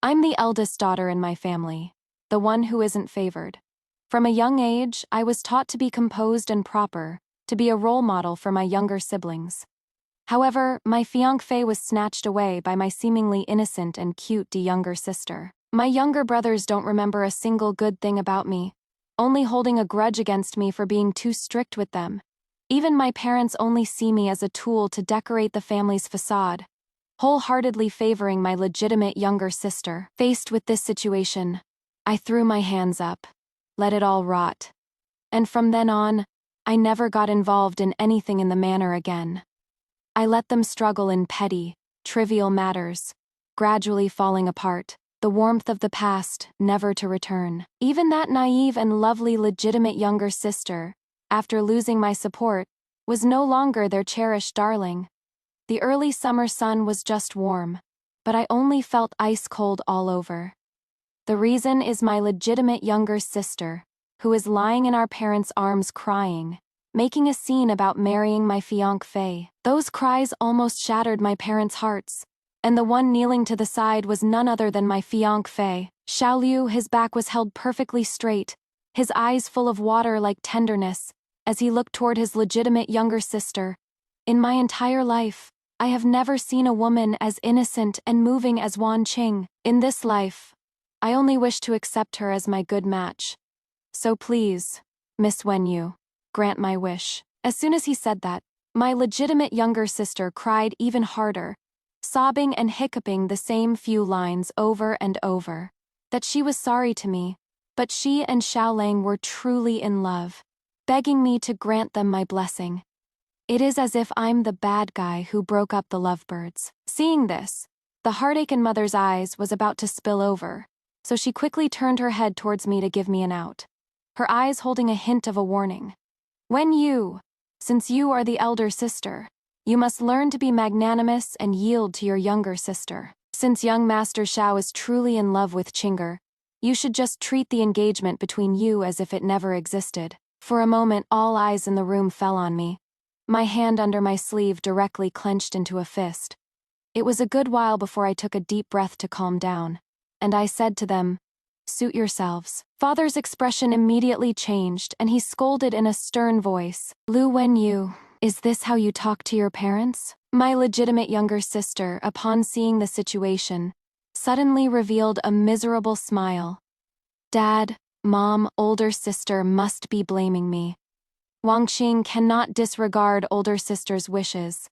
I'm the eldest daughter in my family, the one who isn't favored. From a young age, I was taught to be composed and proper, to be a role model for my younger siblings. However, my fiancé was snatched away by my seemingly innocent and cute younger sister. My younger brothers don't remember a single good thing about me, only holding a grudge against me for being too strict with them. Even my parents only see me as a tool to decorate the family's facade, wholeheartedly favoring my legitimate younger sister. Faced with this situation, I threw my hands up, let it all rot. And from then on, I never got involved in anything in the manner again. I let them struggle in petty, trivial matters, gradually falling apart, the warmth of the past never to return. Even that naive and lovely legitimate younger sister, after losing my support, was no longer their cherished darling. The early summer sun was just warm, but I only felt ice cold all over. The reason is my legitimate younger sister, who is lying in our parents' arms crying, making a scene about marrying my fiancé. Those cries almost shattered my parents' hearts, and the one kneeling to the side was none other than my fiancé. Xiao Liu, his back was held perfectly straight, his eyes full of water like tenderness, as he looked toward his legitimate younger sister. In my entire life, I have never seen a woman as innocent and moving as Wan Qing. In this life, I only wish to accept her as my good match. So please, Miss Wenyu, grant my wish. As soon as he said that, my legitimate younger sister cried even harder, sobbing and hiccuping the same few lines over and over. That she was sorry to me, but she and Xiaolang were truly in love, begging me to grant them my blessing. It is as if I'm the bad guy who broke up the lovebirds. Seeing this, the heartache in mother's eyes was about to spill over, so she quickly turned her head towards me to give me an out, her eyes holding a hint of a warning. Since you are the elder sister, you must learn to be magnanimous and yield to your younger sister. Since young Master Xiao is truly in love with Qinger, you should just treat the engagement between you as if it never existed. For a moment, all eyes in the room fell on me. My hand under my sleeve directly clenched into a fist. It was a good while before I took a deep breath to calm down, and I said to them, "Suit yourselves." Father's expression immediately changed, and he scolded in a stern voice, "Lu Wenyu, is this how you talk to your parents?" My legitimate younger sister, upon seeing the situation, suddenly revealed a miserable smile. Dad, Mom, older sister must be blaming me. Wang Qing cannot disregard older sister's wishes.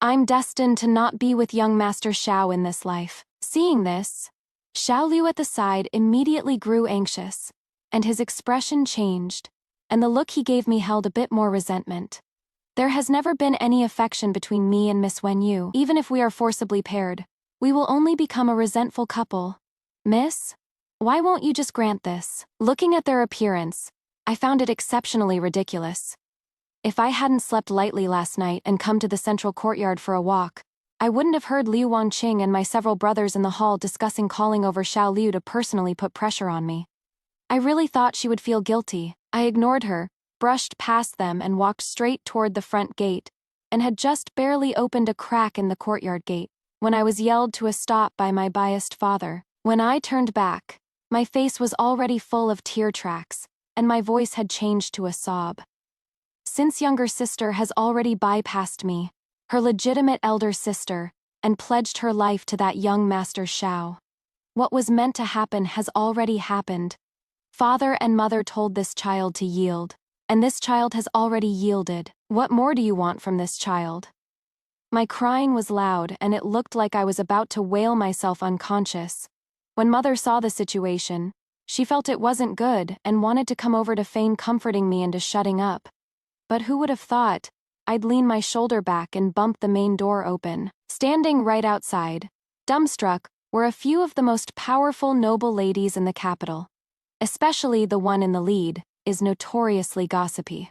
I'm destined to not be with young Master Xiao in this life. Seeing this, Xiao Liu at the side immediately grew anxious, and his expression changed, and the look he gave me held a bit more resentment. There has never been any affection between me and Miss Wenyu. Even if we are forcibly paired, we will only become a resentful couple. Miss, why won't you just grant this? Looking at their appearance, I found it exceptionally ridiculous. If I hadn't slept lightly last night and come to the central courtyard for a walk, I wouldn't have heard Liu Wanqing and my several brothers in the hall discussing calling over Xiao Liu to personally put pressure on me. I really thought she would feel guilty. I ignored her, brushed past them and walked straight toward the front gate, and had just barely opened a crack in the courtyard gate, when I was yelled to a stop by my biased father. When I turned back, my face was already full of tear tracks, and my voice had changed to a sob. Since younger sister has already bypassed me, her legitimate elder sister, and pledged her life to that young Master Xiao. What was meant to happen has already happened. Father and mother told this child to yield, and this child has already yielded. What more do you want from this child? My crying was loud, and it looked like I was about to wail myself unconscious. When mother saw the situation, she felt it wasn't good and wanted to come over to feign comforting me into shutting up. But who would have thought? I'd lean my shoulder back and bump the main door open. Standing right outside, dumbstruck, were a few of the most powerful noble ladies in the capital. Especially the one in the lead, is notoriously gossipy.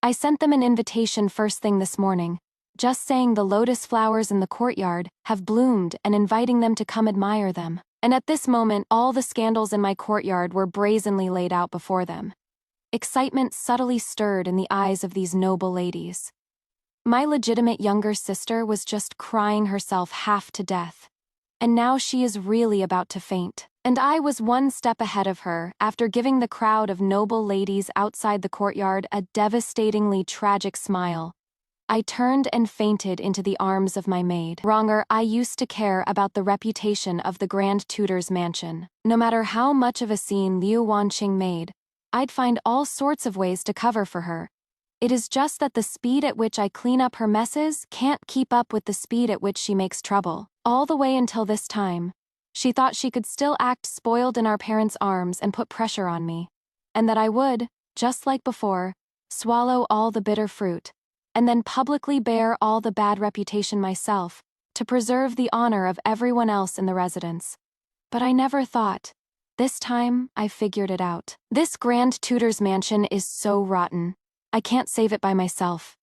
I sent them an invitation first thing this morning, just saying the lotus flowers in the courtyard have bloomed and inviting them to come admire them. And at this moment all the scandals in my courtyard were brazenly laid out before them. Excitement subtly stirred in the eyes of these noble ladies. My legitimate younger sister was just crying herself half to death. and now she is really about to faint. And I was one step ahead of her, after giving the crowd of noble ladies outside the courtyard a devastatingly tragic smile. I turned and fainted into the arms of my maid. Wronger, I used to care about the reputation of the Grand Tutor's mansion. No matter how much of a scene Liu Wanqing made, I'd find all sorts of ways to cover for her. It is just that the speed at which I clean up her messes can't keep up with the speed at which she makes trouble. All the way until this time, she thought she could still act spoiled in our parents' arms and put pressure on me. And that I would, just like before, swallow all the bitter fruit, and then publicly bear all the bad reputation myself, to preserve the honor of everyone else in the residence. But I never thought. This time, I figured it out. This Grand Tutor's mansion is so rotten. I can't save it by myself.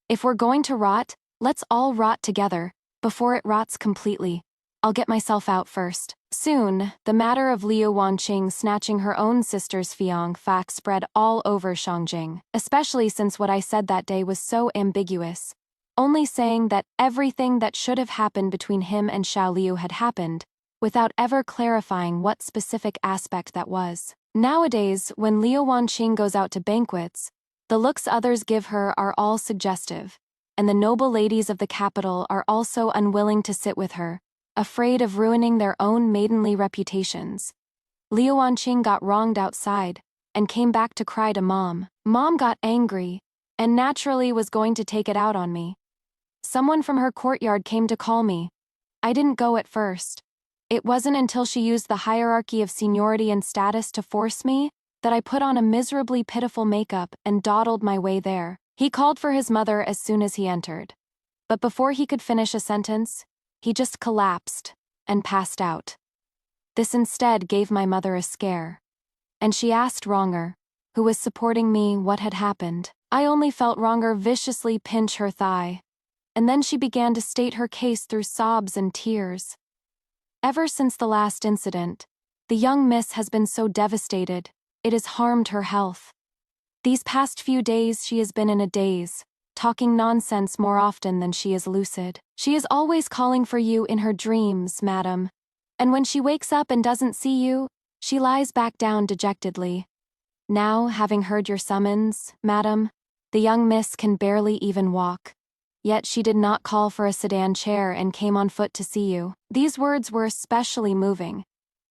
If we're going to rot, let's all rot together, before it rots completely. I'll get myself out first. Soon, the matter of Liu Wanqing snatching her own sister's fiancé spread all over Shangjing, especially since what I said that day was so ambiguous, only saying that everything that should have happened between him and Xiao Liu had happened, without ever clarifying what specific aspect that was. Nowadays, when Liu Wanqing goes out to banquets, the looks others give her are all suggestive, and the noble ladies of the capital are also unwilling to sit with her, afraid of ruining their own maidenly reputations. Liu Wanqing got wronged outside, and came back to cry to Mom. Mom got angry, and naturally was going to take it out on me. Someone from her courtyard came to call me. I didn't go at first. It wasn't until she used the hierarchy of seniority and status to force me that I put on a miserably pitiful makeup and dawdled my way there. He called for his mother as soon as he entered. But before he could finish a sentence, he just collapsed and passed out. This instead gave my mother a scare. And she asked Wronger, who was supporting me, what had happened. I only felt Wronger viciously pinch her thigh. And then she began to state her case through sobs and tears. Ever since the last incident, the young miss has been so devastated. It has harmed her health. These past few days she has been in a daze, talking nonsense more often than she is lucid. She is always calling for you in her dreams, madam. And when she wakes up and doesn't see you, she lies back down dejectedly. Now, having heard your summons, madam, the young miss can barely even walk. Yet she did not call for a sedan chair and came on foot to see you. These words were especially moving.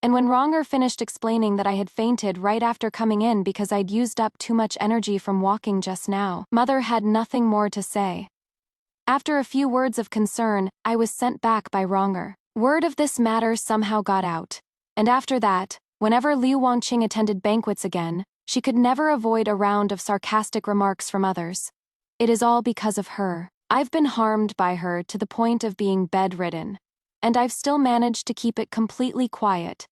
And when Wronger finished explaining that I had fainted right after coming in because I'd used up too much energy from walking just now, Mother had nothing more to say. After a few words of concern, I was sent back by Wronger. Word of this matter somehow got out. And after that, whenever Liu Wanqing attended banquets again, she could never avoid a round of sarcastic remarks from others. It is all because of her. I've been harmed by her to the point of being bedridden. And I've still managed to keep it completely quiet.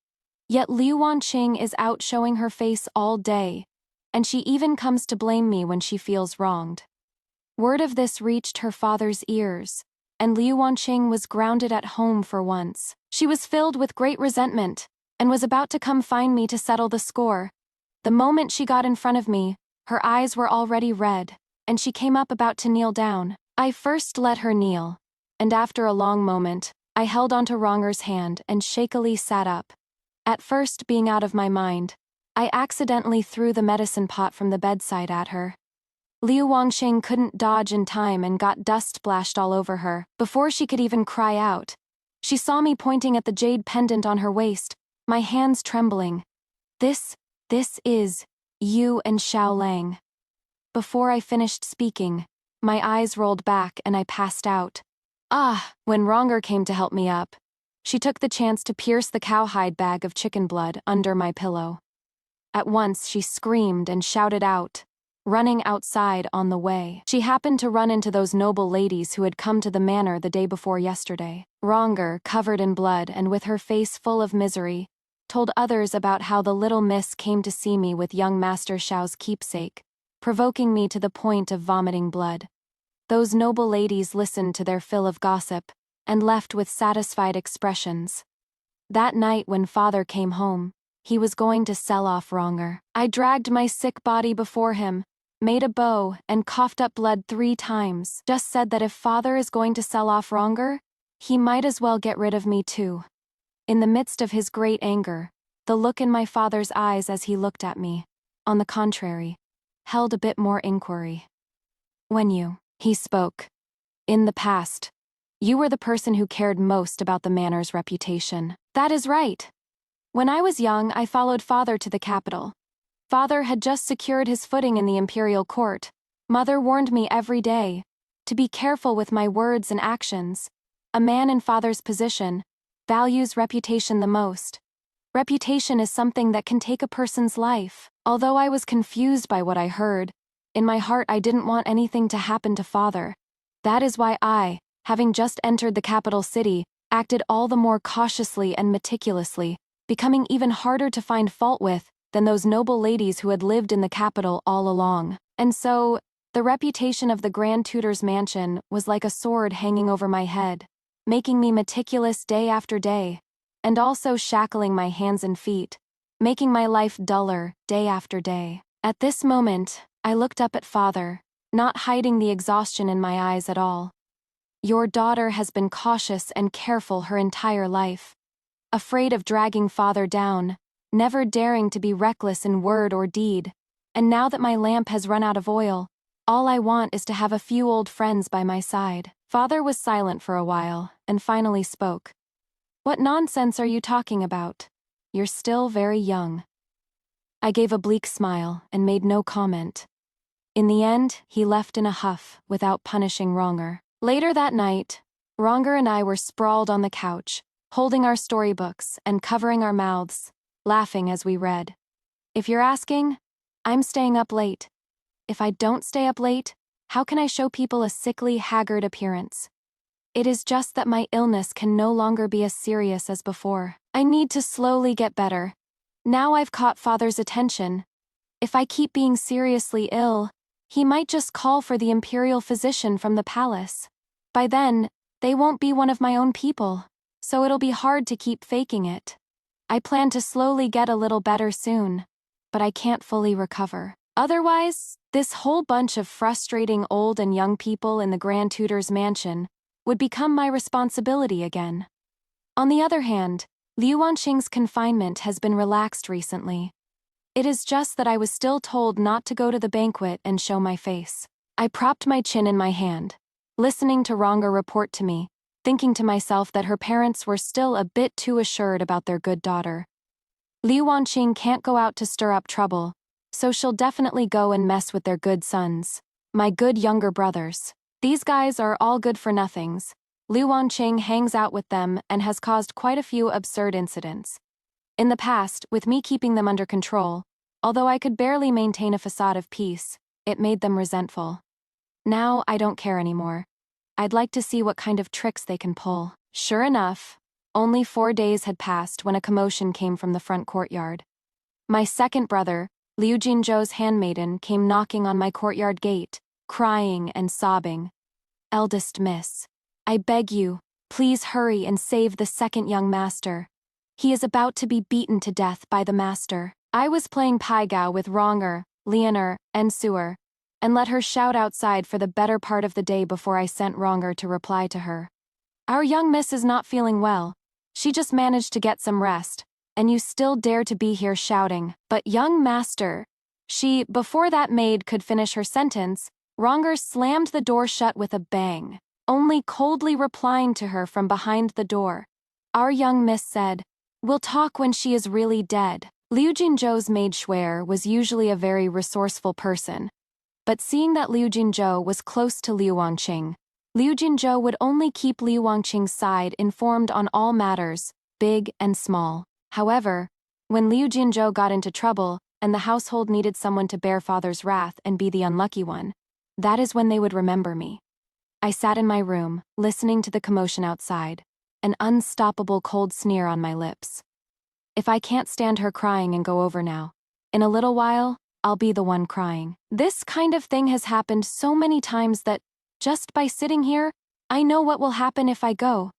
Yet Liu Wanqing is out showing her face all day, and she even comes to blame me when she feels wronged. Word of this reached her father's ears, and Liu Wanqing was grounded at home for once. She was filled with great resentment, and was about to come find me to settle the score. The moment she got in front of me, her eyes were already red, and she came up about to kneel down. I first let her kneel, and after a long moment, I held onto Wronger's hand and shakily sat up. At first, being out of my mind, I accidentally threw the medicine pot from the bedside at her. Liu Wanqing couldn't dodge in time and got dust splashed all over her. Before she could even cry out, she saw me pointing at the jade pendant on her waist, my hands trembling. This is you and Xiao Lang. Before I finished speaking, my eyes rolled back and I passed out. When Wronger came to help me up, she took the chance to pierce the cowhide bag of chicken blood under my pillow. At once she screamed and shouted out, running outside on the way. She happened to run into those noble ladies who had come to the manor the day before yesterday. Wronger, covered in blood and with her face full of misery, told others about how the little miss came to see me with young Master Xiao's keepsake, provoking me to the point of vomiting blood. Those noble ladies listened to their fill of gossip, and left with satisfied expressions. That night when father came home, he was going to sell off Wronger. I dragged my sick body before him, made a bow, and coughed up blood 3 times. Just said that if father is going to sell off Wronger, he might as well get rid of me too. In the midst of his great anger, the look in my father's eyes as he looked at me, on the contrary, held a bit more inquiry. He spoke. In the past, you were the person who cared most about the manor's reputation. That is right. When I was young, I followed father to the capital. Father had just secured his footing in the imperial court. Mother warned me every day to be careful with my words and actions. A man in father's position values reputation the most. Reputation is something that can take a person's life. Although I was confused by what I heard, in my heart I didn't want anything to happen to father. That is why I, having just entered the capital city, acted all the more cautiously and meticulously, becoming even harder to find fault with than those noble ladies who had lived in the capital all along. And so, the reputation of the Grand Tutor's mansion was like a sword hanging over my head, making me meticulous day after day, and also shackling my hands and feet, making my life duller day after day. At this moment, I looked up at father, not hiding the exhaustion in my eyes at all. Your daughter has been cautious and careful her entire life, afraid of dragging father down, never daring to be reckless in word or deed, and now that my lamp has run out of oil, all I want is to have a few old friends by my side. Father was silent for a while, and finally spoke. What nonsense are you talking about? You're still very young. I gave a bleak smile and made no comment. In the end, he left in a huff without punishing Wronger. Later that night, Wronger and I were sprawled on the couch, holding our storybooks and covering our mouths, laughing as we read. If you're asking, I'm staying up late. If I don't stay up late, how can I show people a sickly, haggard appearance? It is just that my illness can no longer be as serious as before. I need to slowly get better. Now I've caught father's attention. If I keep being seriously ill, he might just call for the imperial physician from the palace. By then, they won't be one of my own people, so it'll be hard to keep faking it. I plan to slowly get a little better soon, but I can't fully recover. Otherwise, this whole bunch of frustrating old and young people in the Grand Tutor's mansion would become my responsibility again. On the other hand, Liu Wanqing's confinement has been relaxed recently. It is just that I was still told not to go to the banquet and show my face. I propped my chin in my hand, listening to Wronger report to me, thinking to myself that her parents were still a bit too assured about their good daughter. Liu Wanqing can't go out to stir up trouble, so she'll definitely go and mess with their good sons, my good younger brothers. These guys are all good-for-nothings. Liu Wanqing hangs out with them and has caused quite a few absurd incidents. In the past, with me keeping them under control, although I could barely maintain a facade of peace, it made them resentful. Now I don't care anymore. I'd like to see what kind of tricks they can pull. Sure enough, only 4 days had passed when a commotion came from the front courtyard. My second brother, Liu Jinzhou's handmaiden, came knocking on my courtyard gate, crying and sobbing. Eldest miss, I beg you, please hurry and save the second young master. He is about to be beaten to death by the master. I was playing Paigao with Wronger, Leonor, and Sewer, and let her shout outside for the better part of the day before I sent Wronger to reply to her. Our young miss is not feeling well. She just managed to get some rest, and you still dare to be here shouting. But young master, before that maid could finish her sentence, Wronger slammed the door shut with a bang, only coldly replying to her from behind the door. Our young miss said, "We'll talk when she is really dead." Liu Jinzhou's maid Shuer was usually a very resourceful person, but seeing that Liu Jinzhou was close to Liu Wanqing, Liu Jinzhou would only keep Liu Wanqing's side informed on all matters, big and small. However, when Liu Jinzhou got into trouble and the household needed someone to bear father's wrath and be the unlucky one, that is when they would remember me. I sat in my room, listening to the commotion outside, an unstoppable cold sneer on my lips. If I can't stand her crying and go over now, in a little while, I'll be the one crying. This kind of thing has happened so many times that, just by sitting here, I know what will happen if I go.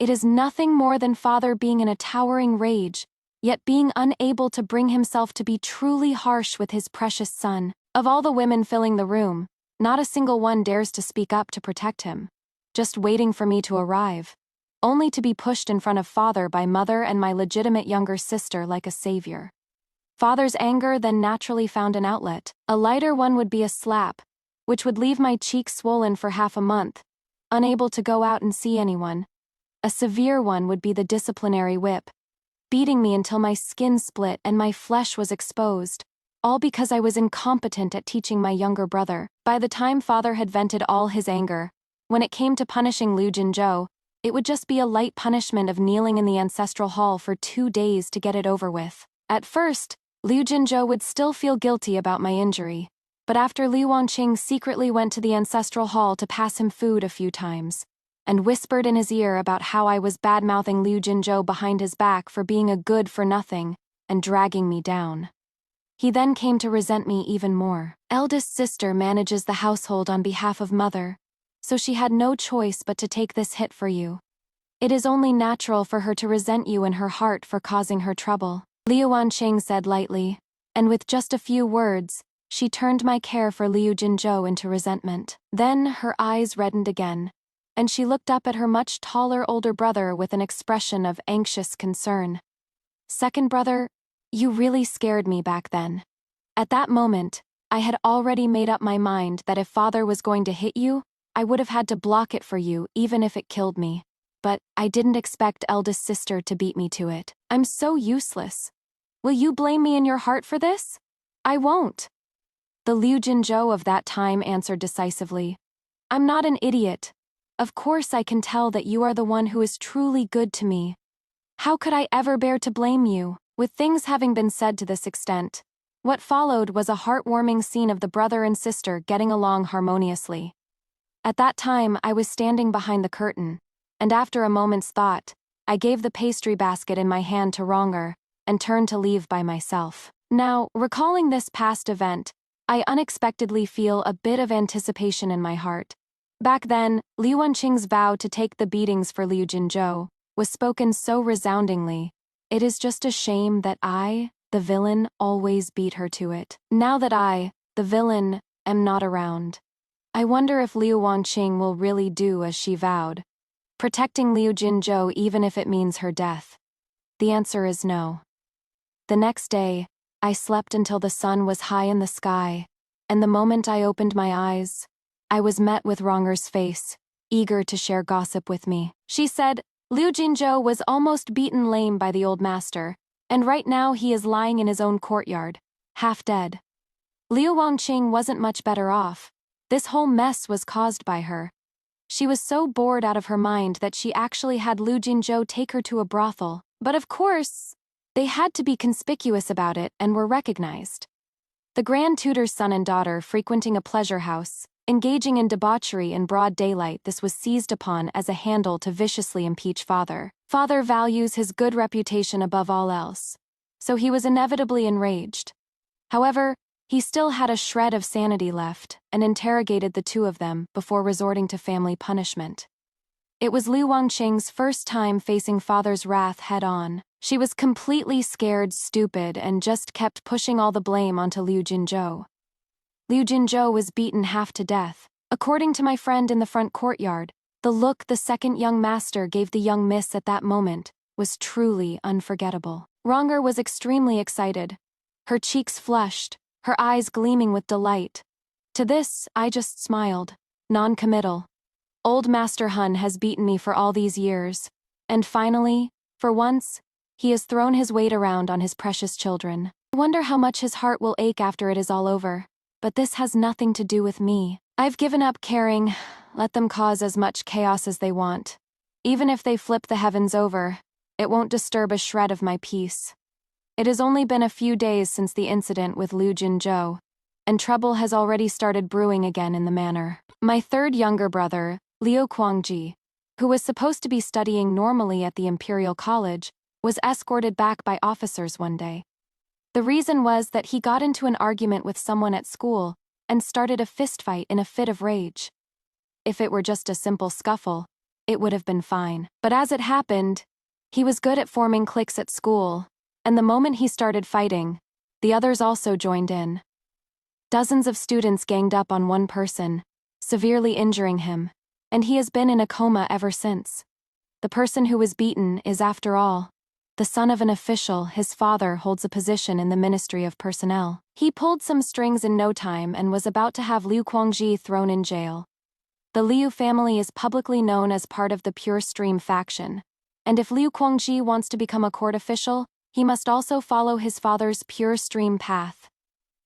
It is nothing more than father being in a towering rage, yet being unable to bring himself to be truly harsh with his precious son. Of all the women filling the room, not a single one dares to speak up to protect him, just waiting for me to arrive. only to be pushed in front of father by mother and my legitimate younger sister like a savior. Father's anger then naturally found an outlet. A lighter one would be a slap, which would leave my cheeks swollen for half a month, unable to go out and see anyone. A severe one would be the disciplinary whip, beating me until my skin split and my flesh was exposed, all because I was incompetent at teaching my younger brother. By the time father had vented all his anger, when it came to punishing Liu Jinzhou, it would just be a light punishment of kneeling in the ancestral hall for 2 days to get it over with. At first, Liu Jinzhou would still feel guilty about my injury, but after Liu Wangqing secretly went to the ancestral hall to pass him food a few times, and whispered in his ear about how I was bad-mouthing Liu Jinzhou behind his back for being a good-for-nothing and dragging me down, he then came to resent me even more. Eldest sister manages the household on behalf of mother, so she had no choice but to take this hit for you. It is only natural for her to resent you in her heart for causing her trouble, Liu Wanqing said lightly, and with just a few words, she turned my care for Liu Jinzhou into resentment. Then her eyes reddened again, and she looked up at her much taller older brother with an expression of anxious concern. Second brother, you really scared me back then. At that moment, I had already made up my mind that if father was going to hit you, I would have had to block it for you even if it killed me. But I didn't expect eldest sister to beat me to it. I'm so useless. Will you blame me in your heart for this? I won't. The Liu Jinzhou of that time answered decisively. I'm not an idiot. Of course I can tell that you are the one who is truly good to me. How could I ever bear to blame you? With things having been said to this extent, what followed was a heartwarming scene of the brother and sister getting along harmoniously. At that time I was standing behind the curtain, and after a moment's thought, I gave the pastry basket in my hand to Ronger, and turned to leave by myself. Now, recalling this past event, I unexpectedly feel a bit of anticipation in my heart. Back then, Liu Wanqing's vow to take the beatings for Liu Jinzhou was spoken so resoundingly. It is just a shame that I, the villain, always beat her to it. Now that I, the villain, am not around, I wonder if Liu Wangqing will really do as she vowed, protecting Liu Jinzhou even if it means her death. The answer is no. The next day, I slept until the sun was high in the sky, and the moment I opened my eyes, I was met with Ronger's face, eager to share gossip with me. She said, Liu Jinzhou was almost beaten lame by the old master, and right now he is lying in his own courtyard, half dead. Liu Wangqing wasn't much better off. This whole mess was caused by her. She was so bored out of her mind that she actually had Liu Jinzhou take her to a brothel. But of course, they had to be conspicuous about it and were recognized. The Grand Tutor's son and daughter frequenting a pleasure house, engaging in debauchery in broad daylight, this was seized upon as a handle to viciously impeach father. Father values his good reputation above all else, so he was inevitably enraged. However, he still had a shred of sanity left and interrogated the two of them before resorting to family punishment. It was Liu Wangqing's first time facing father's wrath head-on. She was completely scared, stupid, and just kept pushing all the blame onto Liu Jinzhou. Liu Jinzhou was beaten half to death. According to my friend in the front courtyard, the look the second young master gave the young miss at that moment was truly unforgettable. Ronger was extremely excited. Her cheeks flushed, her eyes gleaming with delight. To this, I just smiled, non-committal. Old Master Hun has beaten me for all these years, and finally, for once, he has thrown his weight around on his precious children. I wonder how much his heart will ache after it is all over, but this has nothing to do with me. I've given up caring, let them cause as much chaos as they want. Even if they flip the heavens over, it won't disturb a shred of my peace. It has only been a few days since the incident with Liu Jinzhou, and trouble has already started brewing again in the manor. My third younger brother, Liu Kuangji, who was supposed to be studying normally at the Imperial College, was escorted back by officers one day. The reason was that he got into an argument with someone at school and started a fistfight in a fit of rage. If it were just a simple scuffle, it would have been fine. But as it happened, he was good at forming cliques at school, and the moment he started fighting, the others also joined in. Dozens of students ganged up on one person, severely injuring him, and he has been in a coma ever since. The person who was beaten is, after all, the son of an official. His father holds a position in the Ministry of Personnel. He pulled some strings in no time and was about to have Liu Guangji thrown in jail. The Liu family is publicly known as part of the Pure Stream faction, and if Liu Guangji wants to become a court official, he must also follow his father's Pure Stream path.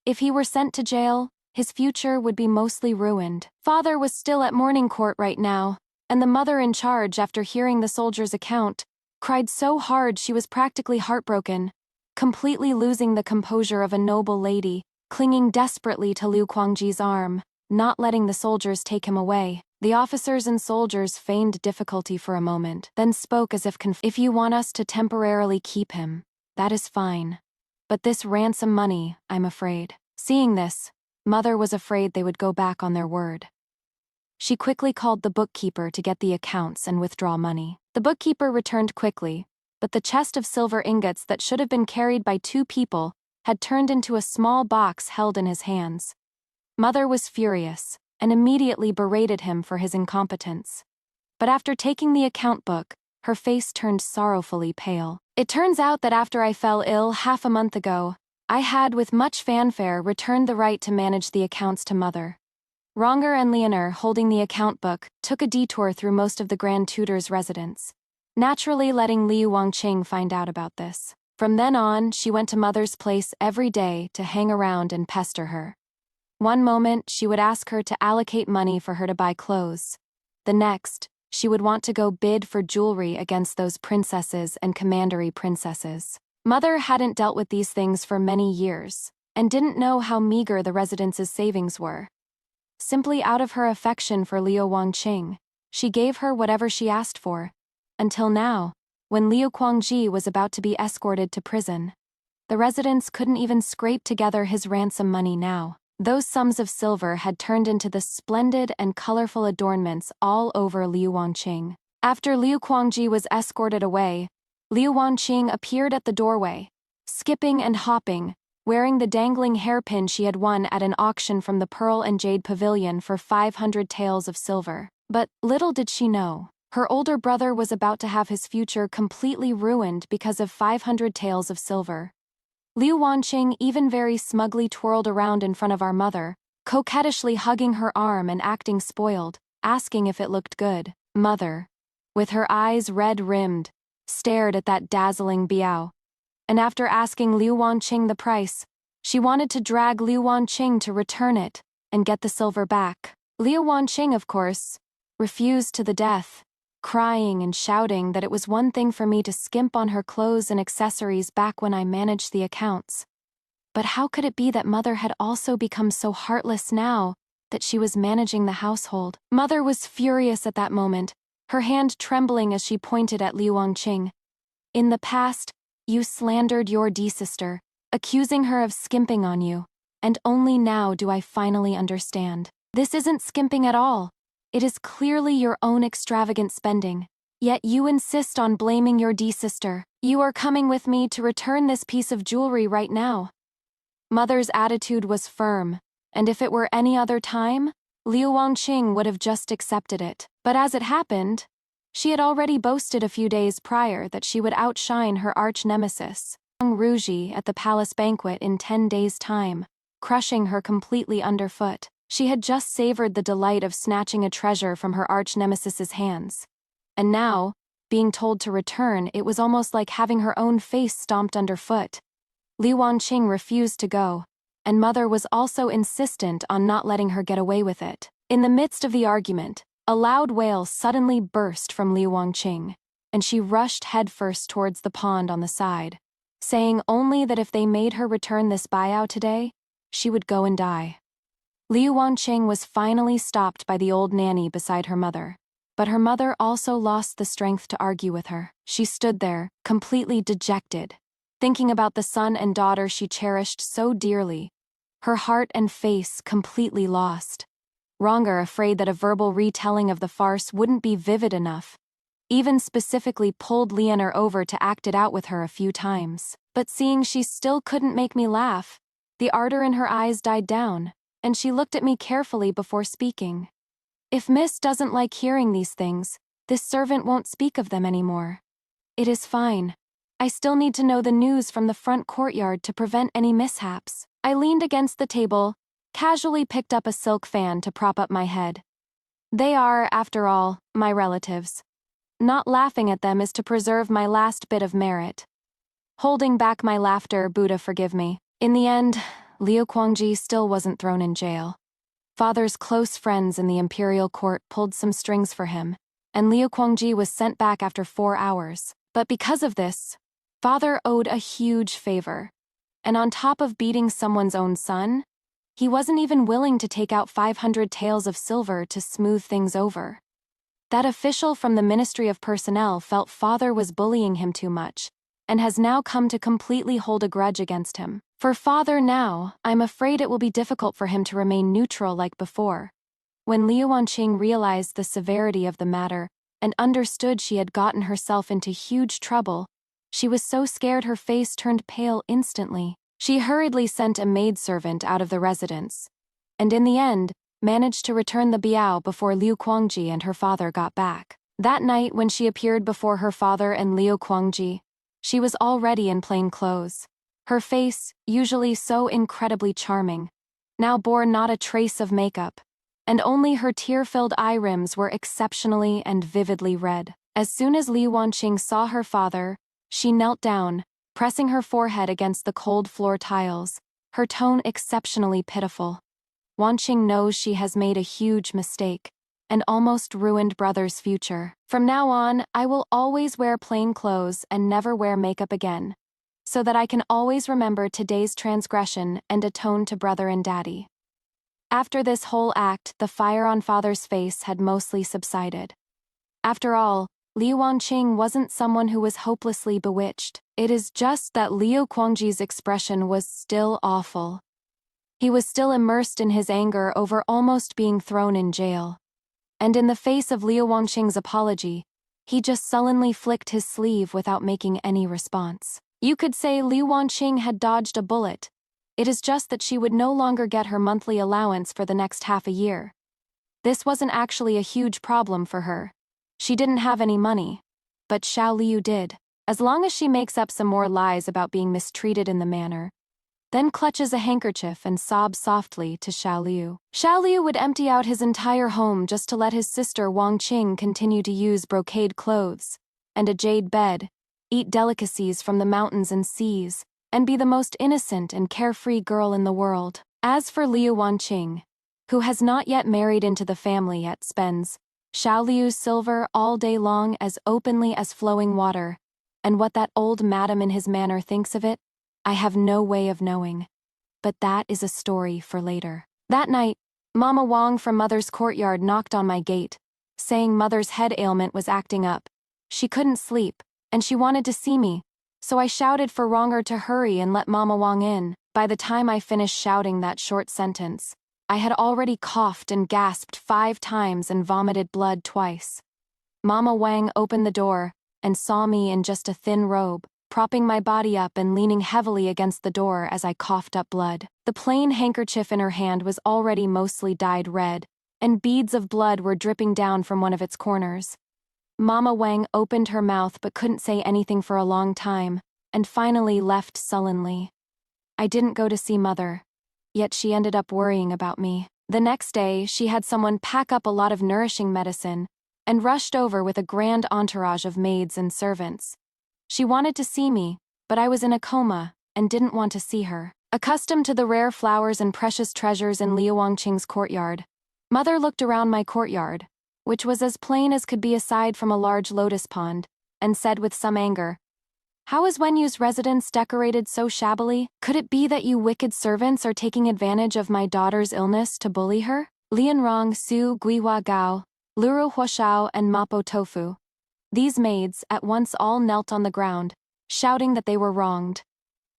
If he were sent to jail, his future would be mostly ruined. Father was still at morning court right now, and the mother in charge, after hearing the soldier's account, cried so hard she was practically heartbroken, completely losing the composure of a noble lady, clinging desperately to Liu Guangji's arm, not letting the soldiers take him away. The officers and soldiers feigned difficulty for a moment, then spoke as if "If you want us to temporarily keep him, that is fine. But this ransom money, I'm afraid." Seeing this, Mother was afraid they would go back on their word. She quickly called the bookkeeper to get the accounts and withdraw money. The bookkeeper returned quickly, but the chest of silver ingots that should have been carried by 2 people had turned into a small box held in his hands. Mother was furious and immediately berated him for his incompetence. But after taking the account book, her face turned sorrowfully pale. "It turns out that after I fell ill half a month ago, I had with much fanfare returned the right to manage the accounts to Mother." Ronger and Leonor, holding the account book, took a detour through most of the Grand Tutor's residence, naturally letting Liu Wangqing find out about this. From then on, she went to Mother's place every day to hang around and pester her. One moment, she would ask her to allocate money for her to buy clothes. The next, she would want to go bid for jewelry against those princesses and commandery princesses. Mother hadn't dealt with these things for many years, and didn't know how meager the residence's savings were. Simply out of her affection for Liu Wangqing, she gave her whatever she asked for, until now, when Liu Guangji was about to be escorted to prison. The residents couldn't even scrape together his ransom money now. Those sums of silver had turned into the splendid and colorful adornments all over Liu Wangqing. After Liu Guangji was escorted away, Liu Wangqing appeared at the doorway, skipping and hopping, wearing the dangling hairpin she had won at an auction from the Pearl and Jade Pavilion for 500 taels of silver. But little did she know, her older brother was about to have his future completely ruined because of 500 taels of silver. Liu Wangqing even very smugly twirled around in front of our mother, coquettishly hugging her arm and acting spoiled, asking if it looked good. Mother, with her eyes red-rimmed, stared at that dazzling biao. And after asking Liu Wangqing the price, she wanted to drag Liu Wangqing to return it and get the silver back. Liu Wangqing, of course, refused to the death, crying and shouting that it was one thing for me to skimp on her clothes and accessories back when I managed the accounts. But how could it be that Mother had also become so heartless now that she was managing the household? Mother was furious at that moment, her hand trembling as she pointed at Liu Wangqing. "In the past, you slandered your sister, accusing her of skimping on you, and only now do I finally understand. This isn't skimping at all. It is clearly your own extravagant spending. Yet you insist on blaming your sister. You are coming with me to return this piece of jewelry right now." Mother's attitude was firm, and if it were any other time, Liu Wangqing would have just accepted it. But as it happened, she had already boasted a few days prior that she would outshine her arch-nemesis, Ruji, at the palace banquet in 10 days' time, crushing her completely underfoot. She had just savored the delight of snatching a treasure from her arch-nemesis's hands. And now, being told to return, it was almost like having her own face stomped underfoot. Liu Wangqing refused to go, and Mother was also insistent on not letting her get away with it. In the midst of the argument, a loud wail suddenly burst from Liu Wangqing, and she rushed headfirst towards the pond on the side, saying only that if they made her return this buyout today, she would go and die. Liu Wangqing was finally stopped by the old nanny beside her mother, but her mother also lost the strength to argue with her. She stood there, completely dejected, thinking about the son and daughter she cherished so dearly, her heart and face completely lost. Ronger, afraid that a verbal retelling of the farce wouldn't be vivid enough, even specifically pulled Leonor over to act it out with her a few times. But seeing she still couldn't make me laugh, the ardor in her eyes died down, and she looked at me carefully before speaking. "If Miss doesn't like hearing these things, this servant won't speak of them anymore. It is fine. I still need to know the news from the front courtyard to prevent any mishaps. I leaned against the table, casually picked up a silk fan to prop up my head. They are, after all, my relatives. Not laughing at them is to preserve my last bit of merit. Holding back my laughter, Buddha forgive me. In the end, Liu Kuangji still wasn't thrown in jail. Father's close friends in the imperial court pulled some strings for him, and Liu Kuangji was sent back after 4 hours. But because of this, father owed a huge favor. And on top of beating someone's own son, he wasn't even willing to take out 500 taels of silver to smooth things over. That official from the Ministry of Personnel felt father was bullying him too much, and has now come to completely hold a grudge against him. For father now, I'm afraid it will be difficult for him to remain neutral like before. When Liu Wanqing realized the severity of the matter and understood she had gotten herself into huge trouble, she was so scared her face turned pale instantly. She hurriedly sent a maidservant out of the residence, and in the end, managed to return the biao before Liu Kuangji and her father got back. That night when she appeared before her father and Liu Kuangji, she was already in plain clothes. Her face, usually so incredibly charming, now bore not a trace of makeup, and only her tear-filled eye rims were exceptionally and vividly red. As soon as Liu Wanqing saw her father, she knelt down, pressing her forehead against the cold floor tiles, her tone exceptionally pitiful. Wanqing knows she has made a huge mistake, and almost ruined brother's future. From now on, I will always wear plain clothes and never wear makeup again, so that I can always remember today's transgression and atone to brother and daddy. After this whole act, the fire on father's face had mostly subsided. After all, Liu Wanqing wasn't someone who was hopelessly bewitched. It is just that Liu Kuangji's expression was still awful. He was still immersed in his anger over almost being thrown in jail. And in the face of Liu Wanqing's apology, he just sullenly flicked his sleeve without making any response. You could say Liu Wanqing had dodged a bullet. It is just that she would no longer get her monthly allowance for the next half a year. This wasn't actually a huge problem for her. She didn't have any money. But Xiao Liu did. As long as she makes up some more lies about being mistreated in the manor, then clutches a handkerchief and sobs softly to Xiao Liu. Xiao Liu would empty out his entire home just to let his sister Wang Qing continue to use brocade clothes and a jade bed, eat delicacies from the mountains and seas, and be the most innocent and carefree girl in the world. As for Liu Wanqing, who has not yet married into the family yet, spends Xiao Liu's silver all day long as openly as flowing water, and what that old madam in his manor thinks of it, I have no way of knowing. But that is a story for later. That night, Mama Wang from Mother's courtyard knocked on my gate, saying Mother's head ailment was acting up. She couldn't sleep, and she wanted to see me, so I shouted for Ronger to hurry and let Mama Wang in. By the time I finished shouting that short sentence, I had already coughed and gasped 5 times and vomited blood twice. Mama Wang opened the door and saw me in just a thin robe, propping my body up and leaning heavily against the door as I coughed up blood. The plain handkerchief in her hand was already mostly dyed red, and beads of blood were dripping down from one of its corners. Mama Wang opened her mouth but couldn't say anything for a long time, and finally left sullenly. I didn't go to see Mother, yet she ended up worrying about me. The next day, she had someone pack up a lot of nourishing medicine and rushed over with a grand entourage of maids and servants. She wanted to see me, but I was in a coma and didn't want to see her. Accustomed to the rare flowers and precious treasures in Liu Wanqing's courtyard, Mother looked around my courtyard, which was as plain as could be aside from a large lotus pond, and said with some anger, "How is Wenyu's residence decorated so shabbily? Could it be that you wicked servants are taking advantage of my daughter's illness to bully her?" Lianrong, Su, Guihua Gao, Luru Huashao, and Mapo Tofu. These maids at once all knelt on the ground, shouting that they were wronged.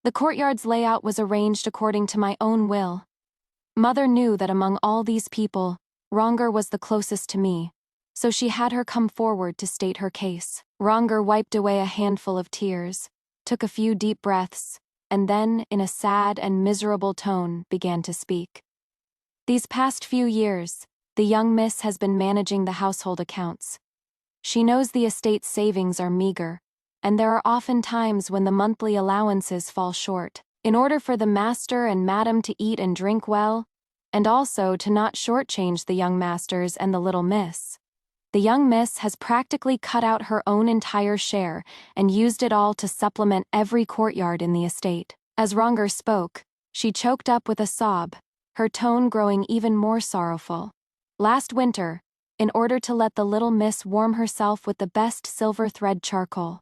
The courtyard's layout was arranged according to my own will. Mother knew that among all these people, Ronger was the closest to me, so she had her come forward to state her case. Ronger wiped away a handful of tears, took a few deep breaths, and then, in a sad and miserable tone, began to speak. These past few years, the young miss has been managing the household accounts. She knows the estate's savings are meager, and there are often times when the monthly allowances fall short. In order for the master and madam to eat and drink well, and also to not shortchange the young masters and the little miss, the young miss has practically cut out her own entire share and used it all to supplement every courtyard in the estate. As Ronger spoke, she choked up with a sob, her tone growing even more sorrowful. Last winter, in order to let the little miss warm herself with the best silver thread charcoal,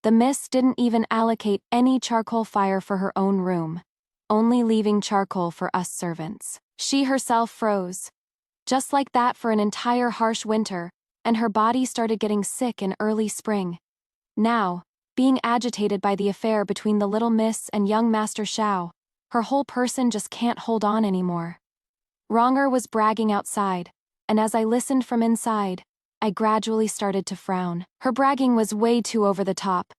the miss didn't even allocate any charcoal fire for her own room, only leaving charcoal for us servants. She herself froze, just like that for an entire harsh winter, and her body started getting sick in early spring. Now, being agitated by the affair between the little miss and young Master Shao, her whole person just can't hold on anymore. Ronger was bragging outside, and as I listened from inside, I gradually started to frown. Her bragging was way too over the top.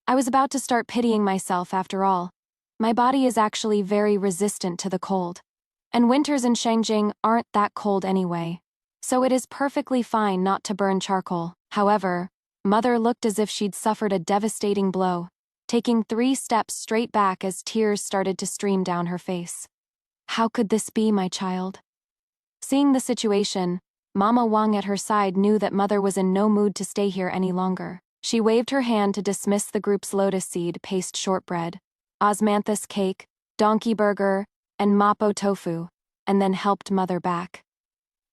I was about to start pitying myself after all. My body is actually very resistant to the cold. And winters in Shangjing aren't that cold anyway. So it is perfectly fine not to burn charcoal. However, Mother looked as if she'd suffered a devastating blow, taking 3 steps straight back as tears started to stream down her face. How could this be, my child? Seeing the situation, Mama Wang at her side knew that Mother was in no mood to stay here any longer. She waved her hand to dismiss the group's lotus seed paste shortbread, osmanthus cake, donkey burger, and mapo tofu, and then helped Mother back.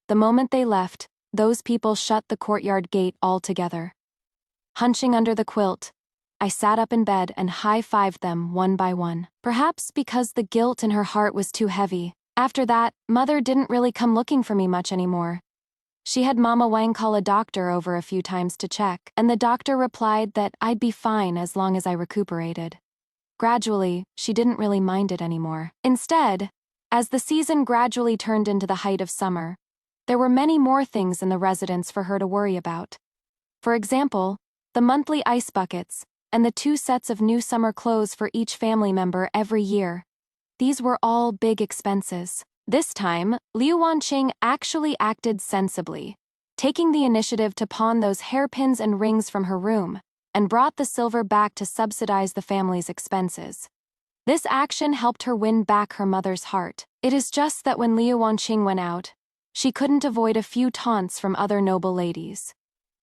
The moment they left, those people shut the courtyard gate altogether. Hunching under the quilt, I sat up in bed and high-fived them one by one. Perhaps because the guilt in her heart was too heavy. After that, Mother didn't really come looking for me much anymore. She had Mama Wang call a doctor over a few times to check, and the doctor replied that I'd be fine as long as I recuperated. Gradually, she didn't really mind it anymore. Instead, as the season gradually turned into the height of summer, there were many more things in the residence for her to worry about. For example, the monthly ice buckets, and the 2 sets of new summer clothes for each family member every year. These were all big expenses. This time, Liu Wanqing actually acted sensibly, taking the initiative to pawn those hairpins and rings from her room, and brought the silver back to subsidize the family's expenses. This action helped her win back her mother's heart. It is just that when Liu Wanqing went out, she couldn't avoid a few taunts from other noble ladies,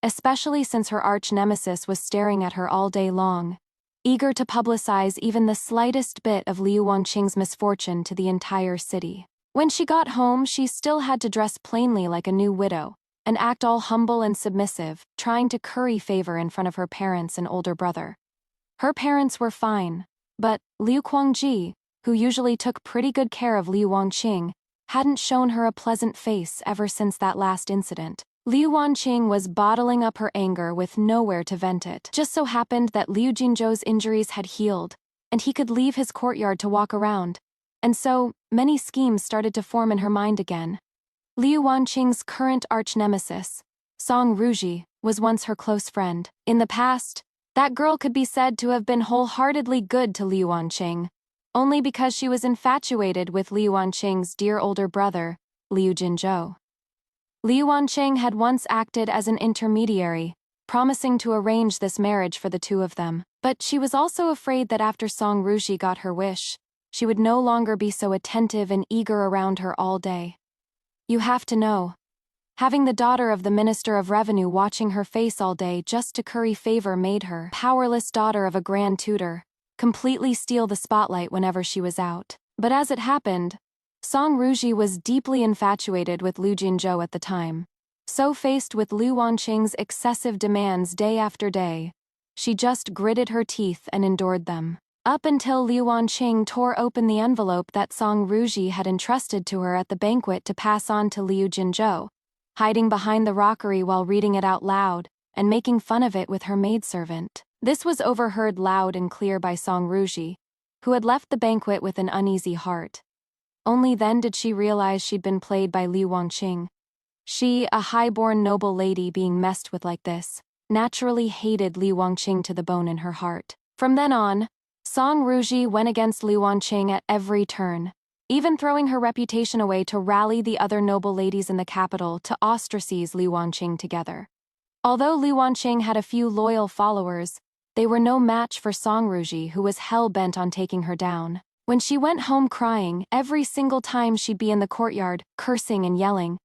especially since her arch-nemesis was staring at her all day long, eager to publicize even the slightest bit of Liu Wanqing's misfortune to the entire city. When she got home, she still had to dress plainly like a new widow, and act all humble and submissive, trying to curry favor in front of her parents and older brother. Her parents were fine, but Liu Guangji, who usually took pretty good care of Liu Wanqing, hadn't shown her a pleasant face ever since that last incident. Liu Wanqing was bottling up her anger with nowhere to vent it. Just so happened that Liu Jinzhou's injuries had healed, and he could leave his courtyard to walk around, and so many schemes started to form in her mind again. Liu Wanqing's current arch-nemesis, Song Ruji, was once her close friend. In the past, that girl could be said to have been wholeheartedly good to Liu Wanqing, only because she was infatuated with Liu Wanqing's dear older brother, Liu Jinzhou. Liu Wanqing had once acted as an intermediary, promising to arrange this marriage for the two of them, but she was also afraid that after Song Ruji got her wish, she would no longer be so attentive and eager around her all day. You have to know, having the daughter of the Minister of Revenue watching her face all day just to curry favor made her, powerless daughter of a grand tutor, completely steal the spotlight whenever she was out. But as it happened, Song Ruji was deeply infatuated with Liu Jinzhou at the time. So faced with Liu Wanqing's excessive demands day after day, she just gritted her teeth and endured them. Up until Liu Wanqing tore open the envelope that Song Ruji had entrusted to her at the banquet to pass on to Liu Jinzhou, hiding behind the rockery while reading it out loud and making fun of it with her maidservant. This was overheard loud and clear by Song Ruji, who had left the banquet with an uneasy heart. Only then did she realize she'd been played by Liu Wanqing. She, a high-born noble lady being messed with like this, naturally hated Liu Wanqing to the bone in her heart. From then on, Song Ruji went against Liu Wanqing at every turn, even throwing her reputation away to rally the other noble ladies in the capital to ostracize Liu Wanqing together. Although Liu Wanqing had a few loyal followers, they were no match for Song Ruji, who was hell-bent on taking her down. When she went home crying, every single time she'd be in the courtyard, cursing and yelling.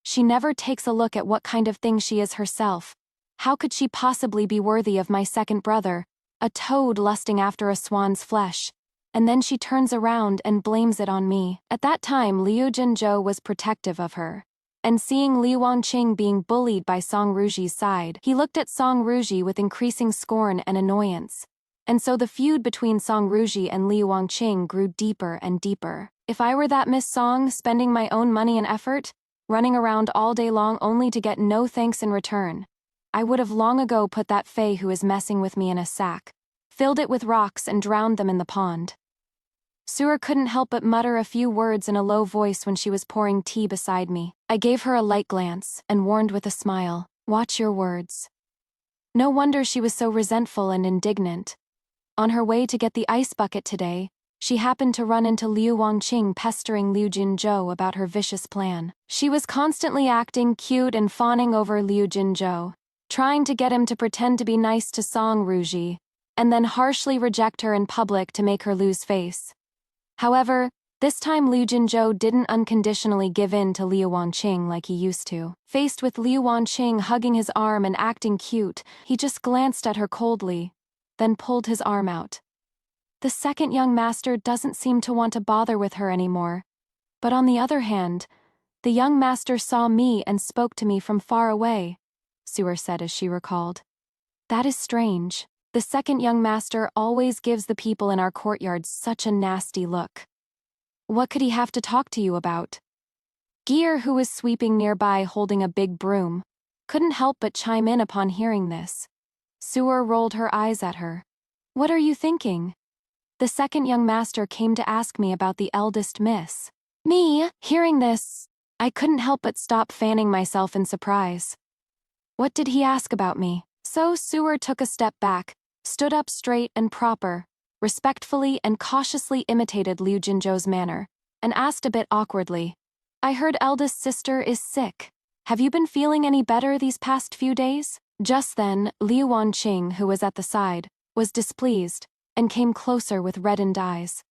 She never takes a look at what kind of thing she is herself. How could she possibly be worthy of my second brother, a toad lusting after a swan's flesh? And then she turns around and blames it on me. At that time, Liu Jinzhou was protective of her. And seeing Liu Wanqing being bullied by Song Ruji's side, he looked at Song Ruji with increasing scorn and annoyance. And so the feud between Song Ruji and Liu Wanqing grew deeper and deeper. If I were that Miss Song, spending my own money and effort, running around all day long only to get no thanks in return, I would have long ago put that Fei who is messing with me in a sack, filled it with rocks and drowned them in the pond. Suer couldn't help but mutter a few words in a low voice when she was pouring tea beside me. I gave her a light glance and warned with a smile, "Watch your words." No wonder she was so resentful and indignant. On her way to get the ice bucket today, she happened to run into Liu Wanqing pestering Liu Jinzhou about her vicious plan. She was constantly acting cute and fawning over Liu Jinzhou, trying to get him to pretend to be nice to Song Ruji, and then harshly reject her in public to make her lose face. However, this time Liu Jinzhou didn't unconditionally give in to Liu Wanqing like he used to. Faced with Liu Wanqing hugging his arm and acting cute, he just glanced at her coldly, then pulled his arm out. The second young master doesn't seem to want to bother with her anymore. But on the other hand, the young master saw me and spoke to me from far away, Suer said as she recalled. That is strange. The second young master always gives the people in our courtyard such a nasty look. What could he have to talk to you about? Gear, who was sweeping nearby holding a big broom, couldn't help but chime in upon hearing this. Suer rolled her eyes at her. What are you thinking? The second young master came to ask me about the eldest miss. Me, hearing this, I couldn't help but stop fanning myself in surprise. What did he ask about me? So Suer took a step back, stood up straight and proper, respectfully and cautiously imitated Liu Jinzhou's manner, and asked a bit awkwardly, I heard eldest sister is sick. Have you been feeling any better these past few days? Just then, Liu Wanqing, who was at the side, was displeased, and came closer with reddened eyes.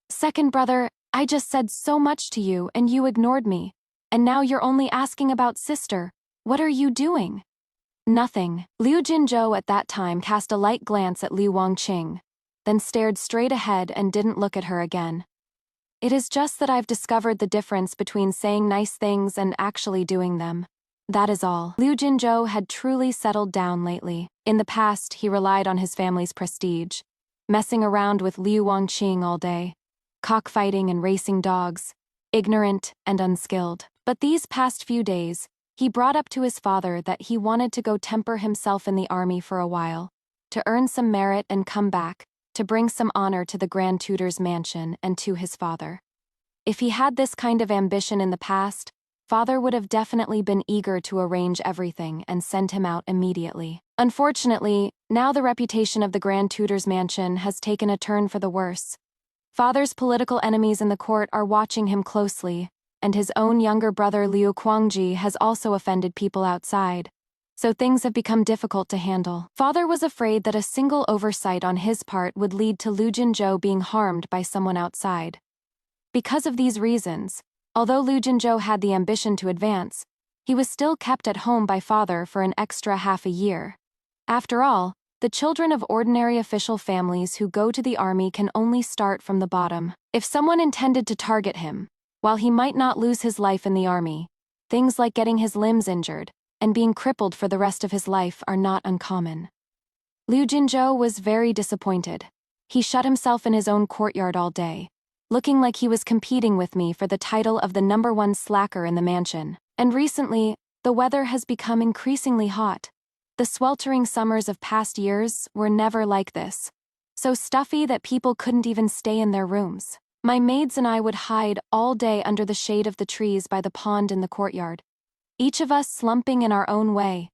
Second brother, I just said so much to you and you ignored me, and now you're only asking about sister. What are you doing? Nothing. Liu Jinzhou at that time cast a light glance at Liu Wanqing, then stared straight ahead and didn't look at her again. It is just that I've discovered the difference between saying nice things and actually doing them. That is all. Liu Jinzhou had truly settled down lately. In the past, he relied on his family's prestige, messing around with Liu Wanqing all day, cockfighting and racing dogs, ignorant and unskilled. But these past few days, he brought up to his father that he wanted to go temper himself in the army for a while, to earn some merit and come back, to bring some honor to the Grand Tutor's mansion and to his father. If he had this kind of ambition in the past, father would have definitely been eager to arrange everything and send him out immediately. Unfortunately, now the reputation of the Grand Tutor's mansion has taken a turn for the worse. Father's political enemies in the court are watching him closely, and his own younger brother Liu Kuangji has also offended people outside. So things have become difficult to handle. Father was afraid that a single oversight on his part would lead to Liu Jinzhou being harmed by someone outside. Because of these reasons, although Liu Jinzhou had the ambition to advance, he was still kept at home by father for an extra half a year. After all, the children of ordinary official families who go to the army can only start from the bottom. If someone intended to target him, while he might not lose his life in the army, things like getting his limbs injured and being crippled for the rest of his life are not uncommon. Liu Jinzhou was very disappointed. He shut himself in his own courtyard all day, looking like he was competing with me for the title of the #1 slacker in the mansion. And recently, the weather has become increasingly hot. The sweltering summers of past years were never like this, so stuffy that people couldn't even stay in their rooms. My maids and I would hide all day under the shade of the trees by the pond in the courtyard, each of us slumping in our own way,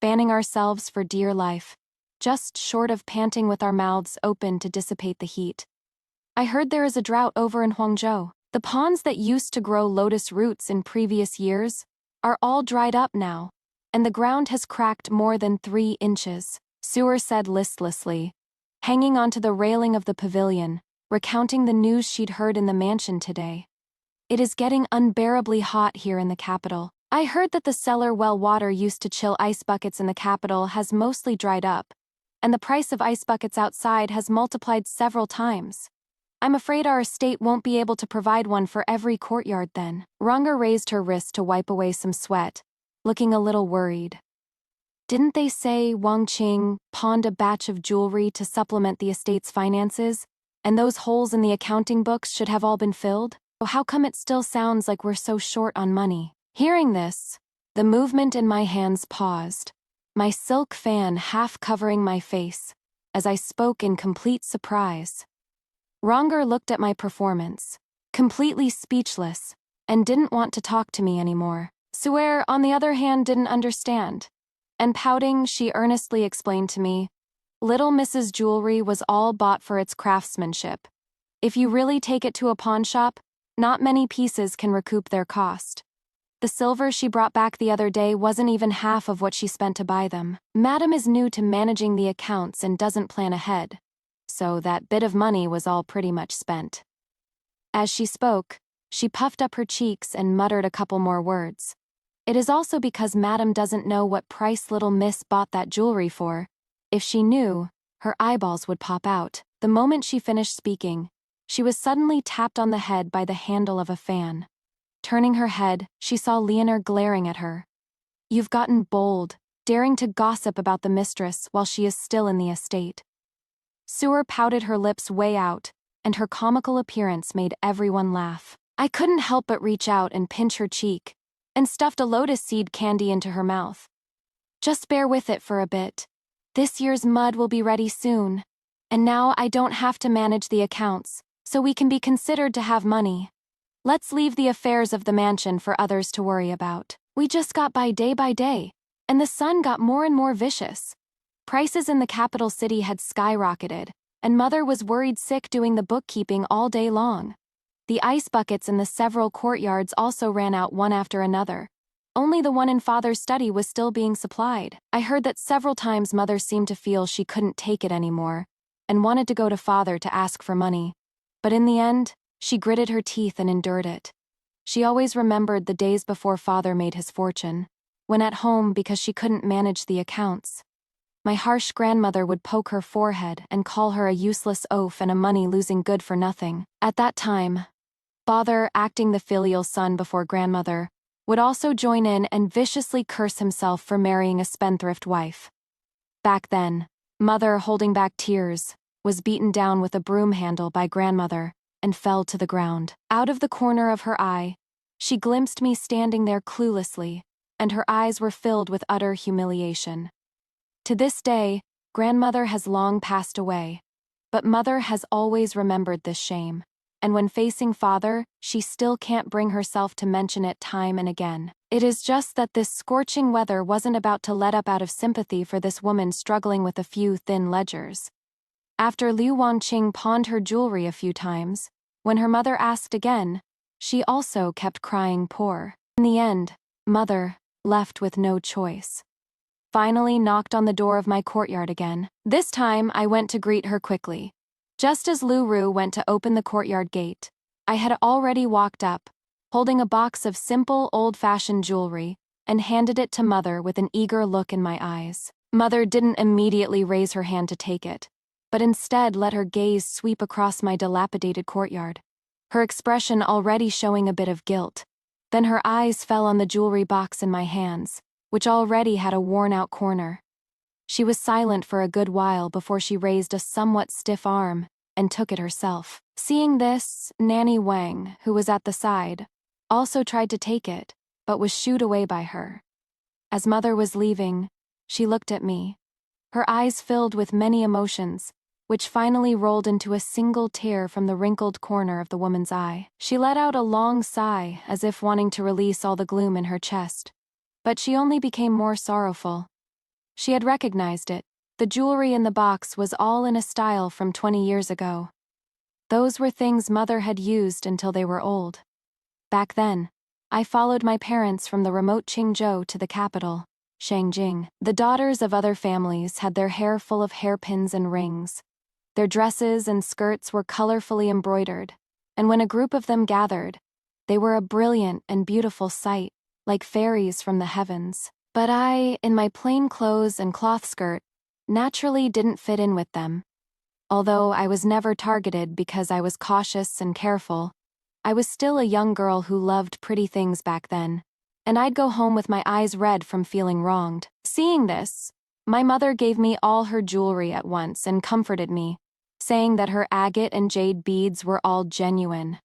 fanning ourselves for dear life, just short of panting with our mouths open to dissipate the heat. I heard there is a drought over in Huangzhou. The ponds that used to grow lotus roots in previous years are all dried up now, and the ground has cracked more than 3 inches, Sewer said listlessly, hanging onto the railing of the pavilion, recounting the news she'd heard in the mansion today. It is getting unbearably hot here in the capital. I heard that the cellar well water used to chill ice buckets in the capital has mostly dried up, and the price of ice buckets outside has multiplied several times. I'm afraid our estate won't be able to provide one for every courtyard then. Ranger raised her wrist to wipe away some sweat, looking a little worried. Didn't they say Wang Qing pawned a batch of jewelry to supplement the estate's finances, and those holes in the accounting books should have all been filled? So how come it still sounds like we're so short on money? Hearing this, the movement in my hands paused, my silk fan half covering my face, as I spoke in complete surprise. Ranger looked at my performance, completely speechless, and didn't want to talk to me anymore. Suer, on the other hand, didn't understand, and pouting, she earnestly explained to me, "Little Mrs. Jewelry was all bought for its craftsmanship. If you really take it to a pawn shop, not many pieces can recoup their cost. The silver she brought back the other day wasn't even half of what she spent to buy them. Madam is new to managing the accounts and doesn't plan ahead, so that bit of money was all pretty much spent." As she spoke, she puffed up her cheeks and muttered a couple more words. "It is also because Madam doesn't know what price little Miss bought that jewelry for. If she knew, her eyeballs would pop out." The moment she finished speaking, she was suddenly tapped on the head by the handle of a fan. Turning her head, she saw Leonor glaring at her. "You've gotten bold, daring to gossip about the mistress while she is still in the estate." Sewer pouted her lips way out, and her comical appearance made everyone laugh. I couldn't help but reach out and pinch her cheek, and stuffed a lotus seed candy into her mouth. "Just bear with it for a bit. This year's mud will be ready soon, and now I don't have to manage the accounts, so we can be considered to have money. Let's leave the affairs of the mansion for others to worry about. We just got by day, and the sun got more and more vicious. Prices in the capital city had skyrocketed, and Mother was worried sick doing the bookkeeping all day long. The ice buckets in the several courtyards also ran out one after another. Only the one in Father's study was still being supplied. I heard that several times Mother seemed to feel she couldn't take it anymore, and wanted to go to Father to ask for money. But in the end, she gritted her teeth and endured it. She always remembered the days before Father made his fortune, when at home because she couldn't manage the accounts. My harsh grandmother would poke her forehead and call her a useless oaf and a money-losing good for nothing. At that time, Father, acting the filial son before grandmother, would also join in and viciously curse himself for marrying a spendthrift wife. Back then, Mother, holding back tears, was beaten down with a broom handle by grandmother and fell to the ground. Out of the corner of her eye, she glimpsed me standing there cluelessly, and her eyes were filled with utter humiliation. To this day, grandmother has long passed away, but Mother has always remembered this shame, and when facing Father, she still can't bring herself to mention it time and again. It is just that this scorching weather wasn't about to let up out of sympathy for this woman struggling with a few thin ledgers. After Liu Wangqing pawned her jewelry a few times, when her mother asked again, she also kept crying poor. In the end, Mother, left with no choice, finally knocked on the door of my courtyard again. This time I went to greet her quickly. Just as Lu Ru went to open the courtyard gate, I had already walked up, holding a box of simple, old-fashioned jewelry, and handed it to Mother with an eager look in my eyes. Mother didn't immediately raise her hand to take it, but instead let her gaze sweep across my dilapidated courtyard, her expression already showing a bit of guilt. Then her eyes fell on the jewelry box in my hands, which already had a worn-out corner. She was silent for a good while before she raised a somewhat stiff arm and took it herself. Seeing this, Nanny Wang, who was at the side, also tried to take it, but was shooed away by her. As Mother was leaving, she looked at me, her eyes filled with many emotions, which finally rolled into a single tear from the wrinkled corner of the woman's eye. She let out a long sigh, as if wanting to release all the gloom in her chest, but she only became more sorrowful. She had recognized it. The jewelry in the box was all in a style from 20 years ago. Those were things Mother had used until they were old. Back then, I followed my parents from the remote Qingzhou to the capital. Shangjing. The daughters of other families had their hair full of hairpins and rings. Their dresses and skirts were colorfully embroidered, and when a group of them gathered, they were a brilliant and beautiful sight, like fairies from the heavens. But I, in my plain clothes and cloth skirt, naturally didn't fit in with them. Although I was never targeted because I was cautious and careful, I was still a young girl who loved pretty things back then, and I'd go home with my eyes red from feeling wronged. Seeing this, my mother gave me all her jewelry at once and comforted me, saying that her agate and jade beads were all genuine,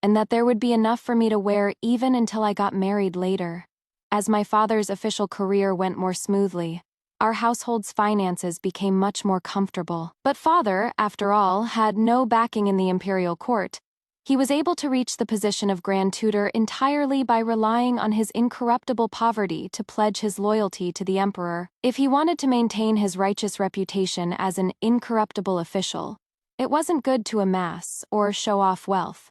and that there would be enough for me to wear even until I got married later. As my father's official career went more smoothly, our household's finances became much more comfortable. But father, after all, had no backing in the imperial court. He was able to reach the position of Grand Tutor entirely by relying on his incorruptible poverty to pledge his loyalty to the emperor. If he wanted to maintain his righteous reputation as an incorruptible official, it wasn't good to amass or show off wealth.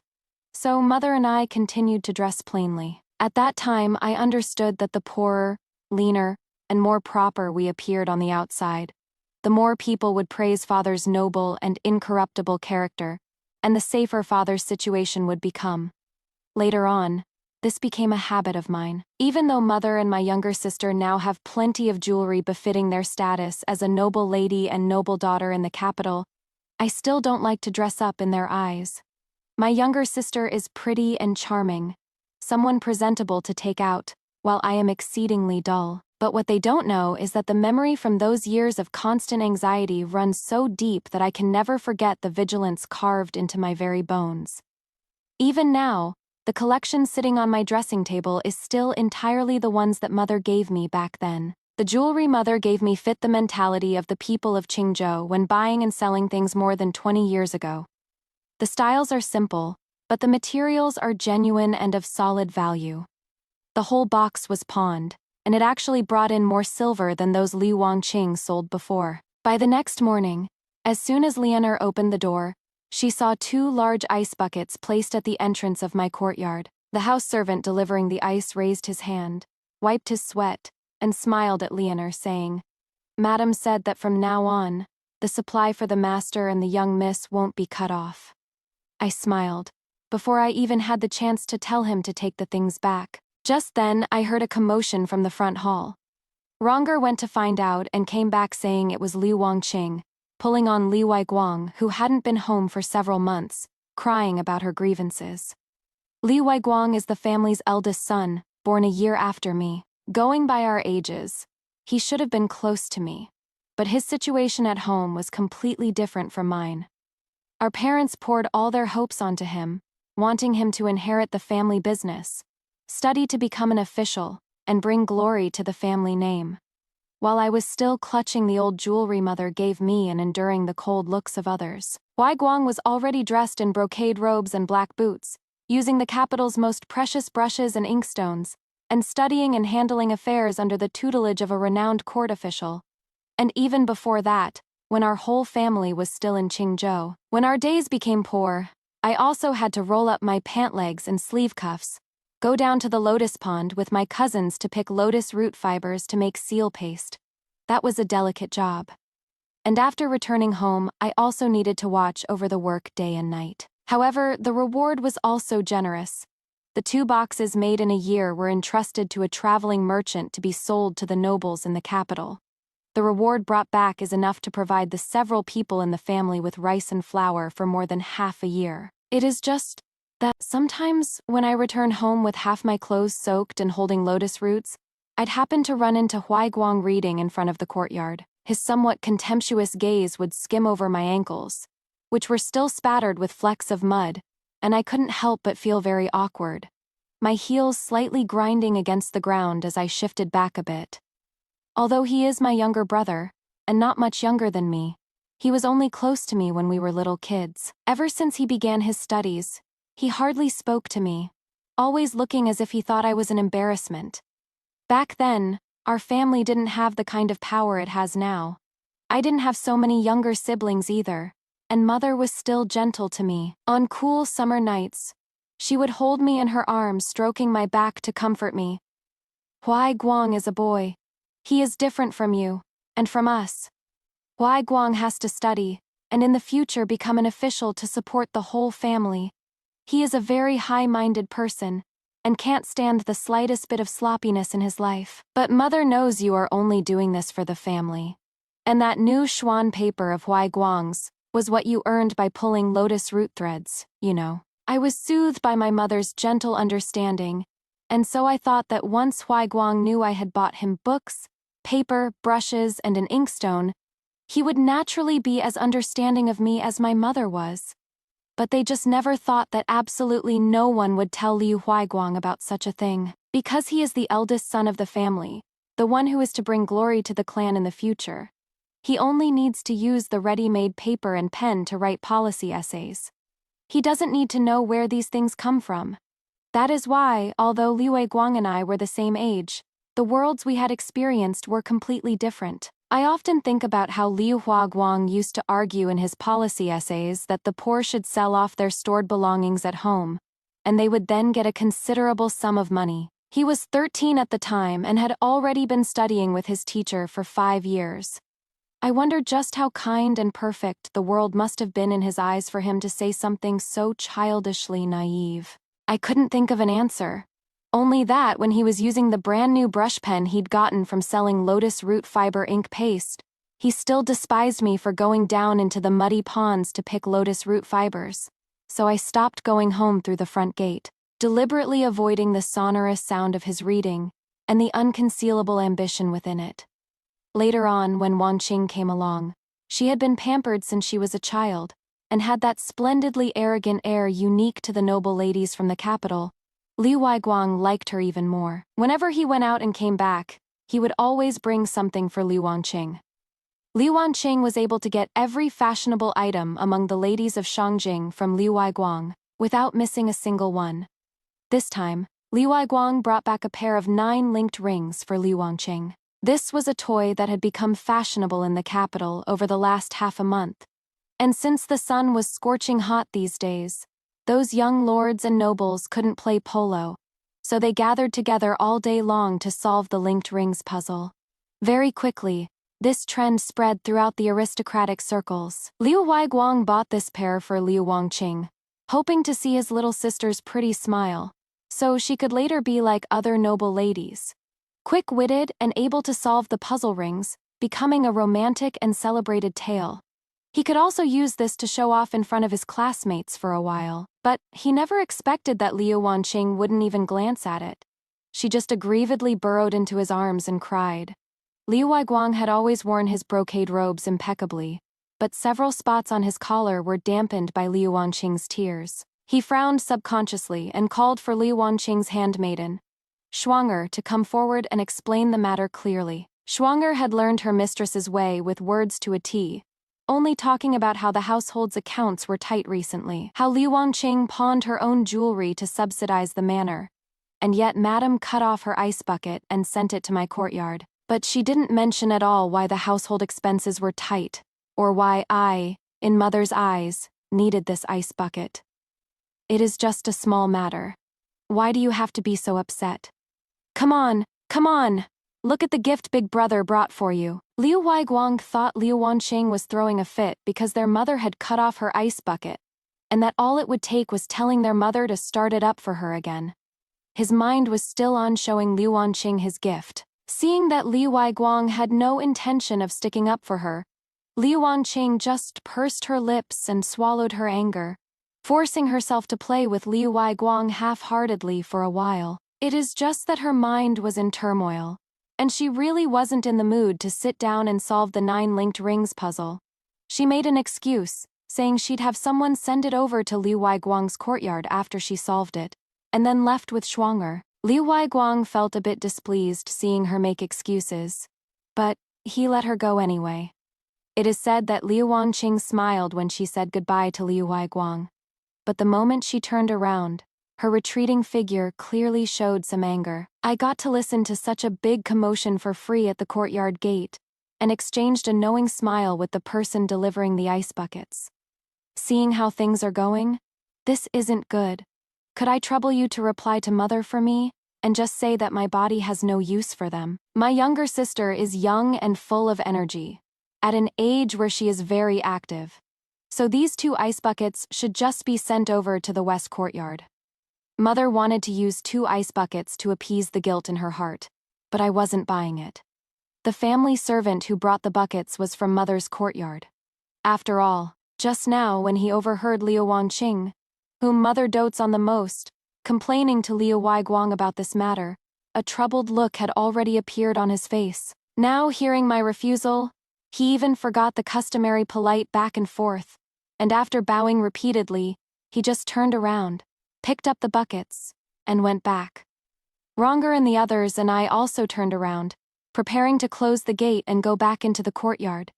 So mother and I continued to dress plainly. At that time, I understood that the poorer, leaner, and more proper we appeared on the outside, the more people would praise father's noble and incorruptible character, and the safer father's situation would become. Later on, this became a habit of mine. Even though mother and my younger sister now have plenty of jewelry befitting their status as a noble lady and noble daughter in the capital, I still don't like to dress up in their eyes. My younger sister is pretty and charming, someone presentable to take out, while I am exceedingly dull. But what they don't know is that the memory from those years of constant anxiety runs so deep that I can never forget the vigilance carved into my very bones. Even now, the collection sitting on my dressing table is still entirely the ones that mother gave me back then. The jewelry mother gave me fit the mentality of the people of Qingzhou when buying and selling things more than 20 years ago. The styles are simple, but the materials are genuine and of solid value. The whole box was pawned, and it actually brought in more silver than those Li Wangqing sold before. By the next morning, as soon as Leonor opened the door, she saw 2 large ice buckets placed at the entrance of my courtyard. The house servant delivering the ice raised his hand, wiped his sweat, and smiled at Leonor, saying, "Madam said that from now on, the supply for the master and the young miss won't be cut off." I smiled, before I even had the chance to tell him to take the things back. Just then, I heard a commotion from the front hall. Ronger went to find out and came back saying it was Li Wangqing, pulling on Li Weiguang, who hadn't been home for several months, crying about her grievances. Li Weiguang is the family's eldest son, born a year after me. Going by our ages, he should have been close to me, but his situation at home was completely different from mine. Our parents poured all their hopes onto him, wanting him to inherit the family business, study to become an official, and bring glory to the family name. While I was still clutching the old jewelry mother gave me and enduring the cold looks of others, Wei Guang was already dressed in brocade robes and black boots, using the capital's most precious brushes and inkstones, and studying and handling affairs under the tutelage of a renowned court official. And even before that, when our whole family was still in Qingzhou. When our days became poor, I also had to roll up my pant legs and sleeve cuffs, go down to the lotus pond with my cousins to pick lotus root fibers to make seal paste. That was a delicate job. And after returning home, I also needed to watch over the work day and night. However, the reward was also generous. The 2 boxes made in a year were entrusted to a traveling merchant to be sold to the nobles in the capital. The reward brought back is enough to provide the several people in the family with rice and flour for more than half a year. It is just that sometimes, when I return home with half my clothes soaked and holding lotus roots, I'd happen to run into Huai Guang reading in front of the courtyard. His somewhat contemptuous gaze would skim over my ankles, which were still spattered with flecks of mud, and I couldn't help but feel very awkward, my heels slightly grinding against the ground as I shifted back a bit. Although he is my younger brother, and not much younger than me, he was only close to me when we were little kids. Ever since he began his studies, he hardly spoke to me, always looking as if he thought I was an embarrassment. Back then, our family didn't have the kind of power it has now. I didn't have so many younger siblings either, and mother was still gentle to me. On cool summer nights, she would hold me in her arms, stroking my back to comfort me. Huai Guang is a boy. He is different from you, and from us. Wai Guang has to study, and in the future become an official to support the whole family. He is a very high-minded person, and can't stand the slightest bit of sloppiness in his life. But mother knows you are only doing this for the family. And that new Xuan paper of Wai Guang's was what you earned by pulling lotus root threads, you know. I was soothed by my mother's gentle understanding, and so I thought that once Wai Guang knew I had bought him books, paper, brushes, and an inkstone, he would naturally be as understanding of me as my mother was. But they just never thought that absolutely no one would tell Liu Huaiguang about such a thing. Because he is the eldest son of the family, the one who is to bring glory to the clan in the future, he only needs to use the ready-made paper and pen to write policy essays. He doesn't need to know where these things come from. That is why, although Liu Guang and I were the same age, the worlds we had experienced were completely different. I often think about how Liu Huaguang used to argue in his policy essays that the poor should sell off their stored belongings at home, and they would then get a considerable sum of money. He was 13 at the time and had already been studying with his teacher for 5 years. I wonder just how kind and perfect the world must have been in his eyes for him to say something so childishly naive. I couldn't think of an answer. Only that when he was using the brand new brush pen he'd gotten from selling lotus root fiber ink paste, he still despised me for going down into the muddy ponds to pick lotus root fibers. So I stopped going home through the front gate, deliberately avoiding the sonorous sound of his reading and the unconcealable ambition within it. Later on, when Wang Qing came along, she had been pampered since she was a child, and had that splendidly arrogant air unique to the noble ladies from the capital. Liu Guang liked her even more. Whenever he went out and came back, he would always bring something for Liu Wanqing. Liu Wanqing was able to get every fashionable item among the ladies of Shangjing from Liu Guang, without missing a single one. This time, Liu Guang brought back a pair of 9 linked rings for Liu Wanqing. This was a toy that had become fashionable in the capital over the last half a month. And since the sun was scorching hot these days, those young lords and nobles couldn't play polo, so they gathered together all day long to solve the linked rings puzzle. Very quickly, this trend spread throughout the aristocratic circles. Liu Guang bought this pair for Liu Wanqing, hoping to see his little sister's pretty smile, so she could later be like other noble ladies, quick-witted and able to solve the puzzle rings, becoming a romantic and celebrated tale. He could also use this to show off in front of his classmates for a while, but he never expected that Liu Wanqing wouldn't even glance at it. She just aggrievedly burrowed into his arms and cried. Liu Guang had always worn his brocade robes impeccably, but several spots on his collar were dampened by Liu Wanqing's tears. He frowned subconsciously and called for Liu Wanqing's handmaiden, Shuanger, to come forward and explain the matter clearly. Shuanger had learned her mistress's way with words to a T, only talking about how the household's accounts were tight recently, how Liu Wanqing pawned her own jewelry to subsidize the manor, and yet Madame cut off her ice bucket and sent it to my courtyard. But she didn't mention at all why the household expenses were tight, or why I, in Mother's eyes, needed this ice bucket. It is just a small matter. Why do you have to be so upset? Come on, come on! Look at the gift Big Brother brought for you. Liu Guang thought Liu Wanqing was throwing a fit because their mother had cut off her ice bucket, and that all it would take was telling their mother to start it up for her again. His mind was still on showing Liu Wanqing his gift. Seeing that Liu Guang had no intention of sticking up for her, Liu Wanqing just pursed her lips and swallowed her anger, forcing herself to play with Liu Guang half-heartedly for a while. It is just that her mind was in turmoil, and she really wasn't in the mood to sit down and solve the 9 linked rings puzzle. She made an excuse, saying she'd have someone send it over to Liu Guang's courtyard after she solved it, and then left with Shuanger. Liu Guang felt a bit displeased seeing her make excuses, but he let her go anyway. It is said that Liu Wanqing smiled when she said goodbye to Liu Guang, but the moment she turned around, her retreating figure clearly showed some anger. I got to listen to such a big commotion for free at the courtyard gate, and exchanged a knowing smile with the person delivering the ice buckets. Seeing how things are going, this isn't good. Could I trouble you to reply to Mother for me? and just say that my body has no use for them. My younger sister is young and full of energy, at an age where she is very active. So these 2 ice buckets should just be sent over to the west courtyard. Mother wanted to use 2 ice buckets to appease the guilt in her heart, but I wasn't buying it. The family servant who brought the buckets was from Mother's courtyard. After all, just now when he overheard Liu Wangqing, whom Mother dotes on the most, complaining to Liu Weiguang about this matter, a troubled look had already appeared on his face. Now, hearing my refusal, he even forgot the customary polite back and forth, and after bowing repeatedly, he just turned around, picked up the buckets, and went back. Ronger and the others and I also turned around, preparing to close the gate and go back into the courtyard.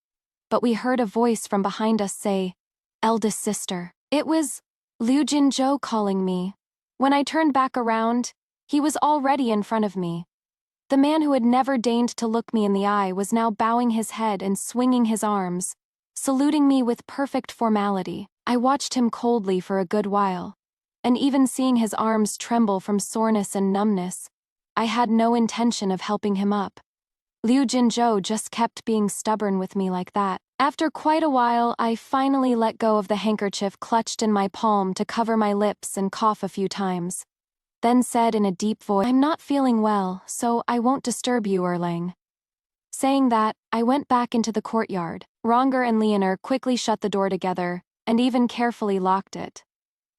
But we heard a voice from behind us say, "Eldest sister." It was Liu Jinzhou calling me. When I turned back around, he was already in front of me. The man who had never deigned to look me in the eye was now bowing his head and swinging his arms, saluting me with perfect formality. I watched him coldly for a good while, and even seeing his arms tremble from soreness and numbness, I had no intention of helping him up. Liu Jinzhou just kept being stubborn with me like that. After quite a while, I finally let go of the handkerchief clutched in my palm to cover my lips and cough a few times, then said in a deep voice, "I'm not feeling well, so I won't disturb you, Erlang." Saying that, I went back into the courtyard. Ronger and Leonor quickly shut the door together, and even carefully locked it.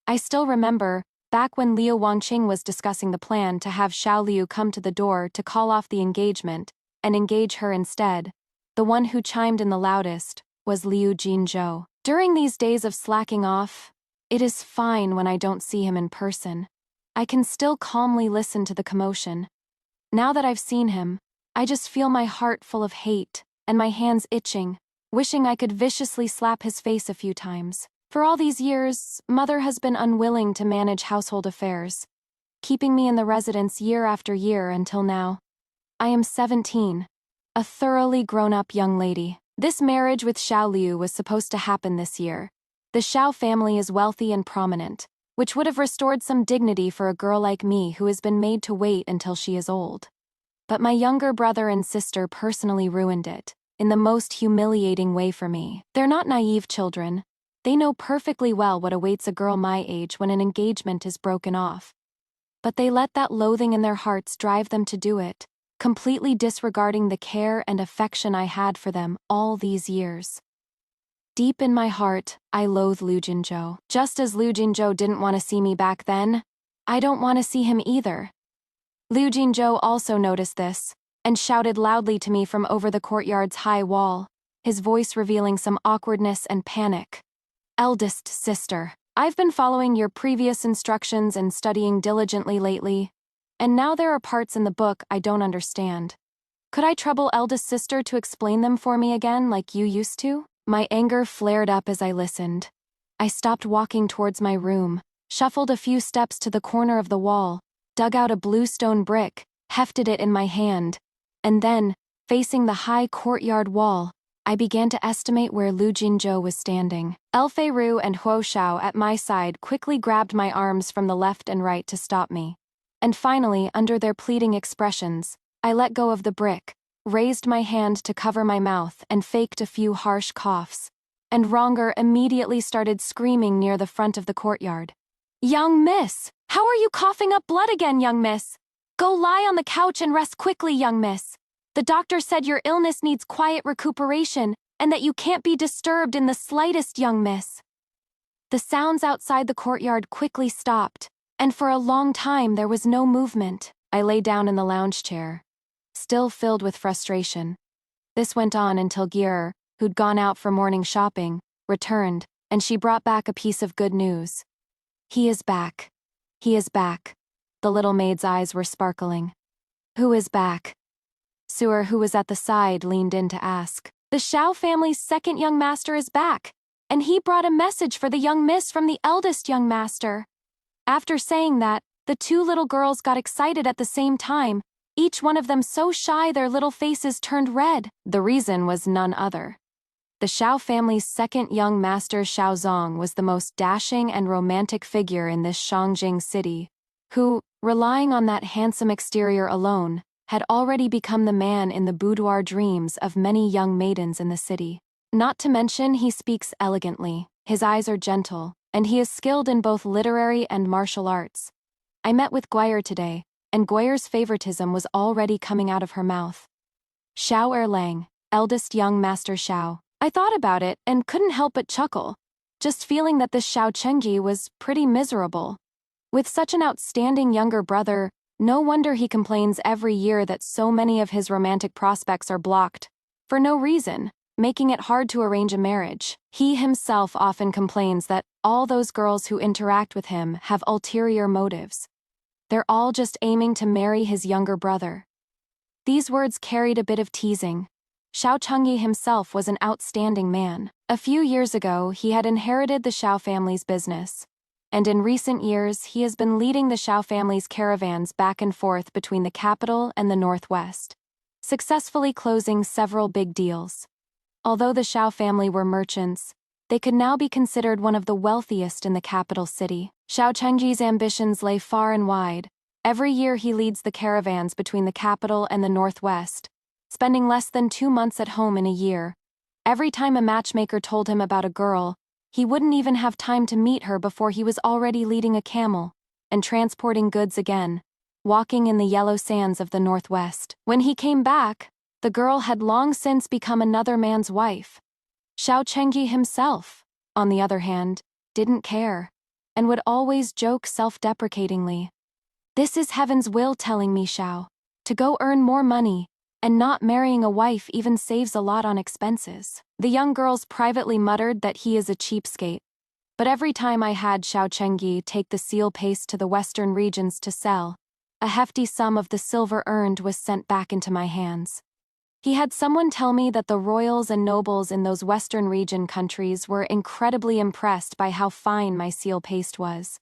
I still remember, back when Liu Wangqing was discussing the plan to have Xiao Liu come to the door to call off the engagement, and engage her instead, the one who chimed in the loudest was Liu Jinzhou. During these days of slacking off, it is fine when I don't see him in person. I can still calmly listen to the commotion. Now that I've seen him, I just feel my heart full of hate, and my hands itching, wishing I could viciously slap his face a few times. For all these years, Mother has been unwilling to manage household affairs, keeping me in the residence year after year until now. I am 17, a thoroughly grown-up young lady. This marriage with Xiao Liu was supposed to happen this year. The Xiao family is wealthy and prominent, which would have restored some dignity for a girl like me who has been made to wait until she is old. But my younger brother and sister personally ruined it, in the most humiliating way for me. They're not naive children. They know perfectly well what awaits a girl my age when an engagement is broken off. But they let that loathing in their hearts drive them to do it, completely disregarding the care and affection I had for them all these years. Deep in my heart, I loathe Liu Jinzhou. Just as Liu Jinzhou didn't want to see me back then, I don't want to see him either. Liu Jinzhou also noticed this, and shouted loudly to me from over the courtyard's high wall, his voice revealing some awkwardness and panic. "Eldest sister, I've been following your previous instructions and studying diligently lately, and now there are parts in the book I don't understand. Could I trouble eldest sister to explain them for me again like you used to?" My anger flared up as I listened. I stopped walking towards my room, shuffled a few steps to the corner of the wall, dug out a blue stone brick, hefted it in my hand, and then, facing the high courtyard wall, I began to estimate where Liu Jinzhou was standing. Elfei Ru and Huo Xiao at my side quickly grabbed my arms from the left and right to stop me. And finally, under their pleading expressions, I let go of the brick, raised my hand to cover my mouth and faked a few harsh coughs. And Ronger immediately started screaming near the front of the courtyard. "Young miss! How are you coughing up blood again, young miss? Go lie on the couch and rest quickly, young miss. The doctor said your illness needs quiet recuperation and that you can't be disturbed in the slightest, young miss." The sounds outside the courtyard quickly stopped, and for a long time there was no movement. I lay down in the lounge chair, still filled with frustration. This went on until Gier, who'd gone out for morning shopping, returned, and she brought back a piece of good news. "He is back. He is back." The little maid's eyes were sparkling. "Who is back?" Suer, who was at the side, leaned in to ask. "The Xiao family's second young master is back, and he brought a message for the young miss from the eldest young master." After saying that, the 2 little girls got excited at the same time, each one of them so shy their little faces turned red. The reason was none other. The Xiao family's second young master Xiaozong was the most dashing and romantic figure in this Shangjing city, who, relying on that handsome exterior alone, had already become the man in the boudoir dreams of many young maidens in the city. Not to mention he speaks elegantly, his eyes are gentle, and he is skilled in both literary and martial arts. I met with Guire today, and Guire's favoritism was already coming out of her mouth. Xiao Erlang, eldest young master Xiao. I thought about it and couldn't help but chuckle, just feeling that this Xiao Chengji was pretty miserable. With such an outstanding younger brother, no wonder he complains every year that so many of his romantic prospects are blocked, for no reason, making it hard to arrange a marriage. He himself often complains that all those girls who interact with him have ulterior motives. They're all just aiming to marry his younger brother. These words carried a bit of teasing. Xiao Chengyi himself was an outstanding man. A few years ago, he had inherited the Xiao family's business, and in recent years he has been leading the Xiao family's caravans back and forth between the capital and the northwest, successfully closing several big deals. Although the Xiao family were merchants, they could now be considered one of the wealthiest in the capital city. Xiao Chengji's ambitions lay far and wide. Every year he leads the caravans between the capital and the northwest, spending less than 2 months at home in a year. Every time a matchmaker told him about a girl, he wouldn't even have time to meet her before he was already leading a camel and transporting goods again, walking in the yellow sands of the northwest. When he came back, the girl had long since become another man's wife. Xiao Chengyi himself, on the other hand, didn't care, and would always joke self-deprecatingly. "This is heaven's will telling me, Xiao, to go earn more money, and not marrying a wife even saves a lot on expenses." The young girls privately muttered that he is a cheapskate, but every time I had Xiao Chengyi take the seal paste to the western regions to sell, a hefty sum of the silver earned was sent back into my hands. He had someone tell me that the royals and nobles in those western region countries were incredibly impressed by how fine my seal paste was.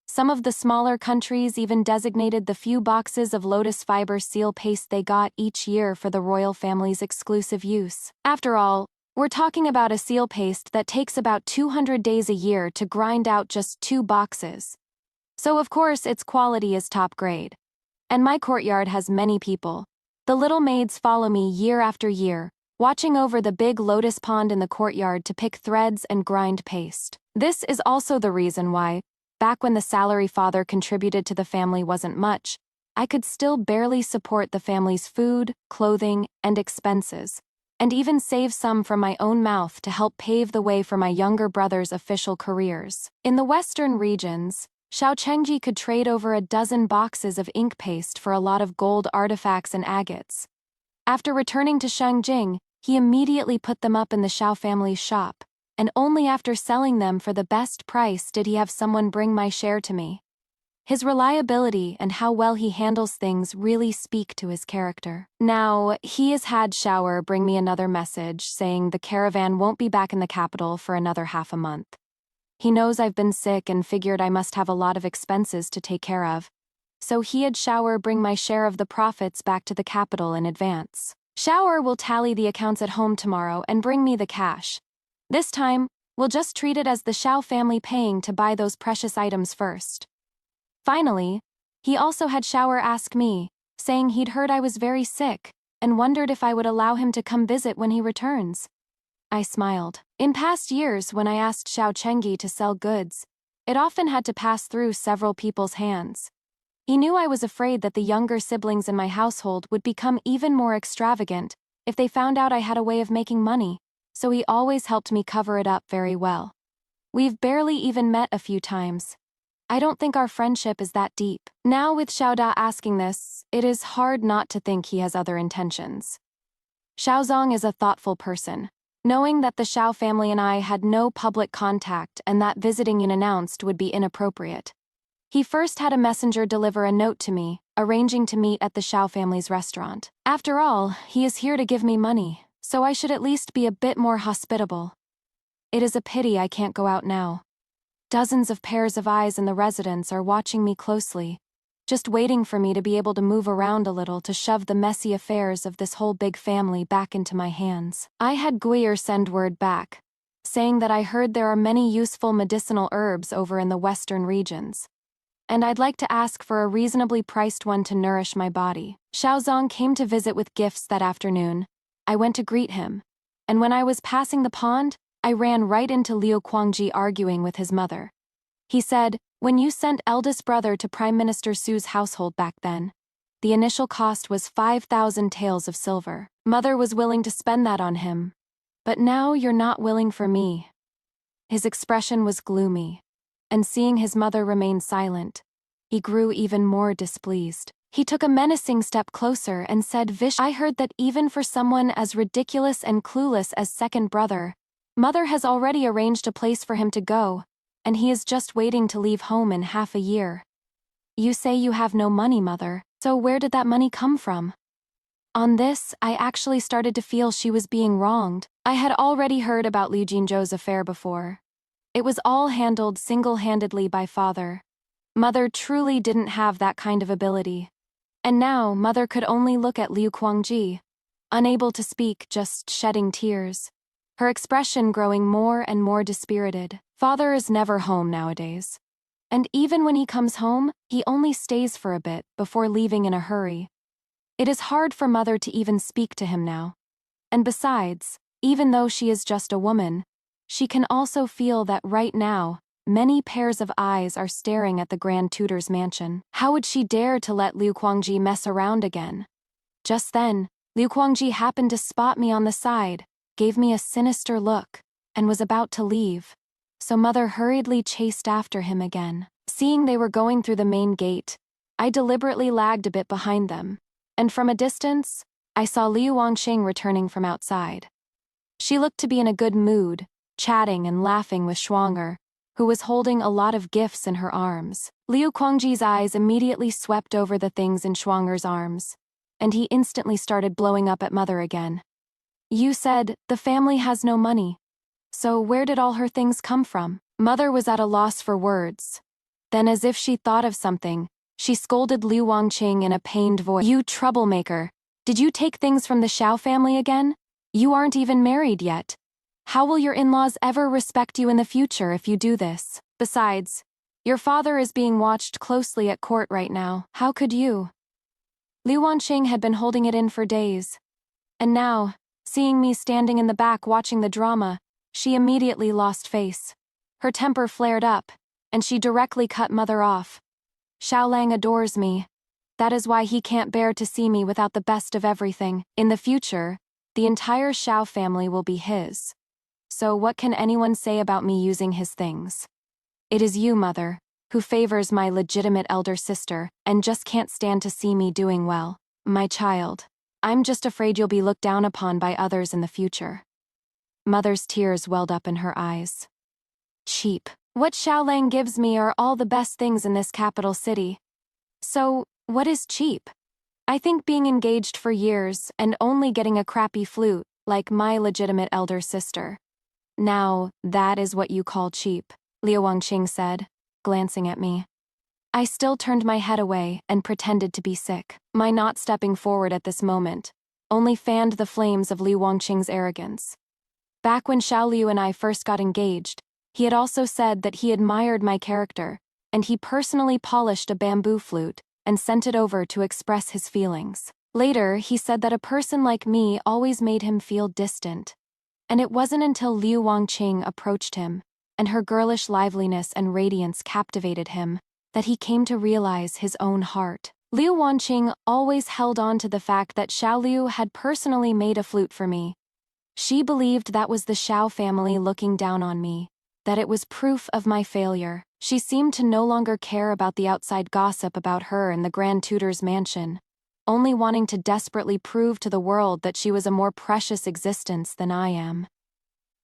Some of the smaller countries even designated the few boxes of lotus fiber seal paste they got each year for the royal family's exclusive use. After all, we're talking about a seal paste that takes about 200 days a year to grind out just 2 boxes. So of course its quality is top grade. And my courtyard has many people. The little maids follow me year after year, watching over the big lotus pond in the courtyard to pick threads and grind paste. This is also the reason why, back when the salary father contributed to the family wasn't much, I could still barely support the family's food, clothing, and expenses, and even save some from my own mouth to help pave the way for my younger brother's official careers. In the western regions, Xiao Chengji could trade over a dozen boxes of ink paste for a lot of gold artifacts and agates. After returning to Shangjing, he immediately put them up in the Xiao family's shop, and only after selling them for the best price did he have someone bring my share to me. His reliability and how well he handles things really speak to his character. Now, he has had Shower bring me another message saying the caravan won't be back in the capital for another half a month. He knows I've been sick and figured I must have a lot of expenses to take care of, so he had Shower bring my share of the profits back to the capital in advance. Shower will tally the accounts at home tomorrow and bring me the cash. This time, we'll just treat it as the Xiao family paying to buy those precious items first. Finally, he also had Shower ask me, saying he'd heard I was very sick, and wondered if I would allow him to come visit when he returns. I smiled. In past years, when I asked Xiao Chengyi to sell goods, it often had to pass through several people's hands. He knew I was afraid that the younger siblings in my household would become even more extravagant if they found out I had a way of making money, so he always helped me cover it up very well. We've barely even met a few times. I don't think our friendship is that deep. Now with Xiaoda asking this, it is hard not to think he has other intentions. Xiaozong is a thoughtful person. Knowing that the Xiao family and I had no public contact and that visiting unannounced would be inappropriate, he first had a messenger deliver a note to me, arranging to meet at the Xiao family's restaurant. After all, he is here to give me money, so I should at least be a bit more hospitable. It is a pity I can't go out now. Dozens of pairs of eyes in the residence are watching me closely, just waiting for me to be able to move around a little to shove the messy affairs of this whole big family back into my hands. I had Guir send word back, saying that I heard there are many useful medicinal herbs over in the western regions. and I'd like to ask for a reasonably priced one to nourish my body. Xiaozong came to visit with gifts that afternoon. I went to greet him, and when I was passing the pond, I ran right into Liu Kuangji arguing with his mother. He said, "When you sent eldest brother to Prime Minister Su's household back then, the initial cost was 5,000 taels of silver. Mother was willing to spend that on him. But now you're not willing for me." His expression was gloomy, and seeing his mother remain silent, he grew even more displeased. He took a menacing step closer and said, "I heard that even for someone as ridiculous and clueless as second brother, Mother has already arranged a place for him to go, and he is just waiting to leave home in half a year. You say you have no money, Mother, so where did that money come from?" On this, I actually started to feel she was being wronged. I had already heard about Liu Jinzhou's affair before. It was all handled single-handedly by Father. Mother truly didn't have that kind of ability. And now, Mother could only look at Liu Kuangji, unable to speak, just shedding tears. Her expression growing more and more dispirited. Father is never home nowadays. And even when he comes home, he only stays for a bit before leaving in a hurry. It is hard for Mother to even speak to him now. And besides, even though she is just a woman, she can also feel that right now, many pairs of eyes are staring at the Grand Tutor's mansion. How would she dare to let Liu Kuangji mess around again? Just then, Liu Kuangji happened to spot me on the side, gave me a sinister look, and was about to leave. So Mother hurriedly chased after him again. Seeing they were going through the main gate, I deliberately lagged a bit behind them, and from a distance, I saw Liu Wangxing returning from outside. She looked to be in a good mood, chatting and laughing with Schwanger, who was holding a lot of gifts in her arms. Liu Kuangji's eyes immediately swept over the things in Schwanger's arms, and he instantly started blowing up at Mother again. "You said, the family has no money. So where did all her things come from?" Mother was at a loss for words. Then, as if she thought of something, she scolded Liu Wangqing in a pained voice. "You troublemaker! Did you take things from the Xiao family again? You aren't even married yet. How will your in-laws ever respect you in the future if you do this? Besides, your father is being watched closely at court right now. How could you?" Liu Wangqing had been holding it in for days. And now, seeing me standing in the back watching the drama, she immediately lost face. Her temper flared up, and she directly cut Mother off. "Xiaolang adores me. That is why he can't bear to see me without the best of everything. In the future, the entire Xiao family will be his. So what can anyone say about me using his things? It is you, Mother, who favors my legitimate elder sister and just can't stand to see me doing well. My child, I'm just afraid you'll be looked down upon by others in the future." Mother's tears welled up in her eyes. "Cheap. What Xiaolang gives me are all the best things in this capital city. So, what is cheap? I think being engaged for years and only getting a crappy flute, like my legitimate elder sister. Now, that is what you call cheap," Liu Wangqing said, glancing at me. I still turned my head away and pretended to be sick. My not stepping forward at this moment only fanned the flames of Liu Wangqing's arrogance. Back when Xiao Liu and I first got engaged, he had also said that he admired my character, and he personally polished a bamboo flute and sent it over to express his feelings. Later, he said that a person like me always made him feel distant. And it wasn't until Liu Wangqing approached him, and her girlish liveliness and radiance captivated him, that he came to realize his own heart. Liu Wangqing always held on to the fact that Xiao Liu had personally made a flute for me. She believed that was the Xiao family looking down on me, that it was proof of my failure. She seemed to no longer care about the outside gossip about her in the Grand Tutor's mansion, only wanting to desperately prove to the world that she was a more precious existence than I am.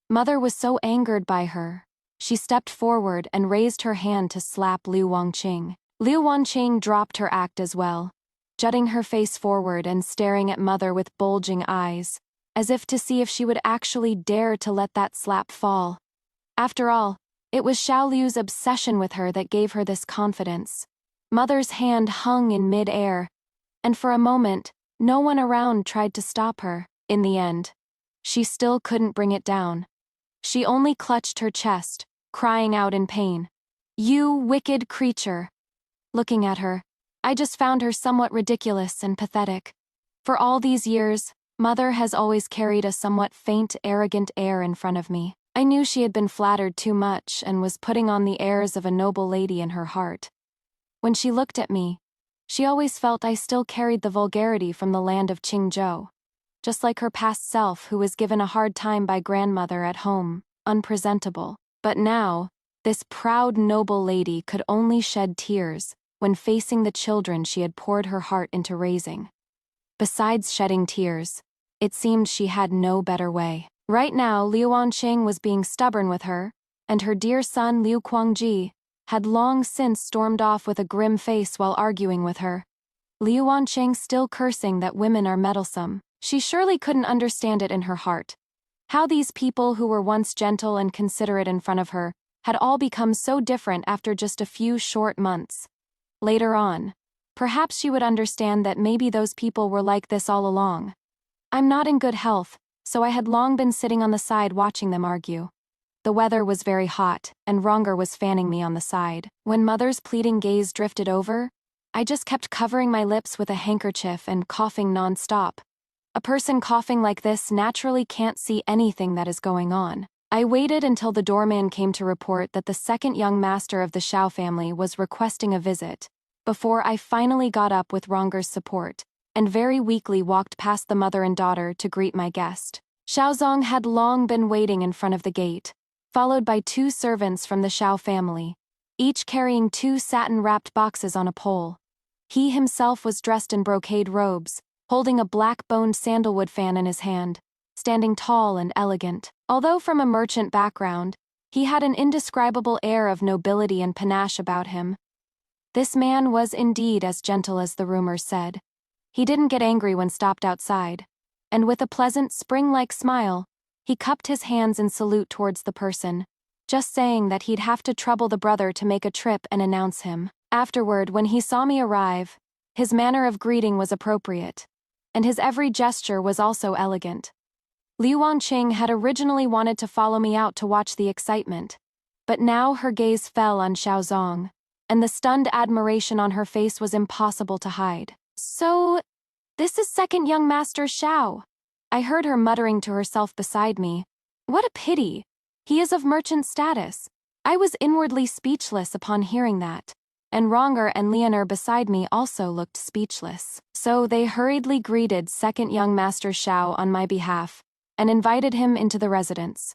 Mother was so angered by her. She stepped forward and raised her hand to slap Liu Wangqing. Liu Wangqing dropped her act as well, jutting her face forward and staring at Mother with bulging eyes, as if to see if she would actually dare to let that slap fall. After all, it was Xiao Liu's obsession with her that gave her this confidence. Mother's hand hung in mid-air, and for a moment, no one around tried to stop her. In the end, she still couldn't bring it down. She only clutched her chest, crying out in pain. "You wicked creature! Looking at her, I just found her somewhat ridiculous and pathetic. For all these years, Mother has always carried a somewhat faint, arrogant air in front of me. I knew she had been flattered too much and was putting on the airs of a noble lady in her heart. When she looked at me, she always felt I still carried the vulgarity from the land of Qingzhou, just like her past self who was given a hard time by grandmother at home, unpresentable. But now, this proud noble lady could only shed tears when facing the children she had poured her heart into raising. Besides shedding tears, it seemed she had no better way. Right now, Liu Wanqing was being stubborn with her, and her dear son Liu Guangji had long since stormed off with a grim face while arguing with her. Liu Wanqing still cursing that women are meddlesome. She surely couldn't understand it in her heart. How these people who were once gentle and considerate in front of her had all become so different after just a few short months. Later on, perhaps she would understand that maybe those people were like this all along. I'm not in good health, so I had long been sitting on the side watching them argue. The weather was very hot, and Ronger was fanning me on the side. When Mother's pleading gaze drifted over, I just kept covering my lips with a handkerchief and coughing non-stop. A person coughing like this naturally can't see anything that is going on. I waited until the doorman came to report that the second young master of the Xiao family was requesting a visit, before I finally got up with Ronger's support, and very weakly walked past the mother and daughter to greet my guest. Xiaozong had long been waiting in front of the gate, followed by 2 servants from the Xiao family, each carrying 2 satin-wrapped boxes on a pole. He himself was dressed in brocade robes, holding a black-boned sandalwood fan in his hand, standing tall and elegant. Although from a merchant background, he had an indescribable air of nobility and panache about him. This man was indeed as gentle as the rumors said. He didn't get angry when stopped outside, and with a pleasant spring-like smile, he cupped his hands in salute towards the person, just saying that he'd have to trouble the brother to make a trip and announce him. Afterward, when he saw me arrive, his manner of greeting was appropriate, and his every gesture was also elegant. Liu Wanqing had originally wanted to follow me out to watch the excitement, but now her gaze fell on Xiaozong, and the stunned admiration on her face was impossible to hide. "So, this is second young Master Xiao," I heard her muttering to herself beside me. "What a pity! He is of merchant status." I was inwardly speechless upon hearing that, and Ronger and Leonor beside me also looked speechless. So they hurriedly greeted second young Master Xiao on my behalf, and invited him into the residence.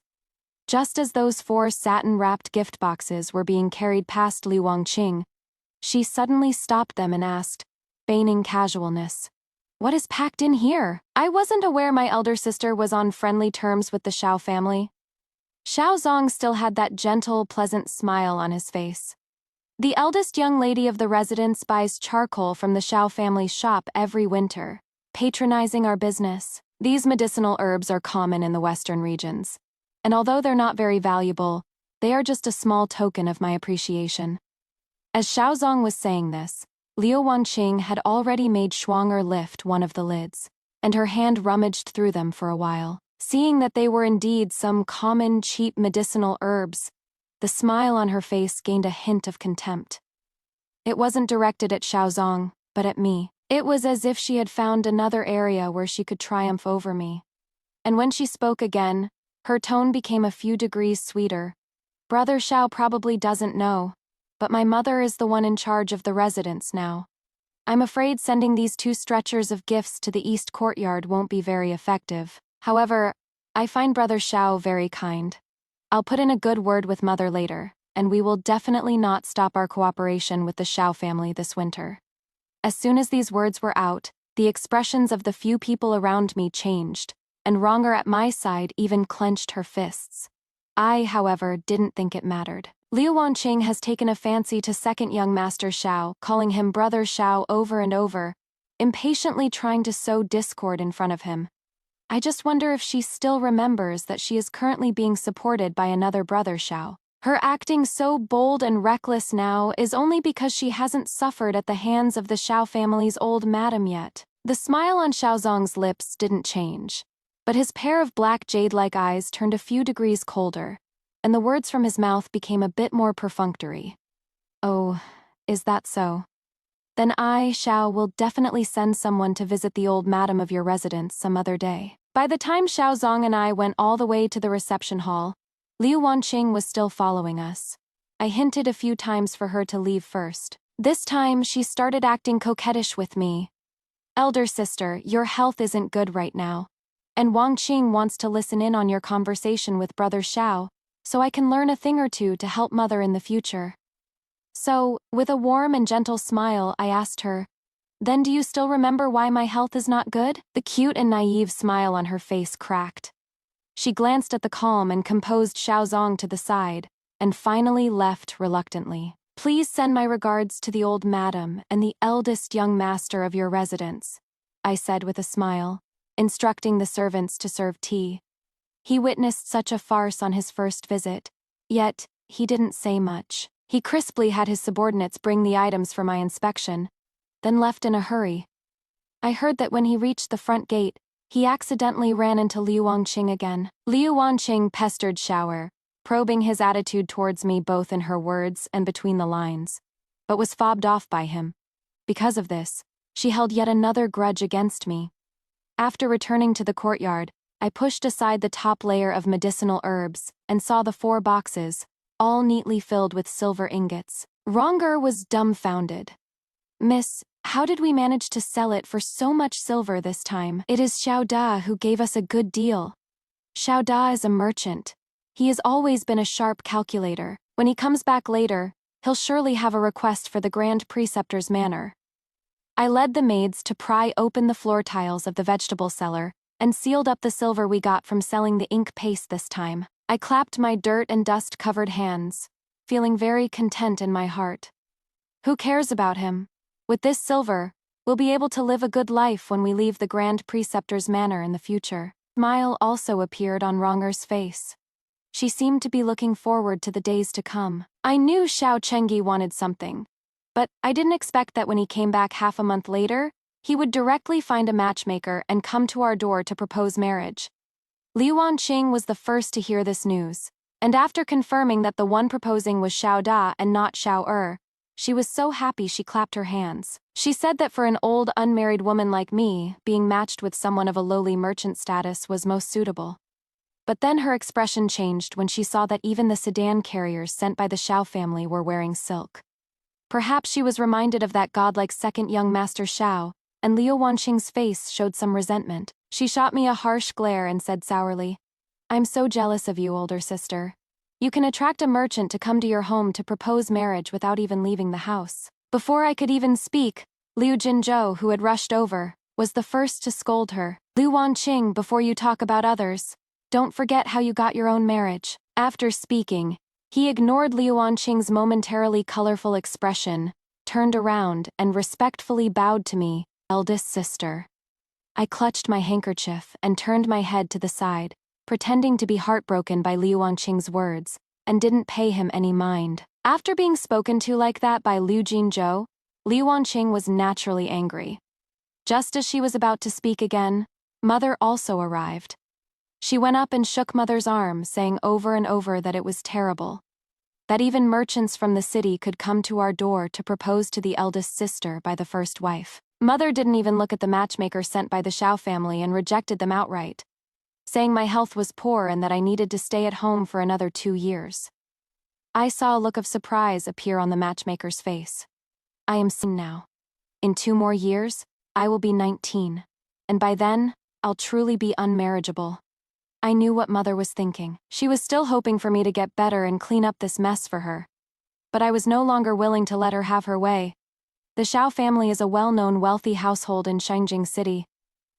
Just as those 4 satin-wrapped gift boxes were being carried past Liu Wanqing, she suddenly stopped them and asked, feigning casualness, "What is packed in here?" I wasn't aware my elder sister was on friendly terms with the Xiao family. Xiaozong still had that gentle, pleasant smile on his face. The eldest young lady of the residence buys charcoal from the Xiao family's shop every winter, patronizing our business. These medicinal herbs are common in the western regions, and although they're not very valuable, they are just a small token of my appreciation. As Xiaozong was saying this, Liu Wanqing had already made Schwanger lift one of the lids, and her hand rummaged through them for a while. Seeing that they were indeed some common, cheap medicinal herbs, the smile on her face gained a hint of contempt. It wasn't directed at Xiaozong, but at me. It was as if she had found another area where she could triumph over me. And when she spoke again, her tone became a few degrees sweeter. "Brother Xiao probably doesn't know, but my mother is the one in charge of the residence now. I'm afraid sending these 2 stretchers of gifts to the east courtyard won't be very effective. However, I find Brother Xiao very kind. I'll put in a good word with Mother later, and we will definitely not stop our cooperation with the Xiao family this winter." As soon as these words were out, the expressions of the few people around me changed, and Ronger at my side even clenched her fists. I, however, didn't think it mattered. Liu Wanqing has taken a fancy to second young Master Xiao, calling him Brother Xiao over and over, impatiently trying to sow discord in front of him. I just wonder if she still remembers that she is currently being supported by another Brother Xiao. Her acting so bold and reckless now is only because she hasn't suffered at the hands of the Xiao family's old madam yet. The smile on Xiaozong's lips didn't change, but his pair of black jade-like eyes turned a few degrees colder, and the words from his mouth became a bit more perfunctory. "Oh, is that so?" Then I, Xiao, will definitely send someone to visit the old madam of your residence some other day. By the time Xiao Zong and I went all the way to the reception hall, Liu Wanqing was still following us. I hinted a few times for her to leave first. This time, she started acting coquettish with me. Elder sister, your health isn't good right now. And Wanqing wants to listen in on your conversation with brother Xiao, so I can learn a thing or two to help mother in the future. So, with a warm and gentle smile, I asked her, then do you still remember why my health is not good? The cute and naive smile on her face cracked. She glanced at the calm and composed Xiaozong to the side, and finally left reluctantly. Please send my regards to the old madam and the eldest young master of your residence, I said with a smile, instructing the servants to serve tea. He witnessed such a farce on his first visit, yet he didn't say much. He crisply had his subordinates bring the items for my inspection, then left in a hurry. I heard that when he reached the front gate, he accidentally ran into Liu Wanqing again. Liu Wanqing pestered Xiao, probing his attitude towards me both in her words and between the lines, but was fobbed off by him. Because of this, she held yet another grudge against me. After returning to the courtyard, I pushed aside the top layer of medicinal herbs and saw the 4 boxes, all neatly filled with silver ingots. Ronger was dumbfounded. Miss, how did we manage to sell it for so much silver this time? It is Xiao Da who gave us a good deal. Xiao Da is a merchant. He has always been a sharp calculator. When he comes back later, he'll surely have a request for the Grand Preceptor's manor. I led the maids to pry open the floor tiles of the vegetable cellar and sealed up the silver we got from selling the ink paste this time. I clapped my dirt and dust-covered hands, feeling very content in my heart. Who cares about him? With this silver, we'll be able to live a good life when we leave the Grand Preceptor's manor in the future. A smile also appeared on Ronger's face. She seemed to be looking forward to the days to come. I knew Xiao Chengyi wanted something, but I didn't expect that when he came back half a month later, he would directly find a matchmaker and come to our door to propose marriage. Liu Wanqing was the first to hear this news, and after confirming that the one proposing was Xiao Da and not Xiao Er, she was so happy she clapped her hands. She said that for an old unmarried woman like me, being matched with someone of a lowly merchant status was most suitable. But then her expression changed when she saw that even the sedan carriers sent by the Xiao family were wearing silk. Perhaps she was reminded of that godlike second young master Xiao, and Liu Wanqing's face showed some resentment. She shot me a harsh glare and said sourly, I'm so jealous of you, older sister. You can attract a merchant to come to your home to propose marriage without even leaving the house. Before I could even speak, Liu Jinzhou, who had rushed over, was the first to scold her. Liu Wanqing, before you talk about others, don't forget how you got your own marriage. After speaking, he ignored Liu Wanqing's momentarily colorful expression, turned around, and respectfully bowed to me, eldest sister. I clutched my handkerchief and turned my head to the side, pretending to be heartbroken by Liu Wanqing's words, and didn't pay him any mind. After being spoken to like that by Liu Jinzhou, Liu Wanqing was naturally angry. Just as she was about to speak again, Mother also arrived. She went up and shook Mother's arm, saying over and over that it was terrible. That even merchants from the city could come to our door to propose to the eldest sister by the first wife. Mother didn't even look at the matchmaker sent by the Xiao family and rejected them outright, saying my health was poor and that I needed to stay at home for another 2 years. I saw a look of surprise appear on the matchmaker's face. I am soon now. In 2 more years, I will be 19, and by then, I'll truly be unmarriageable. I knew what Mother was thinking. She was still hoping for me to get better and clean up this mess for her. But I was no longer willing to let her have her way. The Xiao family is a well-known wealthy household in Shangjing City.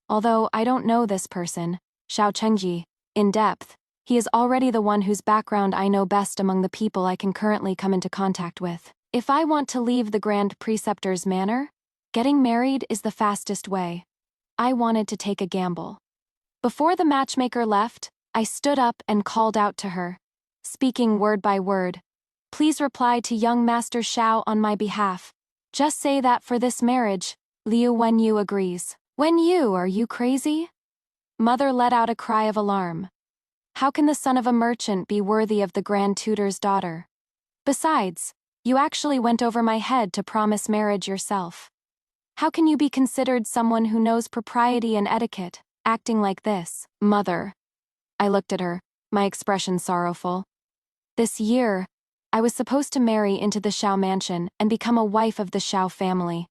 Although I don't know this person, Xiao Chengji, in depth, he is already the one whose background I know best among the people I can currently come into contact with. If I want to leave the Grand Preceptor's manor, getting married is the fastest way. I wanted to take a gamble. Before the matchmaker left, I stood up and called out to her, speaking word by word. Please reply to young Master Xiao on my behalf. Just say that for this marriage, Liu Wenyu agrees. Wenyu, are you crazy? Mother let out a cry of alarm. How can the son of a merchant be worthy of the Grand Tutor's daughter? Besides, You actually went over my head to promise marriage yourself. How can you be considered someone who knows propriety and etiquette, acting like this? Mother. I looked at her, my expression sorrowful. This year, I was supposed to marry into the Xiao mansion and become a wife of the Xiao family.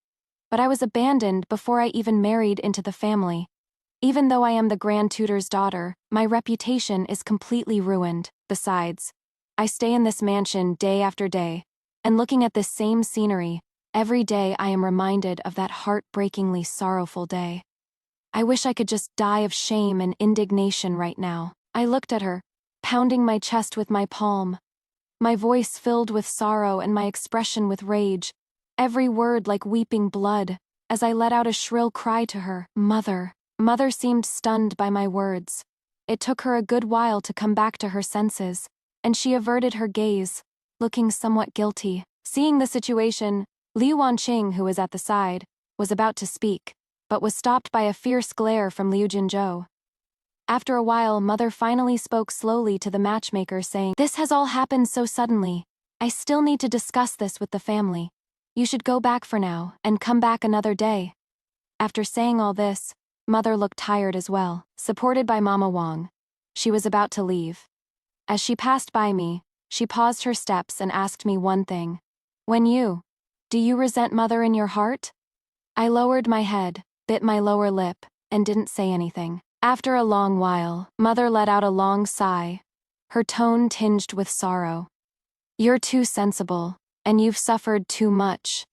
But I was abandoned before I even married into the family. Even though I am the Grand Tutor's daughter, my reputation is completely ruined. Besides, I stay in this mansion day after day, and looking at this same scenery, every day I am reminded of that heartbreakingly sorrowful day. I wish I could just die of shame and indignation right now. I looked at her, pounding my chest with my palm, my voice filled with sorrow and my expression with rage, every word like weeping blood, as I let out a shrill cry to her, Mother. Mother seemed stunned by my words. It took her a good while to come back to her senses, and she averted her gaze, looking somewhat guilty. Seeing the situation, Liu Wanqing, who was at the side, was about to speak, but was stopped by a fierce glare from Liu Jinzhou. After a while, Mother finally spoke slowly to the matchmaker, saying, This has all happened so suddenly. I still need to discuss this with the family. You should go back for now, and come back another day. After saying all this, Mother looked tired as well, supported by Mama Wang. She was about to leave. As she passed by me, she paused her steps and asked me one thing. Do you resent Mother in your heart? I lowered my head, bit my lower lip, and didn't say anything. After a long while, Mother let out a long sigh, her tone tinged with sorrow. You're too sensible, and you've suffered too much.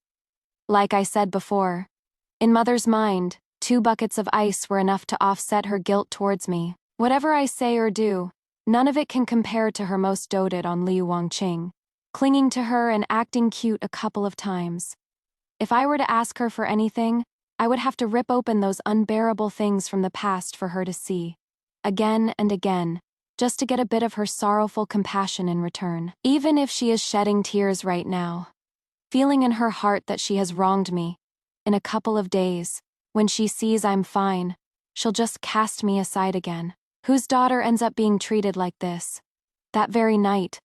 Like I said before, in Mother's mind, 2 buckets of ice were enough to offset her guilt towards me. Whatever I say or do, none of it can compare to her most doted on Liu Wanqing, clinging to her and acting cute a couple of times. If I were to ask her for anything, I would have to rip open those unbearable things from the past for her to see, again and again, just to get a bit of her sorrowful compassion in return. Even if she is shedding tears right now, feeling in her heart that she has wronged me, in a couple of days, when she sees I'm fine, she'll just cast me aside again. Whose daughter ends up being treated like this? That very night,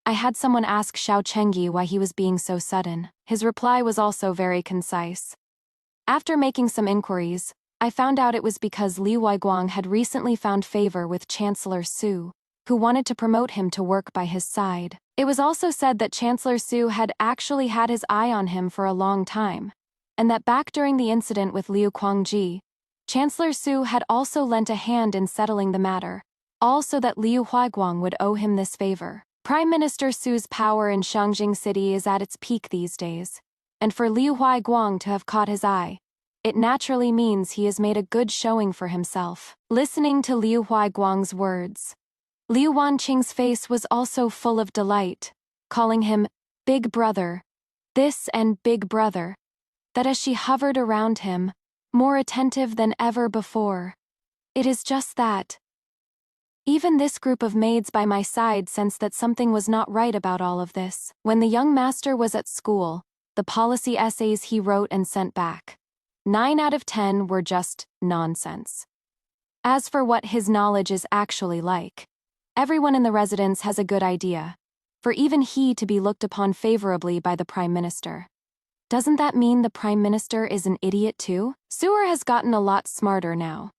I had someone ask Xiao Chengyi why he was being so sudden. His reply was also very concise. After making some inquiries, I found out it was because Li Weiguang had recently found favor with Chancellor Su, who wanted to promote him to work by his side. It was also said that Chancellor Su had actually had his eye on him for a long time, and that back during the incident with Liu Guangji, Chancellor Su had also lent a hand in settling the matter, all so that Liu Huaiguang would owe him this favor. Prime Minister Su's power in Shangjing City is at its peak these days, and for Liu Huaiguang to have caught his eye, it naturally means he has made a good showing for himself. Listening to Liu Huaiguang's words, Liu Wanqing's face was also full of delight, calling him Big Brother, this and Big Brother, that as she hovered around him, more attentive than ever before. It is just that. Even this group of maids by my side sensed that something was not right about all of this. When the young master was at school, the policy essays he wrote and sent back, 9 out of 10 were just nonsense. As for what his knowledge is actually like, everyone in the residence has a good idea, for even he to be looked upon favorably by the Prime Minister. Doesn't that mean the Prime Minister is an idiot too? Sewer has gotten a lot smarter now.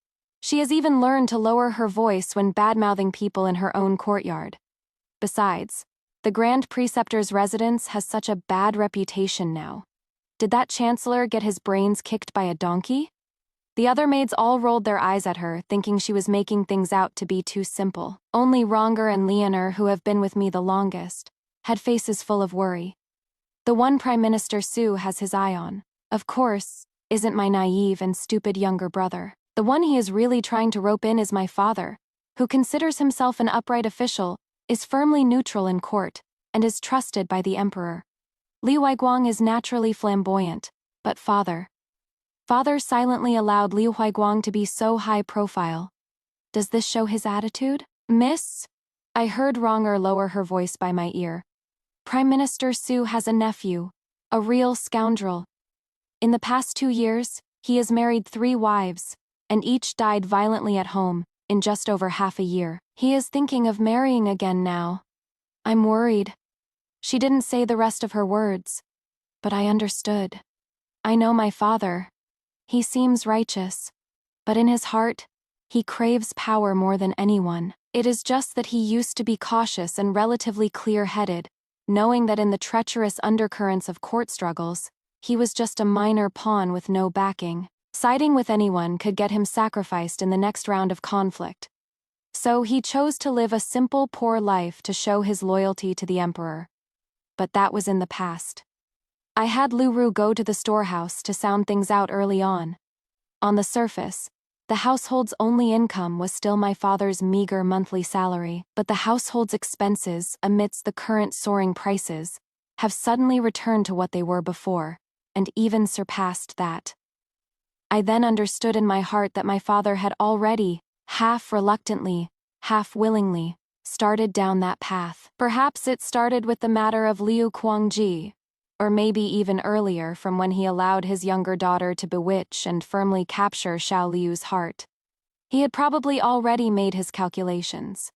She has even learned to lower her voice when bad-mouthing people in her own courtyard. Besides, the Grand Preceptor's residence has such a bad reputation now. Did that Chancellor get his brains kicked by a donkey? The other maids all rolled their eyes at her, thinking she was making things out to be too simple. Only Ronger and Leonor, who have been with me the longest, had faces full of worry. The one Prime Minister Su has his eye on, of course, isn't my naive and stupid younger brother. The one he is really trying to rope in is my father, who considers himself an upright official, is firmly neutral in court, and is trusted by the emperor. Li Weiguang is naturally flamboyant, but Father silently allowed Liu Huaiguang to be so high profile. Does this show his attitude? Miss? I heard Ronger lower her voice by my ear. Prime Minister Su has a nephew, a real scoundrel. In the past 2 years, he has married 3 wives, and each died violently at home, in just over half a year. He is thinking of marrying again now. I'm worried. She didn't say the rest of her words, but I understood. I know my father. He seems righteous, but in his heart, he craves power more than anyone. It is just that he used to be cautious and relatively clear-headed, knowing that in the treacherous undercurrents of court struggles, he was just a minor pawn with no backing. Siding with anyone could get him sacrificed in the next round of conflict. So he chose to live a simple, poor life to show his loyalty to the emperor. But that was in the past. I had Lu Ru go to the storehouse to sound things out early on. On the surface, the household's only income was still my father's meager monthly salary, but the household's expenses, amidst the current soaring prices, have suddenly returned to what they were before, and even surpassed that. I then understood in my heart that my father had already, half reluctantly, half willingly, started down that path. Perhaps it started with the matter of Liu Kuangji, or maybe even earlier from when he allowed his younger daughter to bewitch and firmly capture Xiao Liu's heart. He had probably already made his calculations.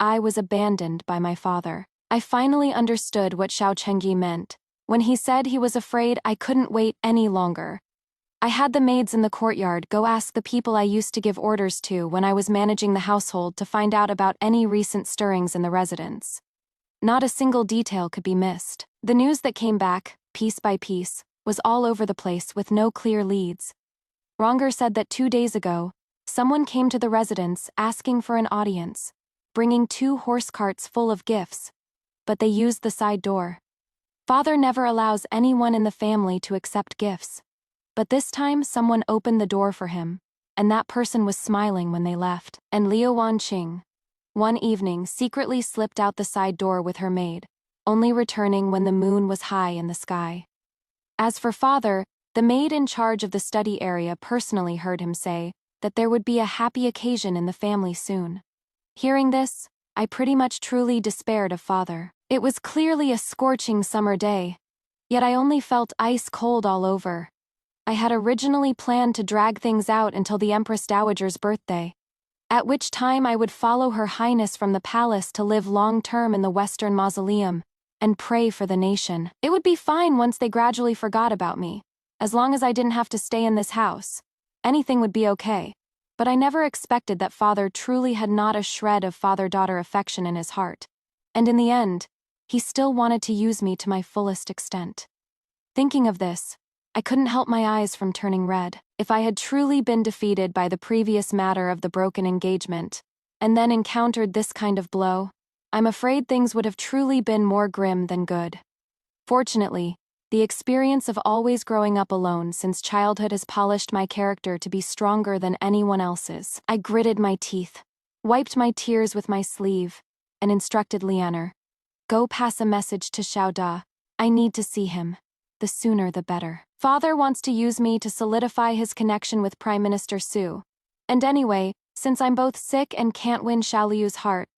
I was abandoned by my father. I finally understood what Xiao Chengyi meant when he said he was afraid I couldn't wait any longer. I had the maids in the courtyard go ask the people I used to give orders to when I was managing the household to find out about any recent stirrings in the residence. Not a single detail could be missed. The news that came back, piece by piece, was all over the place with no clear leads. Ronger said that 2 days ago, someone came to the residence asking for an audience, bringing 2 horse carts full of gifts, but they used the side door. Father never allows anyone in the family to accept gifts, but this time someone opened the door for him, and that person was smiling when they left. And Liu Wanqing, one evening, secretly slipped out the side door with her maid, only returning when the moon was high in the sky. As for father, the maid in charge of the study area personally heard him say that there would be a happy occasion in the family soon. Hearing this, I pretty much truly despaired of father. It was clearly a scorching summer day, yet I only felt ice cold all over. I had originally planned to drag things out until the Empress Dowager's birthday, at which time I would follow Her Highness from the palace to live long-term in the Western Mausoleum and pray for the nation. It would be fine once they gradually forgot about me. As long as I didn't have to stay in this house, anything would be okay. But I never expected that father truly had not a shred of father-daughter affection in his heart. And in the end, he still wanted to use me to my fullest extent. Thinking of this, I couldn't help my eyes from turning red. If I had truly been defeated by the previous matter of the broken engagement, and then encountered this kind of blow, I'm afraid things would have truly been more grim than good. Fortunately, the experience of always growing up alone since childhood has polished my character to be stronger than anyone else's. I gritted my teeth, wiped my tears with my sleeve, and instructed Lianer, "Go pass a message to Xiao Da. I need to see him. The sooner the better. Father wants to use me to solidify his connection with Prime Minister Su. And anyway, since I'm both sick and can't win Xiao Liu's heart,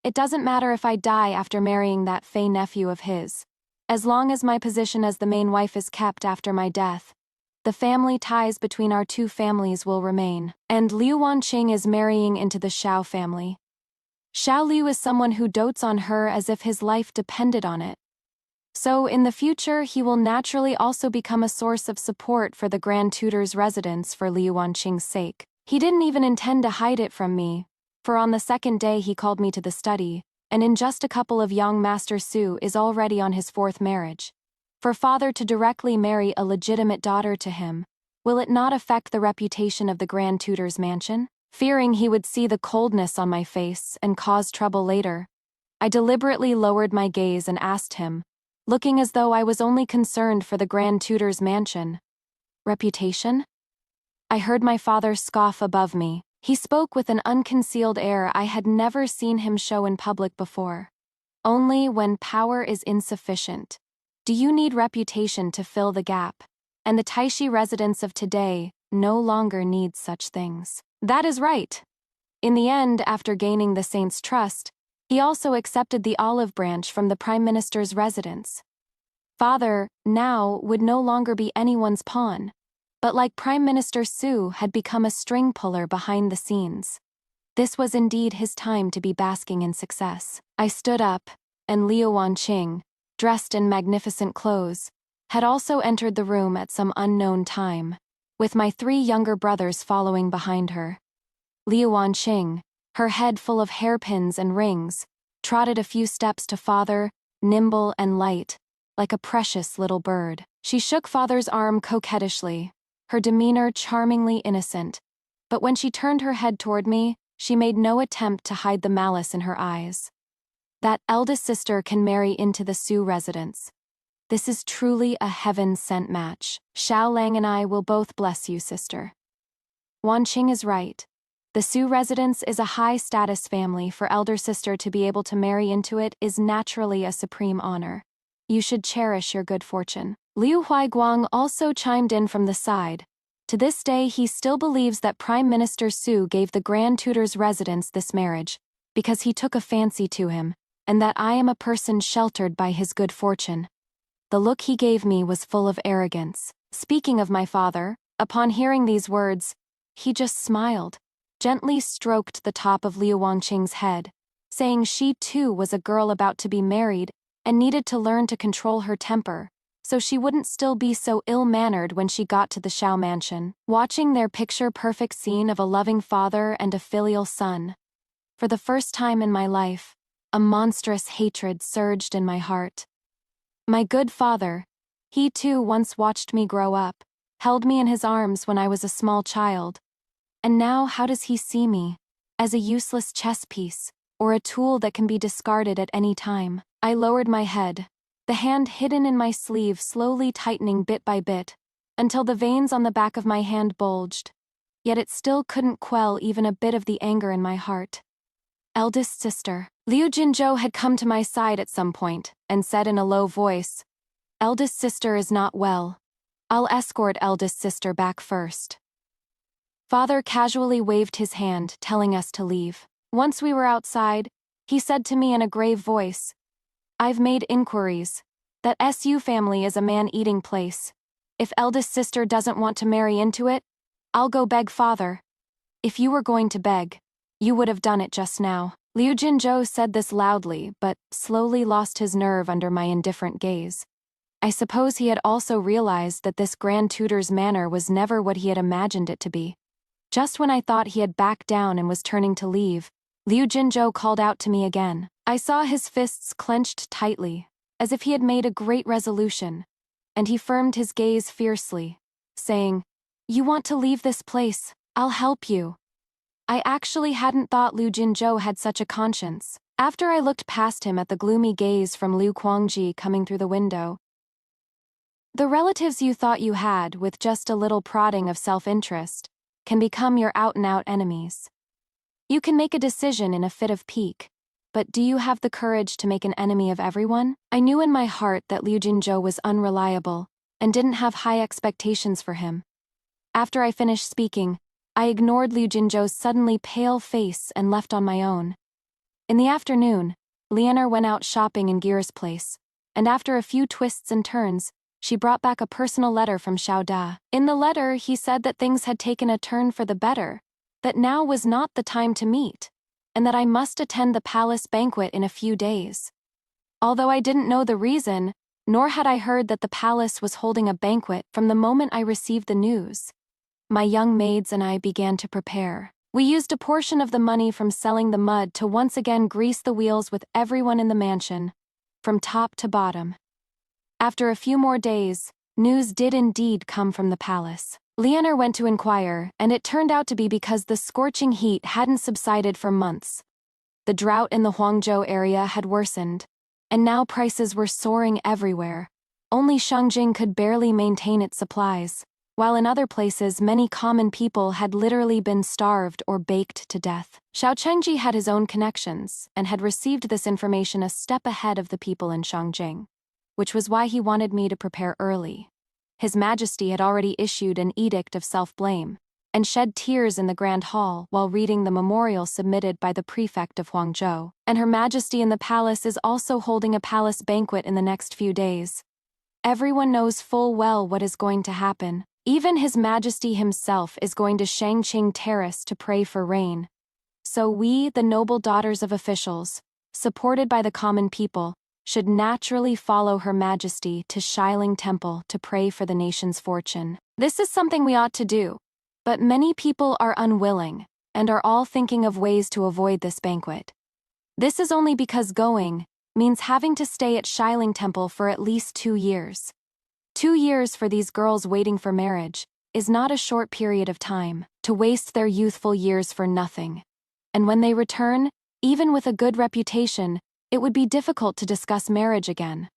it doesn't matter if I die after marrying that Fey nephew of his. As long as my position as the main wife is kept after my death, the family ties between our 2 families will remain. And Liu Wanqing is marrying into the Xiao family. Xiao Liu is someone who dotes on her as if his life depended on it. So in the future he will naturally also become a source of support for the Grand Tutor's residence for Liu Wanqing's sake. He didn't even intend to hide it from me, for on the 2nd day he called me to the study, and in just a couple of young Master Su is already on his 4th marriage. For father to directly marry a legitimate daughter to him, will it not affect the reputation of the Grand Tutor's mansion? Fearing he would see the coldness on my face and cause trouble later, I deliberately lowered my gaze and asked him, looking as though I was only concerned for the Grand Tutor's mansion. Reputation? I heard my father scoff above me. He spoke with an unconcealed air I had never seen him show in public before. Only when power is insufficient do you need reputation to fill the gap, and the Taishi residents of today no longer need such things. That is right. In the end, after gaining the saint's trust, he also accepted the olive branch from the Prime Minister's residence. Father, now, would no longer be anyone's pawn, but like Prime Minister Su had become a string puller behind the scenes. This was indeed his time to be basking in success. I stood up, and Liu Wanqing, dressed in magnificent clothes, had also entered the room at some unknown time, with my 3 younger brothers following behind her. Liu Wanqing, her head full of hairpins and rings, trotted a few steps to father, nimble and light, like a precious little bird. She shook father's arm coquettishly, her demeanor charmingly innocent, but when she turned her head toward me, she made no attempt to hide the malice in her eyes. That eldest sister can marry into the Su residence. This is truly a heaven-sent match. Xiao Lang and I will both bless you, sister. Wanqing is right. The Su residence is a high-status family. For elder sister to be able to marry into it is naturally a supreme honor. You should cherish your good fortune. Liu Huaiguang also chimed in from the side. To this day he still believes that Prime Minister Su gave the Grand Tutor's residence this marriage, because he took a fancy to him, and that I am a person sheltered by his good fortune. The look he gave me was full of arrogance. Speaking of my father, upon hearing these words, he just smiled, gently stroked the top of Liu Wanqing's head, saying she too was a girl about to be married and needed to learn to control her temper, so she wouldn't still be so ill-mannered when she got to the Xiao mansion. Watching their picture-perfect scene of a loving father and a filial son, for the first time in my life, a monstrous hatred surged in my heart. My good father, he too once watched me grow up, held me in his arms when I was a small child. And now how does he see me? As a useless chess piece, or a tool that can be discarded at any time? I lowered my head, the hand hidden in my sleeve slowly tightening bit by bit, until the veins on the back of my hand bulged. Yet it still couldn't quell even a bit of the anger in my heart. Eldest sister. Liu Jinzhou had come to my side at some point, and said in a low voice, "Eldest sister is not well. I'll escort eldest sister back first." Father casually waved his hand, telling us to leave. Once we were outside, he said to me in a grave voice, "I've made inquiries. That SU family is a man-eating place. If eldest sister doesn't want to marry into it, I'll go beg father. If you were going to beg, you would have done it just now." Liu Jinzhou said this loudly, but slowly lost his nerve under my indifferent gaze. I suppose he had also realized that this Grand Tutor's manner was never what he had imagined it to be. Just when I thought he had backed down and was turning to leave, Liu Jinzhou called out to me again. I saw his fists clenched tightly, as if he had made a great resolution, and he firmed his gaze fiercely, saying, "You want to leave this place, I'll help you." I actually hadn't thought Liu Jinzhou had such a conscience. After I looked past him at the gloomy gaze from Liu Kuangji coming through the window. The relatives you thought you had, with just a little prodding of self-interest, can become your out-and-out enemies. You can make a decision in a fit of pique, but do you have the courage to make an enemy of everyone? I knew in my heart that Liu Jinzhou was unreliable, and didn't have high expectations for him. After I finished speaking, I ignored Liu Jinzhou's suddenly pale face and left on my own. In the afternoon, Lianer went out shopping in Gear's place, and after a few twists and turns, she brought back a personal letter from Xiao Da. In the letter, he said that things had taken a turn for the better, that now was not the time to meet, and that I must attend the palace banquet in a few days. Although I didn't know the reason, nor had I heard that the palace was holding a banquet from the moment I received the news, my young maids and I began to prepare. We used a portion of the money from selling the mud to once again grease the wheels with everyone in the mansion, from top to bottom. After a few more days, news did indeed come from the palace. Lianer went to inquire, and it turned out to be because the scorching heat hadn't subsided for months. The drought in the Huangzhou area had worsened, and now prices were soaring everywhere. Only Shangjing could barely maintain its supplies, while in other places many common people had literally been starved or baked to death. Xiao Chengji had his own connections, and had received this information a step ahead of the people in Shangjing, which was why he wanted me to prepare early. His Majesty had already issued an edict of self-blame, and shed tears in the Grand Hall while reading the memorial submitted by the prefect of Huangzhou. And Her Majesty in the palace is also holding a palace banquet in the next few days. Everyone knows full well what is going to happen. Even His Majesty himself is going to Shangqing Terrace to pray for rain. So we, the noble daughters of officials, supported by the common people, should naturally follow Her Majesty to Xiling Temple to pray for the nation's fortune. This is something we ought to do, but many people are unwilling and are all thinking of ways to avoid this banquet. This is only because going means having to stay at Xiling Temple for at least 2 years. 2 years for these girls waiting for marriage is not a short period of time to waste their youthful years for nothing. And when they return, even with a good reputation, it would be difficult to discuss marriage again.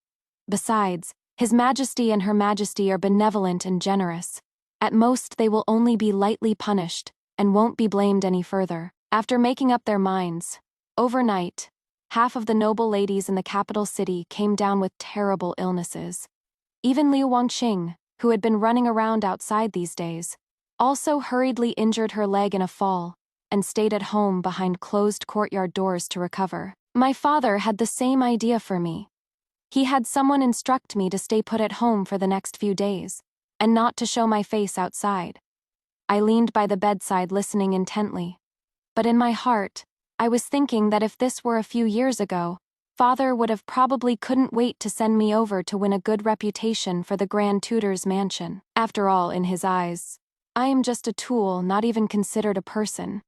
Besides, His Majesty and Her Majesty are benevolent and generous. At most they will only be lightly punished, and won't be blamed any further. After making up their minds, overnight, half of the noble ladies in the capital city came down with terrible illnesses. Even Liu Wangqing, who had been running around outside these days, also hurriedly injured her leg in a fall, and stayed at home behind closed courtyard doors to recover. My father had the same idea for me. He had someone instruct me to stay put at home for the next few days, and not to show my face outside. I leaned by the bedside listening intently. But in my heart, I was thinking that if this were a few years ago, Father would have probably couldn't wait to send me over to win a good reputation for the Grand Tutor's mansion. After all, in his eyes, I am just a tool, not even considered a person.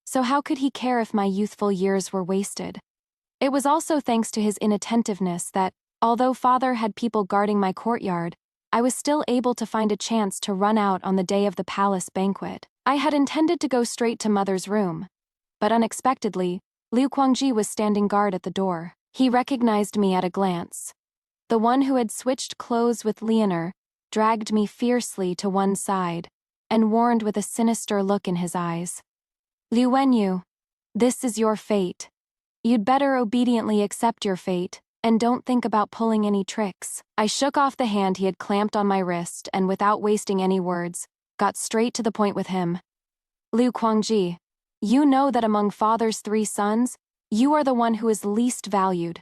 So how could he care if my youthful years were wasted? It was also thanks to his inattentiveness that, although Father had people guarding my courtyard, I was still able to find a chance to run out on the day of the palace banquet. I had intended to go straight to Mother's room, but unexpectedly, Liu Guangji was standing guard at the door. He recognized me at a glance. The one who had switched clothes with Leonor dragged me fiercely to one side and warned with a sinister look in his eyes. Liu Wenyu, this is your fate. You'd better obediently accept your fate, and don't think about pulling any tricks. I shook off the hand he had clamped on my wrist and without wasting any words, got straight to the point with him. Liu Guangji, you know that among Father's 3 sons, you are the one who is least valued.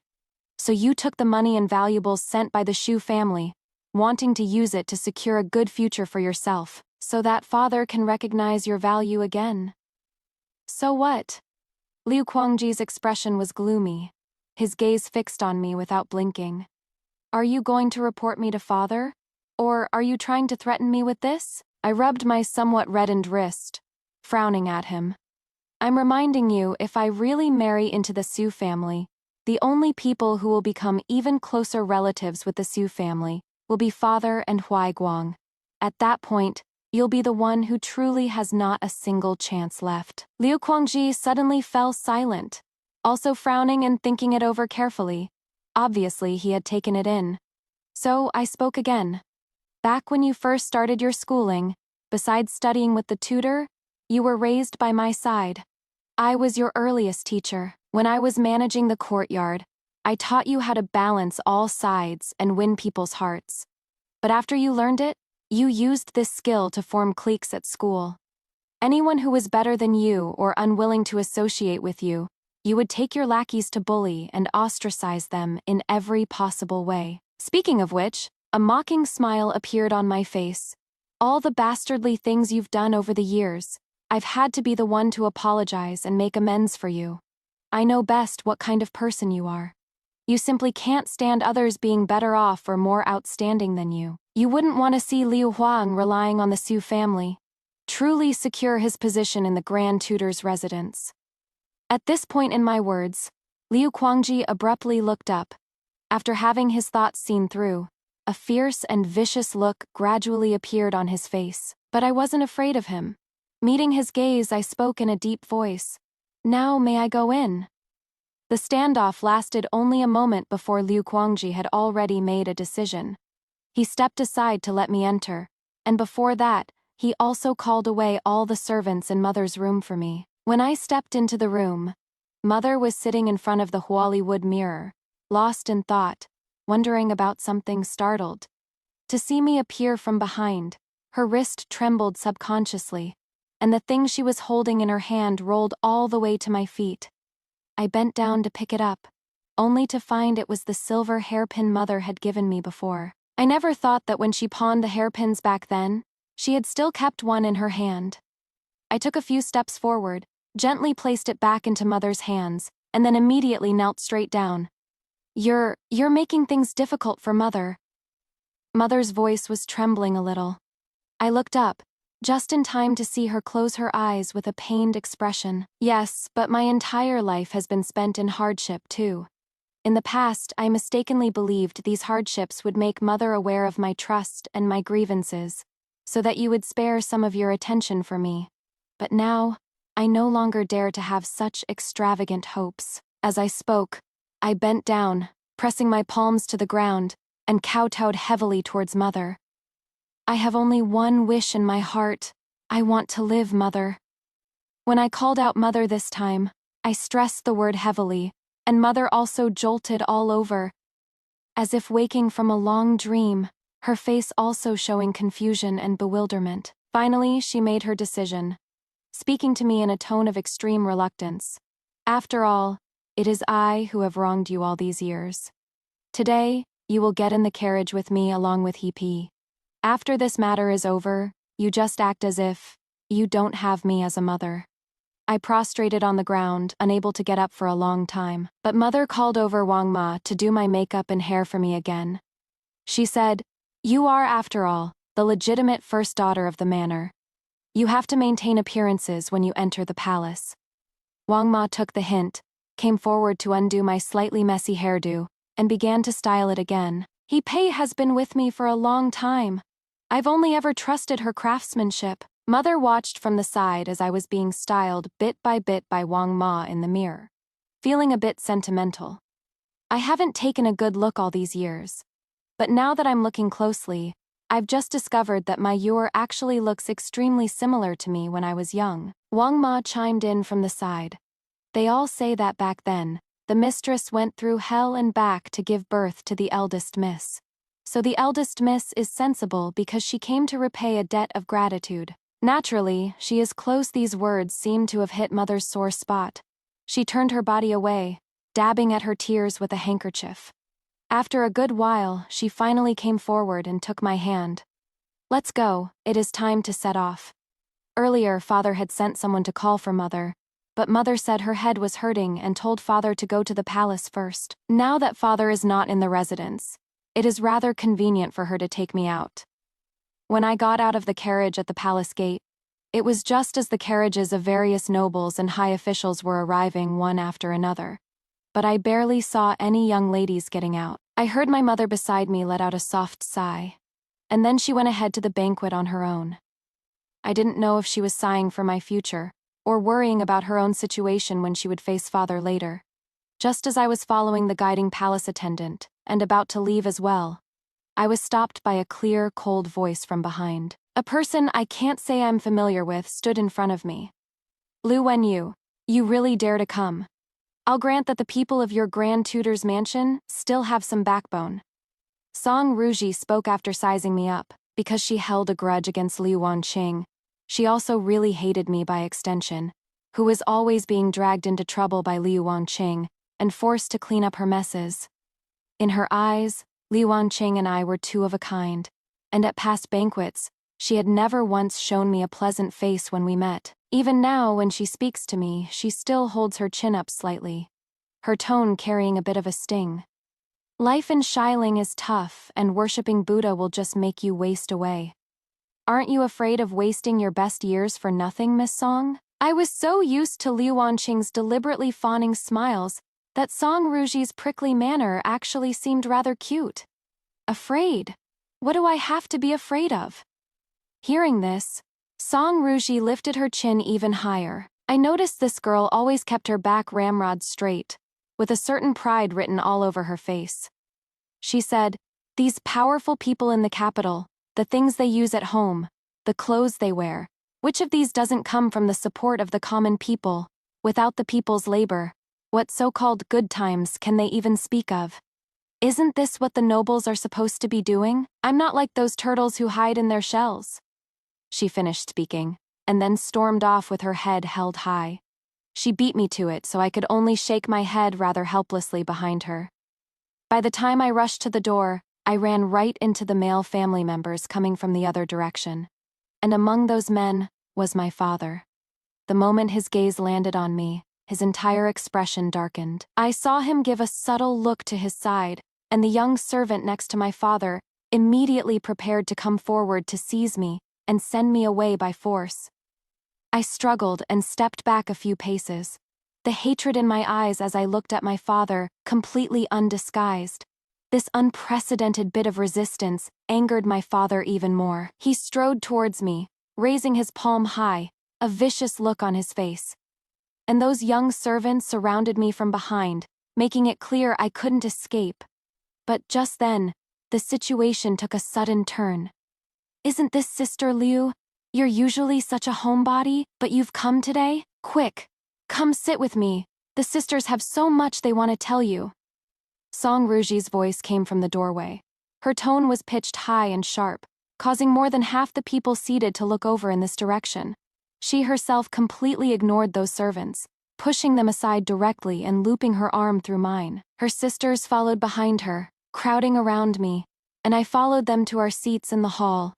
So you took the money and valuables sent by the Shu family, wanting to use it to secure a good future for yourself, so that Father can recognize your value again. So what? Liu Guangji's expression was gloomy, his gaze fixed on me without blinking. Are you going to report me to Father? Or are you trying to threaten me with this? I rubbed my somewhat reddened wrist, frowning at him. I'm reminding you, if I really marry into the Su family, the only people who will become even closer relatives with the Su family will be Father and Huai Guang. At that point, you'll be the one who truly has not a single chance left. Liu Guangji suddenly fell silent, also frowning and thinking it over carefully. Obviously, he had taken it in. So I spoke again. Back when you first started your schooling, besides studying with the tutor, you were raised by my side. I was your earliest teacher. When I was managing the courtyard, I taught you how to balance all sides and win people's hearts. But after you learned it, you used this skill to form cliques at school. Anyone who was better than you or unwilling to associate with you, you would take your lackeys to bully and ostracize them in every possible way. Speaking of which, a mocking smile appeared on my face. All the bastardly things you've done over the years, I've had to be the one to apologize and make amends for you. I know best what kind of person you are. You simply can't stand others being better off or more outstanding than you. You wouldn't want to see Liu Huang relying on the Su family, truly secure his position in the Grand Tutor's residence. At this point in my words, Liu Guangji abruptly looked up. After having his thoughts seen through, a fierce and vicious look gradually appeared on his face. But I wasn't afraid of him. Meeting his gaze, I spoke in a deep voice. Now may I go in? The standoff lasted only a moment before Liu Guangji had already made a decision. He stepped aside to let me enter, and before that, he also called away all the servants in Mother's room for me. When I stepped into the room, Mother was sitting in front of the Huali wood mirror, lost in thought, wondering about something, startled. To see me appear from behind, her wrist trembled subconsciously, and the thing she was holding in her hand rolled all the way to my feet. I bent down to pick it up, only to find it was the silver hairpin Mother had given me before. I never thought that when she pawned the hairpins back then, she had still kept one in her hand. I took a few steps forward, gently placed it back into Mother's hands, and then immediately knelt straight down. You're making things difficult for Mother." Mother's voice was trembling a little. I looked up, just in time to see her close her eyes with a pained expression. "Yes, but my entire life has been spent in hardship, too. In the past, I mistakenly believed these hardships would make Mother aware of my trust and my grievances, so that you would spare some of your attention for me. But now, I no longer dare to have such extravagant hopes." As I spoke, I bent down, pressing my palms to the ground, and kowtowed heavily towards Mother. "I have only one wish in my heart. I want to live, Mother." When I called out Mother this time, I stressed the word heavily, and Mother also jolted all over, as if waking from a long dream, her face also showing confusion and bewilderment. Finally, she made her decision, speaking to me in a tone of extreme reluctance. "After all, it is I who have wronged you all these years. Today, you will get in the carriage with me along with He. After this matter is over, you just act as if you don't have me as a mother." I prostrated on the ground, unable to get up for a long time. But Mother called over Wang Ma to do my makeup and hair for me again. She said, "You are, after all, the legitimate first daughter of the manor. You have to maintain appearances when you enter the palace." Wang Ma took the hint, came forward to undo my slightly messy hairdo, and began to style it again. "He Pei has been with me for a long time. I've only ever trusted her craftsmanship." Mother watched from the side as I was being styled bit by Wang Ma in the mirror, feeling a bit sentimental. I haven't taken a good look all these years, but now that I'm looking closely, I've just discovered that my Yor actually looks extremely similar to me when I was young. Wang Ma chimed in from the side. "They all say that back then, the mistress went through hell and back to give birth to the eldest miss. So the eldest miss is sensible because she came to repay a debt of gratitude. Naturally, she is close." These words seemed to have hit Mother's sore spot. She turned her body away, dabbing at her tears with a handkerchief. After a good while, she finally came forward and took my hand. "Let's go, it is time to set off." Earlier, Father had sent someone to call for Mother, but Mother said her head was hurting and told Father to go to the palace first. Now that Father is not in the residence, it is rather convenient for her to take me out. When I got out of the carriage at the palace gate, it was just as the carriages of various nobles and high officials were arriving one after another. But I barely saw any young ladies getting out. I heard my mother beside me let out a soft sigh, and then she went ahead to the banquet on her own. I didn't know if she was sighing for my future, or worrying about her own situation when she would face Father later. Just as I was following the guiding palace attendant, and about to leave as well, I was stopped by a clear, cold voice from behind. A person I can't say I'm familiar with stood in front of me. "Lu Wenyu, you really dare to come. I'll grant that the people of your Grand Tutor's mansion still have some backbone." Song Ruji spoke after sizing me up, because she held a grudge against Liu Wanqing. She also really hated me by extension, who was always being dragged into trouble by Liu Wanqing and forced to clean up her messes. In her eyes, Liu Wanqing and I were two of a kind, and at past banquets, she had never once shown me a pleasant face when we met. Even now, when she speaks to me, she still holds her chin up slightly, her tone carrying a bit of a sting. "Life in Shiling is tough, and worshipping Buddha will just make you waste away. Aren't you afraid of wasting your best years for nothing, Miss Song?" I was so used to Liu Wanqing's deliberately fawning smiles that Song Ruji's prickly manner actually seemed rather cute. "Afraid? What do I have to be afraid of?" Hearing this, Song Ruji lifted her chin even higher. I noticed this girl always kept her back ramrod straight, with a certain pride written all over her face. She said, "These powerful people in the capital, the things they use at home, the clothes they wear, which of these doesn't come from the support of the common people, without the people's labor? What so-called good times can they even speak of? Isn't this what the nobles are supposed to be doing? I'm not like those turtles who hide in their shells." She finished speaking, and then stormed off with her head held high. She beat me to it, so I could only shake my head rather helplessly behind her. By the time I rushed to the door, I ran right into the male family members coming from the other direction. And among those men was my father. The moment his gaze landed on me, his entire expression darkened. I saw him give a subtle look to his side, and the young servant next to my father immediately prepared to come forward to seize me and send me away by force. I struggled and stepped back a few paces, the hatred in my eyes as I looked at my father, completely undisguised. This unprecedented bit of resistance angered my father even more. He strode towards me, raising his palm high, a vicious look on his face. And those young servants surrounded me from behind, making it clear I couldn't escape. But just then, the situation took a sudden turn. "Isn't this Sister Liu? You're usually such a homebody, but you've come today? Quick, come sit with me. The sisters have so much they want to tell you." Song Ruji's voice came from the doorway. Her tone was pitched high and sharp, causing more than half the people seated to look over in this direction. She herself completely ignored those servants, pushing them aside directly and looping her arm through mine. Her sisters followed behind her, crowding around me, and I followed them to our seats in the hall.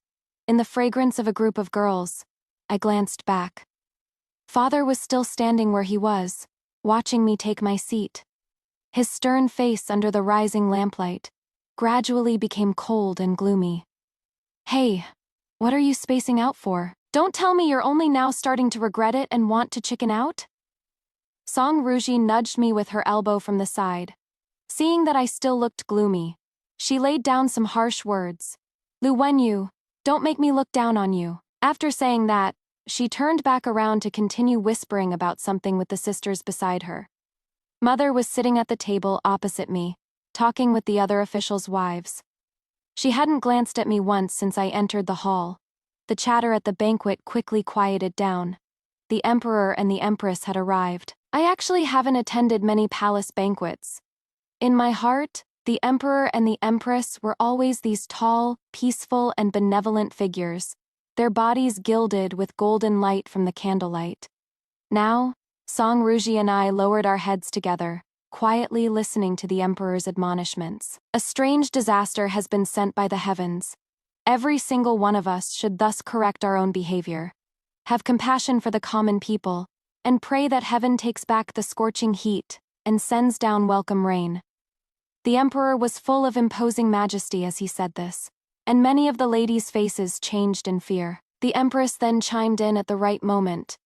In the fragrance of a group of girls, I glanced back. Father was still standing where he was, watching me take my seat. His stern face under the rising lamplight gradually became cold and gloomy. "Hey, what are you spacing out for? Don't tell me you're only now starting to regret it and want to chicken out?" Song Ruji nudged me with her elbow from the side. Seeing that I still looked gloomy, she laid down some harsh words. "Lu Wenyu, don't make me look down on you." After saying that, she turned back around to continue whispering about something with the sisters beside her. Mother was sitting at the table opposite me, talking with the other officials' wives. She hadn't glanced at me once since I entered the hall. The chatter at the banquet quickly quieted down. The emperor and the empress had arrived. I actually haven't attended many palace banquets. In my heart, the emperor and the empress were always these tall, peaceful, and benevolent figures, their bodies gilded with golden light from the candlelight. Now, Song Ruji and I lowered our heads together, quietly listening to the emperor's admonishments. A strange disaster has been sent by the heavens. Every single one of us should thus correct our own behavior, have compassion for the common people, and pray that heaven takes back the scorching heat and sends down welcome rain. The emperor was full of imposing majesty as he said this, and many of the ladies' faces changed in fear. The empress then chimed in at the right moment,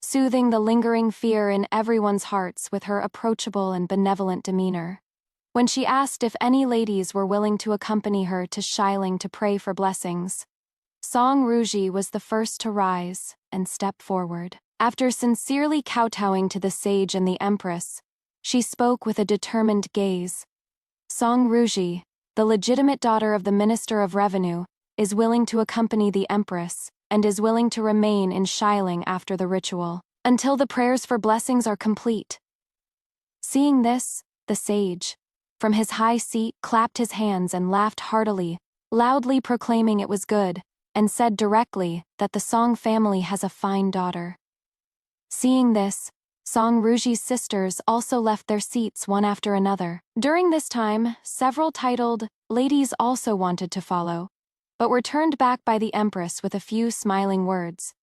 soothing the lingering fear in everyone's hearts with her approachable and benevolent demeanor. When she asked if any ladies were willing to accompany her to Shiling to pray for blessings, Song Ruji was the first to rise and step forward. After sincerely kowtowing to the sage and the empress, she spoke with a determined gaze. "Song Ruji, the legitimate daughter of the Minister of Revenue, is willing to accompany the empress and is willing to remain in Shiling after the ritual, until the prayers for blessings are complete." Seeing this, the sage, from his high seat, clapped his hands and laughed heartily, loudly proclaiming it was good, and said directly that the Song family has a fine daughter. Seeing this, Song Ruji's sisters also left their seats one after another. During this time, several titled ladies also wanted to follow, but were turned back by the empress with a few smiling words.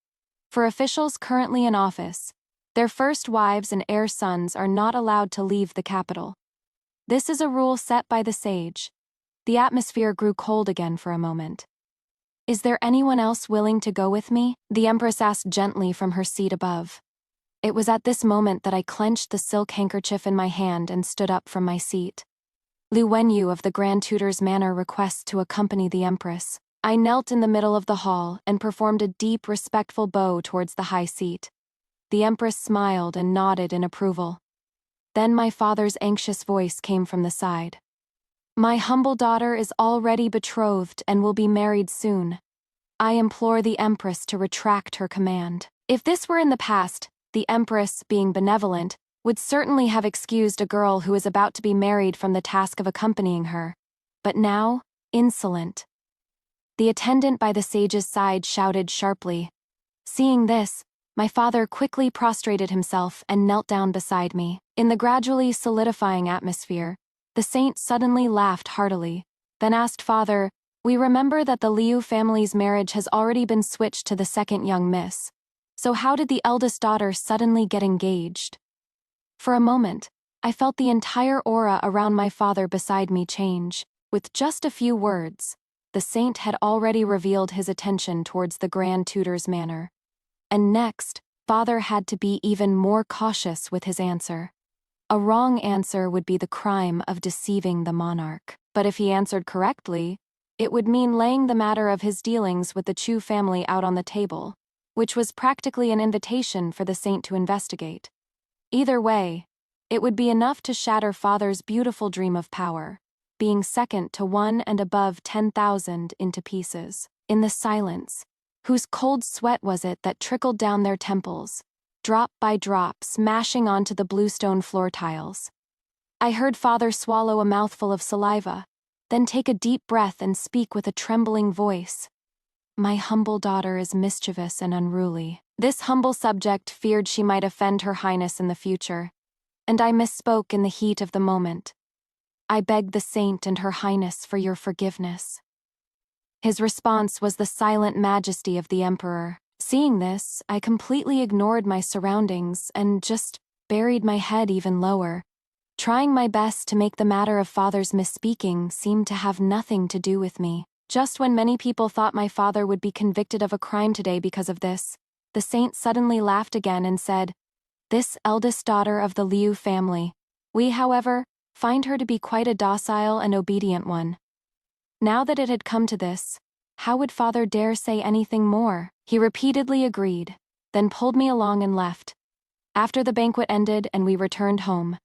For officials currently in office, their first wives and heir sons are not allowed to leave the capital. This is a rule set by the sage. The atmosphere grew cold again for a moment. "Is there anyone else willing to go with me?" the empress asked gently from her seat above. It was at this moment that I clenched the silk handkerchief in my hand and stood up from my seat. Lu Wenyu of the Grand Tutor's Manor requests to accompany the empress. I knelt in the middle of the hall and performed a deep, respectful bow towards the high seat. The empress smiled and nodded in approval. Then my father's anxious voice came from the side. "My humble daughter is already betrothed and will be married soon. I implore the empress to retract her command." If this were in the past, the empress, being benevolent, would certainly have excused a girl who is about to be married from the task of accompanying her. But now, insolent. The attendant by the sage's side shouted sharply. Seeing this, my father quickly prostrated himself and knelt down beside me. In the gradually solidifying atmosphere, the saint suddenly laughed heartily, then asked Father, "We remember that the Liu family's marriage has already been switched to the second young miss. So how did the eldest daughter suddenly get engaged?" For a moment, I felt the entire aura around my father beside me change. With just a few words, the saint had already revealed his attention towards the Grand Tutor's manner. And next, father had to be even more cautious with his answer. A wrong answer would be the crime of deceiving the monarch. But if he answered correctly, it would mean laying the matter of his dealings with the Chu family out on the table, which was practically an invitation for the saint to investigate. Either way, it would be enough to shatter father's beautiful dream of power, being second to one and above 10,000 into pieces. In the silence, whose cold sweat was it that trickled down their temples, drop by drop smashing onto the bluestone floor tiles? I heard father swallow a mouthful of saliva, then take a deep breath and speak with a trembling voice. My humble daughter is mischievous and unruly. This humble subject feared she might offend Her Highness in the future, and I misspoke in the heat of the moment. I beg the saint and Her Highness for your forgiveness. His response was the silent majesty of the emperor. Seeing this, I completely ignored my surroundings and just buried my head even lower, trying my best to make the matter of father's misspeaking seem to have nothing to do with me. Just when many people thought my father would be convicted of a crime today because of this, the saint suddenly laughed again and said, "This eldest daughter of the Liu family. We, however, find her to be quite a docile and obedient one." Now that it had come to this, how would father dare say anything more? He repeatedly agreed, then pulled me along and left. After the banquet ended and we returned home,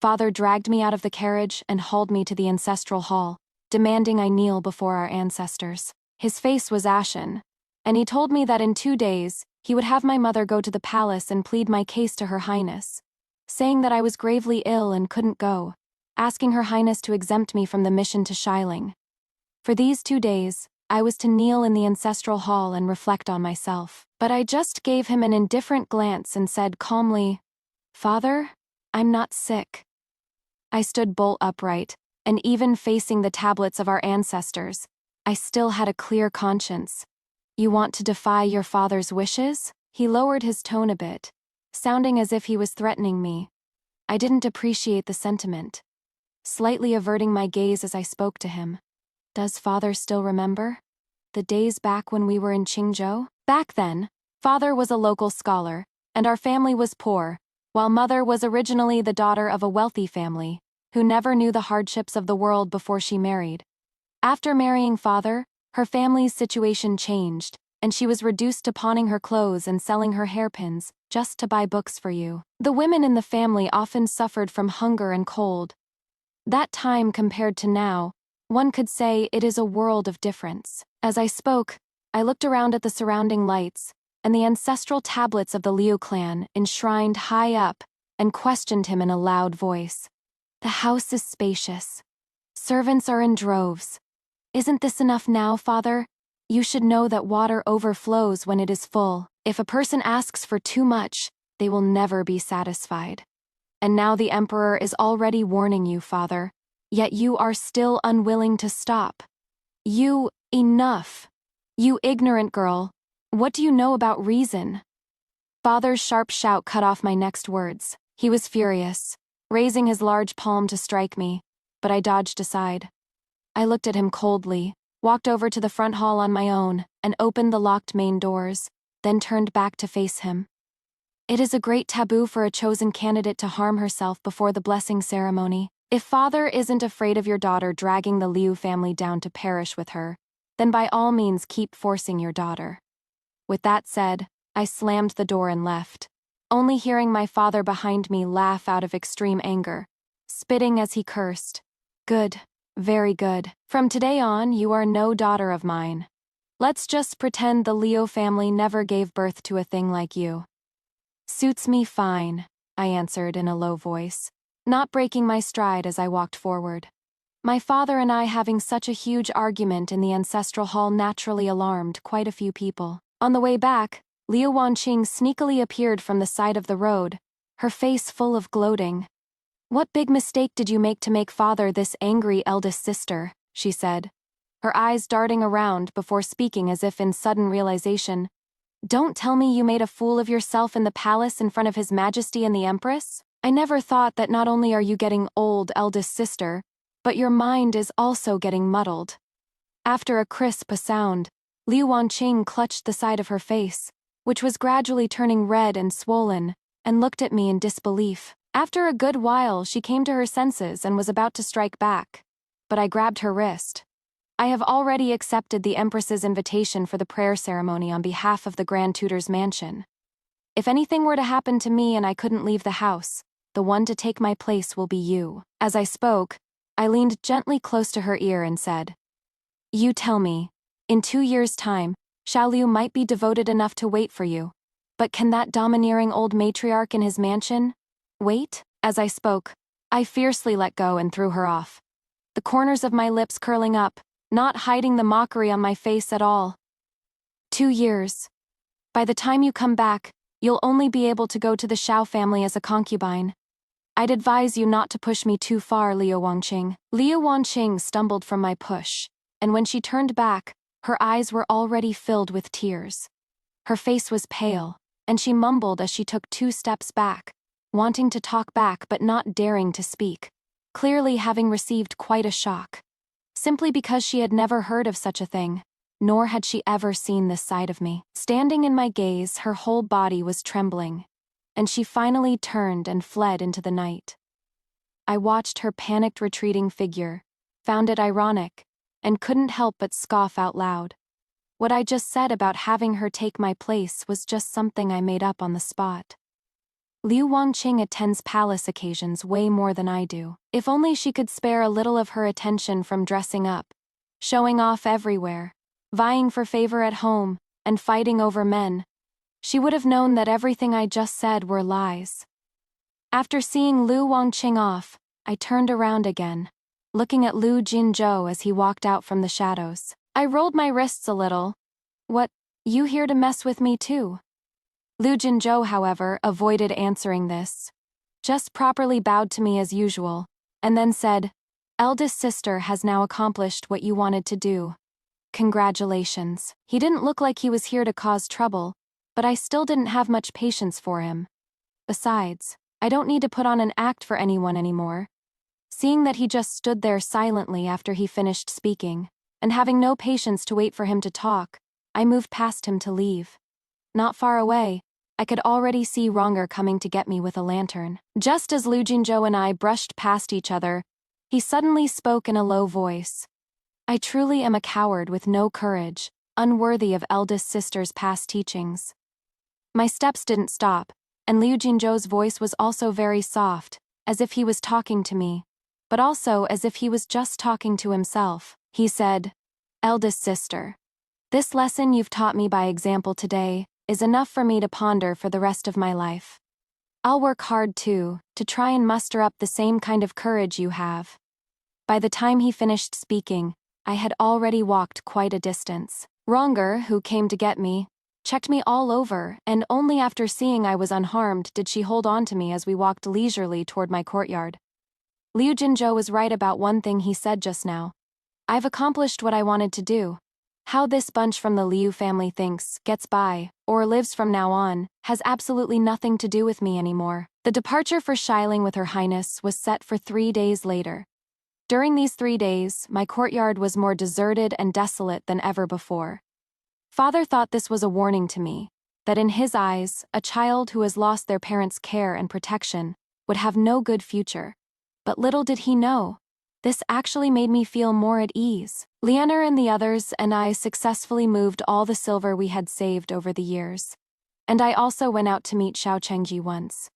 father dragged me out of the carriage and hauled me to the ancestral hall, demanding I kneel before our ancestors. His face was ashen, and he told me that in 2 days, he would have my mother go to the palace and plead my case to Her Highness, saying that I was gravely ill and couldn't go, asking Her Highness to exempt me from the mission to Shiling. For these 2 days, I was to kneel in the ancestral hall and reflect on myself. But I just gave him an indifferent glance and said calmly, "Father, I'm not sick." I stood bolt upright, and even facing the tablets of our ancestors, I still had a clear conscience. "You want to defy your father's wishes?" He lowered his tone a bit, sounding as if he was threatening me. I didn't appreciate the sentiment, slightly averting my gaze as I spoke to him. Does father still remember the days back when we were in Qingzhou? Back then, father was a local scholar, and our family was poor, while mother was originally the daughter of a wealthy family, who never knew the hardships of the world before she married. After marrying father, her family's situation changed, and she was reduced to pawning her clothes and selling her hairpins just to buy books for you. The women in the family often suffered from hunger and cold. That time compared to now, one could say it is a world of difference. As I spoke, I looked around at the surrounding lights, and the ancestral tablets of the Liu clan enshrined high up, and questioned him in a loud voice. "The house is spacious. Servants are in droves. Isn't this enough now, father? You should know that water overflows when it is full. If a person asks for too much, they will never be satisfied. And now the emperor is already warning you, father, yet you are still unwilling to stop. Enough. You ignorant girl. What do you know about reason?" Father's sharp shout cut off my next words. He was furious, raising his large palm to strike me, but I dodged aside. I looked at him coldly, walked over to the front hall on my own, and opened the locked main doors, then turned back to face him. It is a great taboo for a chosen candidate to harm herself before the blessing ceremony. If father isn't afraid of your daughter dragging the Liu family down to perish with her, then by all means keep forcing your daughter. With that said, I slammed the door and left, only hearing my father behind me laugh out of extreme anger, spitting as he cursed. "Good, very good. From today on, you are no daughter of mine. Let's just pretend the Liu family never gave birth to a thing like you." "Suits me fine," I answered in a low voice, not breaking my stride as I walked forward. My father and I having such a huge argument in the ancestral hall naturally alarmed quite a few people. On the way back, Liu Wanqing sneakily appeared from the side of the road, her face full of gloating. "What big mistake did you make to make father this angry eldest sister?" she said, her eyes darting around before speaking as if in sudden realization. "Don't tell me you made a fool of yourself in the palace in front of His Majesty and the Empress?" I never thought that not only are you getting old, eldest sister, but your mind is also getting muddled. After a crisp sound, Liu Wanqing clutched the side of her face, which was gradually turning red and swollen, and looked at me in disbelief. After a good while, she came to her senses and was about to strike back, but I grabbed her wrist. I have already accepted the Empress's invitation for the prayer ceremony on behalf of the Grand Tutor's mansion. If anything were to happen to me and I couldn't leave the house, the one to take my place will be you. As I spoke, I leaned gently close to her ear and said, "You tell me, in 2 years' time, Xiaoliu might be devoted enough to wait for you. But can that domineering old matriarch in his mansion wait?" As I spoke, I fiercely let go and threw her off, the corners of my lips curling up, not hiding the mockery on my face at all. 2 years. By the time you come back, you'll only be able to go to the Xiao family as a concubine. I'd advise you not to push me too far, Liu Wanqing. Liu Wanqing stumbled from my push, and when she turned back, her eyes were already filled with tears. Her face was pale, and she mumbled as she took 2 steps back, wanting to talk back but not daring to speak, clearly having received quite a shock. Simply because she had never heard of such a thing, nor had she ever seen this side of me. Standing in my gaze, her whole body was trembling, and she finally turned and fled into the night. I watched her panicked retreating figure, found it ironic, and couldn't help but scoff out loud. What I just said about having her take my place was just something I made up on the spot. Liu Wanqing attends palace occasions way more than I do. If only she could spare a little of her attention from dressing up, showing off everywhere, vying for favor at home, and fighting over men, she would have known that everything I just said were lies. After seeing Liu Wanqing off, I turned around again, looking at Lu Jinzhou as he walked out from the shadows. I rolled my wrists a little. "What, you here to mess with me too?" Lu Jinzhou, however, avoided answering this, just properly bowed to me as usual, and then said, "Eldest sister has now accomplished what you wanted to do. Congratulations." He didn't look like he was here to cause trouble, but I still didn't have much patience for him. Besides, I don't need to put on an act for anyone anymore. Seeing that he just stood there silently after he finished speaking, and having no patience to wait for him to talk, I moved past him to leave. Not far away, I could already see Ronger coming to get me with a lantern. Just as Lu Jinzhou and I brushed past each other, he suddenly spoke in a low voice. "I truly am a coward with no courage, unworthy of eldest sister's past teachings." My steps didn't stop, and Liu Jinzhou's voice was also very soft, as if he was talking to me, but also as if he was just talking to himself. He said, "Eldest sister, this lesson you've taught me by example today is enough for me to ponder for the rest of my life. I'll work hard too, to try and muster up the same kind of courage you have." By the time he finished speaking, I had already walked quite a distance. Ronger, who came to get me, checked me all over, and only after seeing I was unharmed did she hold on to me as we walked leisurely toward my courtyard. Liu Jinzhou was right about one thing he said just now. I've accomplished what I wanted to do. How this bunch from the Liu family thinks, gets by, or lives from now on, has absolutely nothing to do with me anymore. The departure for Xiling with Her Highness was set for 3 days later. During these 3 days, my courtyard was more deserted and desolate than ever before. Father thought this was a warning to me, that in his eyes, a child who has lost their parents' care and protection would have no good future. But little did he know, this actually made me feel more at ease. Lianer and the others and I successfully moved all the silver we had saved over the years. And I also went out to meet Xiao Chengji once.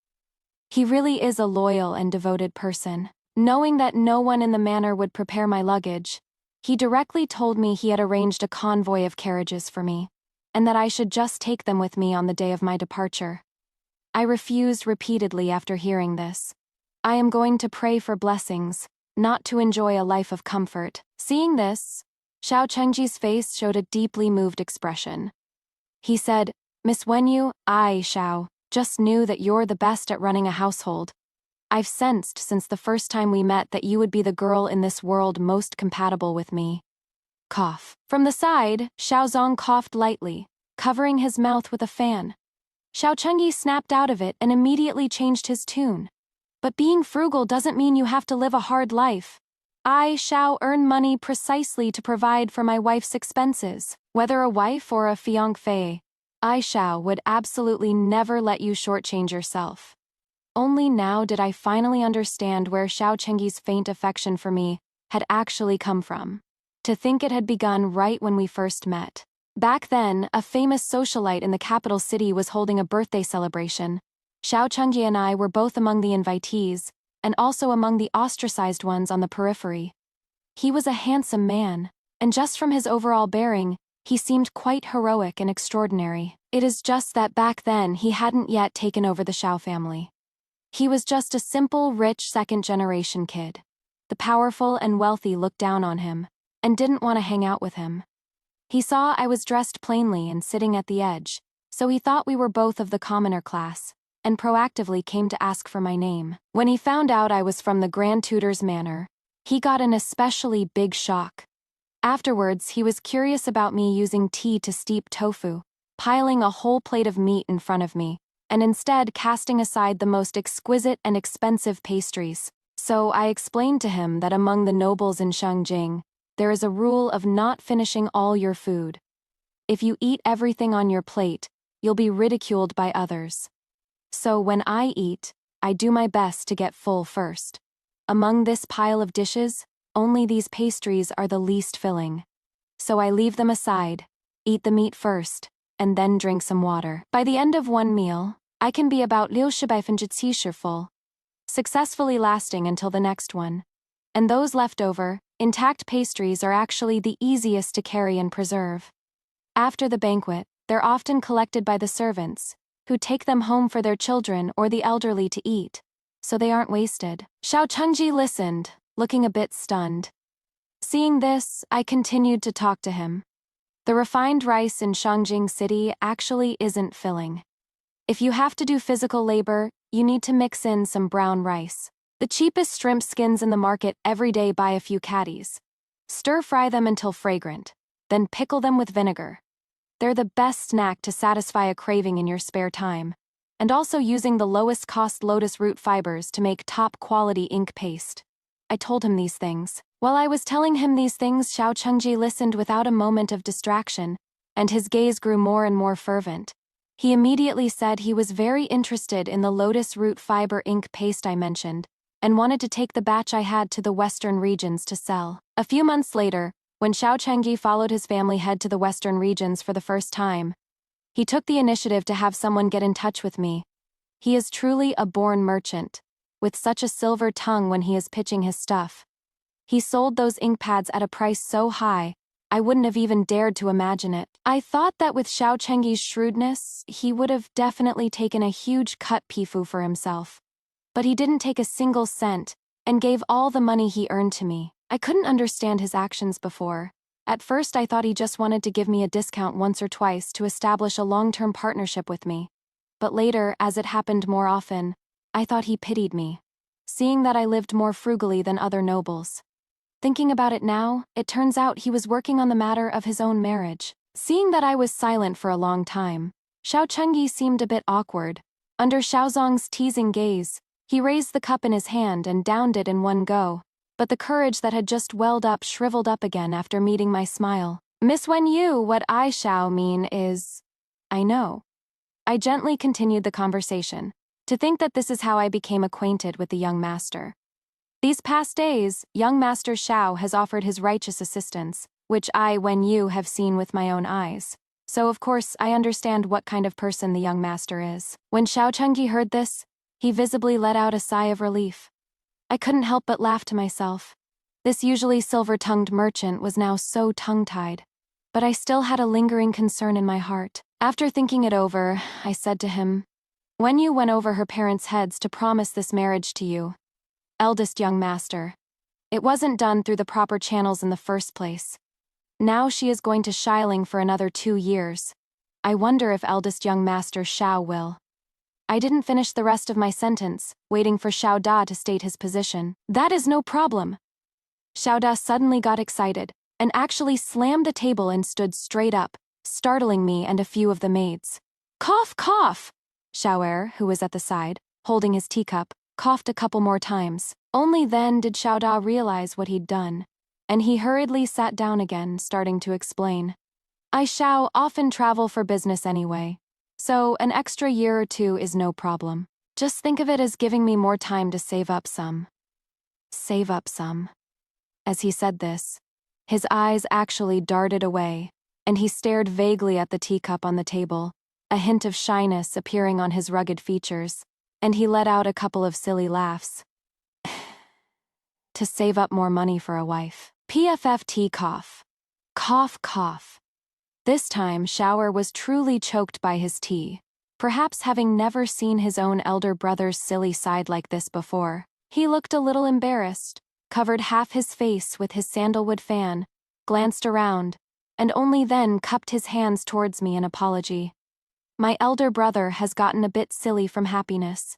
He really is a loyal and devoted person. Knowing that no one in the manor would prepare my luggage, he directly told me he had arranged a convoy of carriages for me, and that I should just take them with me on the day of my departure. I refused repeatedly after hearing this. I am going to pray for blessings, not to enjoy a life of comfort. Seeing this, Xiao Chengji's face showed a deeply moved expression. He said, "Miss Wenyu, I, Xiao, just knew that you're the best at running a household. I've sensed since the first time we met that you would be the girl in this world most compatible with me." Cough. From the side, Xiao Zong coughed lightly, covering his mouth with a fan. Xiao Chengyi snapped out of it and immediately changed his tune. But being frugal doesn't mean you have to live a hard life. I shall earn money precisely to provide for my wife's expenses. Whether a wife or a fiancé, I shall would absolutely never let you shortchange yourself. Only now did I finally understand where Xiao Chengyi's faint affection for me had actually come from. To think it had begun right when we first met. Back then, a famous socialite in the capital city was holding a birthday celebration. Xiao Chengyi and I were both among the invitees, and also among the ostracized ones on the periphery. He was a handsome man, and just from his overall bearing, he seemed quite heroic and extraordinary. It is just that back then he hadn't yet taken over the Xiao family. He was just a simple, rich second-generation kid. The powerful and wealthy looked down on him, and didn't want to hang out with him. He saw I was dressed plainly and sitting at the edge, so he thought we were both of the commoner class, and proactively came to ask for my name. When he found out I was from the Grand Tutor's manor, he got an especially big shock. Afterwards, he was curious about me using tea to steep tofu, piling a whole plate of meat in front of me, and instead casting aside the most exquisite and expensive pastries. So I explained to him that among the nobles in Shangjing, there is a rule of not finishing all your food. If you eat everything on your plate, you'll be ridiculed by others. So when I eat, I do my best to get full first. Among this pile of dishes, only these pastries are the least filling. So I leave them aside, eat the meat first, and then drink some water. By the end of one meal, I can be about 65% full, successfully lasting until the next one. And those leftover, intact pastries are actually the easiest to carry and preserve. After the banquet, they're often collected by the servants, who take them home for their children or the elderly to eat, so they aren't wasted. Xiao Chengyi listened, looking a bit stunned. Seeing this, I continued to talk to him. The refined rice in Shangjing City actually isn't filling. If you have to do physical labor, you need to mix in some brown rice. The cheapest shrimp skins in the market every day buy a few caddies. Stir-fry them until fragrant, then pickle them with vinegar. They're the best snack to satisfy a craving in your spare time, and also using the lowest-cost lotus root fibers to make top-quality ink paste. I told him these things. While I was telling him these things, Xiao Chengji listened without a moment of distraction, and his gaze grew more and more fervent. He immediately said he was very interested in the lotus root fiber ink paste I mentioned, and wanted to take the batch I had to the western regions to sell. A few months later, when Xiao Chengyi followed his family head to the western regions for the first time, he took the initiative to have someone get in touch with me. He is truly a born merchant, with such a silver tongue when he is pitching his stuff. He sold those ink pads at a price so high, I wouldn't have even dared to imagine it. I thought that with Xiao Chengyi's shrewdness, he would have definitely taken a huge cut pifu for himself. But he didn't take a single cent, and gave all the money he earned to me. I couldn't understand his actions before. At first I thought he just wanted to give me a discount once or twice to establish a long-term partnership with me. But later, as it happened more often, I thought he pitied me, seeing that I lived more frugally than other nobles. Thinking about it now, it turns out he was working on the matter of his own marriage. Seeing that I was silent for a long time, Xiao Chengyi seemed a bit awkward. Under Xiaozong's teasing gaze, he raised the cup in his hand and downed it in one go. But the courage that had just welled up shriveled up again after meeting my smile. Miss Wen Yu, what I shall mean is... I know. I gently continued the conversation. To think that this is how I became acquainted with the young master. These past days, young Master Xiao has offered his righteous assistance, which I, Wen Yu, have seen with my own eyes. So of course I understand what kind of person the young master is. When Xiao Chengyi heard this, he visibly let out a sigh of relief. I couldn't help but laugh to myself. This usually silver-tongued merchant was now so tongue-tied. But I still had a lingering concern in my heart. After thinking it over, I said to him, "When you went over her parents' heads to promise this marriage to you, eldest young master, it wasn't done through the proper channels in the first place. Now she is going to Xiling for another 2 years. I wonder if eldest young master Xiao will." I didn't finish the rest of my sentence, waiting for Xiao Da to state his position. "That is no problem." Xiao Da suddenly got excited, and actually slammed the table and stood straight up, startling me and a few of the maids. "Cough, cough!" Xiao Er, who was at the side, holding his teacup, coughed a couple more times. Only then did Xiao Da realize what he'd done, and he hurriedly sat down again, starting to explain. I shall often travel for business anyway, so an extra year or two is no problem. Just think of it as giving me more time to save up some. Save up some. As he said this, his eyes actually darted away, and he stared vaguely at the teacup on the table, a hint of shyness appearing on his rugged features, and he let out a couple of silly laughs. To save up more money for a wife. PFFT cough. Cough, cough. This time, Shower was truly choked by his tea, perhaps having never seen his own elder brother's silly side like this before. He looked a little embarrassed, covered half his face with his sandalwood fan, glanced around, and only then cupped his hands towards me in apology. My elder brother has gotten a bit silly from happiness.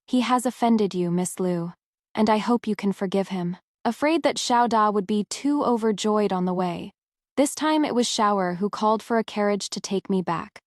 He has offended you, Miss Liu, and I hope you can forgive him. Afraid that Xiao Da would be too overjoyed on the way, this time it was Shower who called for a carriage to take me back.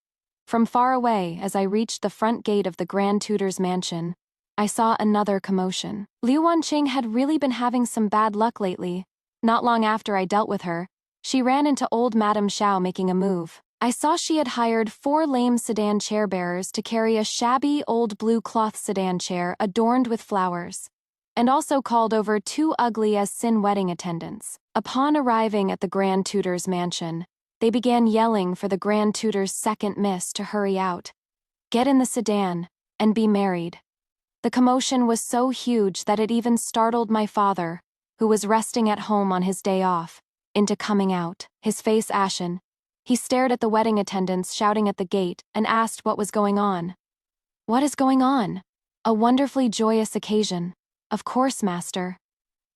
From far away, as I reached the front gate of the Grand Tutor's mansion, I saw another commotion. Liu Wanqing had really been having some bad luck lately. Not long after I dealt with her, she ran into old Madame Xiao making a move. I saw she had hired 4 lame sedan chair bearers to carry a shabby old blue cloth sedan chair adorned with flowers, and also called over 2 ugly as sin wedding attendants. Upon arriving at the Grand Tutor's mansion, they began yelling for the Grand Tutor's second miss to hurry out, get in the sedan, and be married. The commotion was so huge that it even startled my father, who was resting at home on his day off, into coming out. His face ashen, he stared at the wedding attendants shouting at the gate and asked what was going on. What is going on? A wonderfully joyous occasion. Of course, master.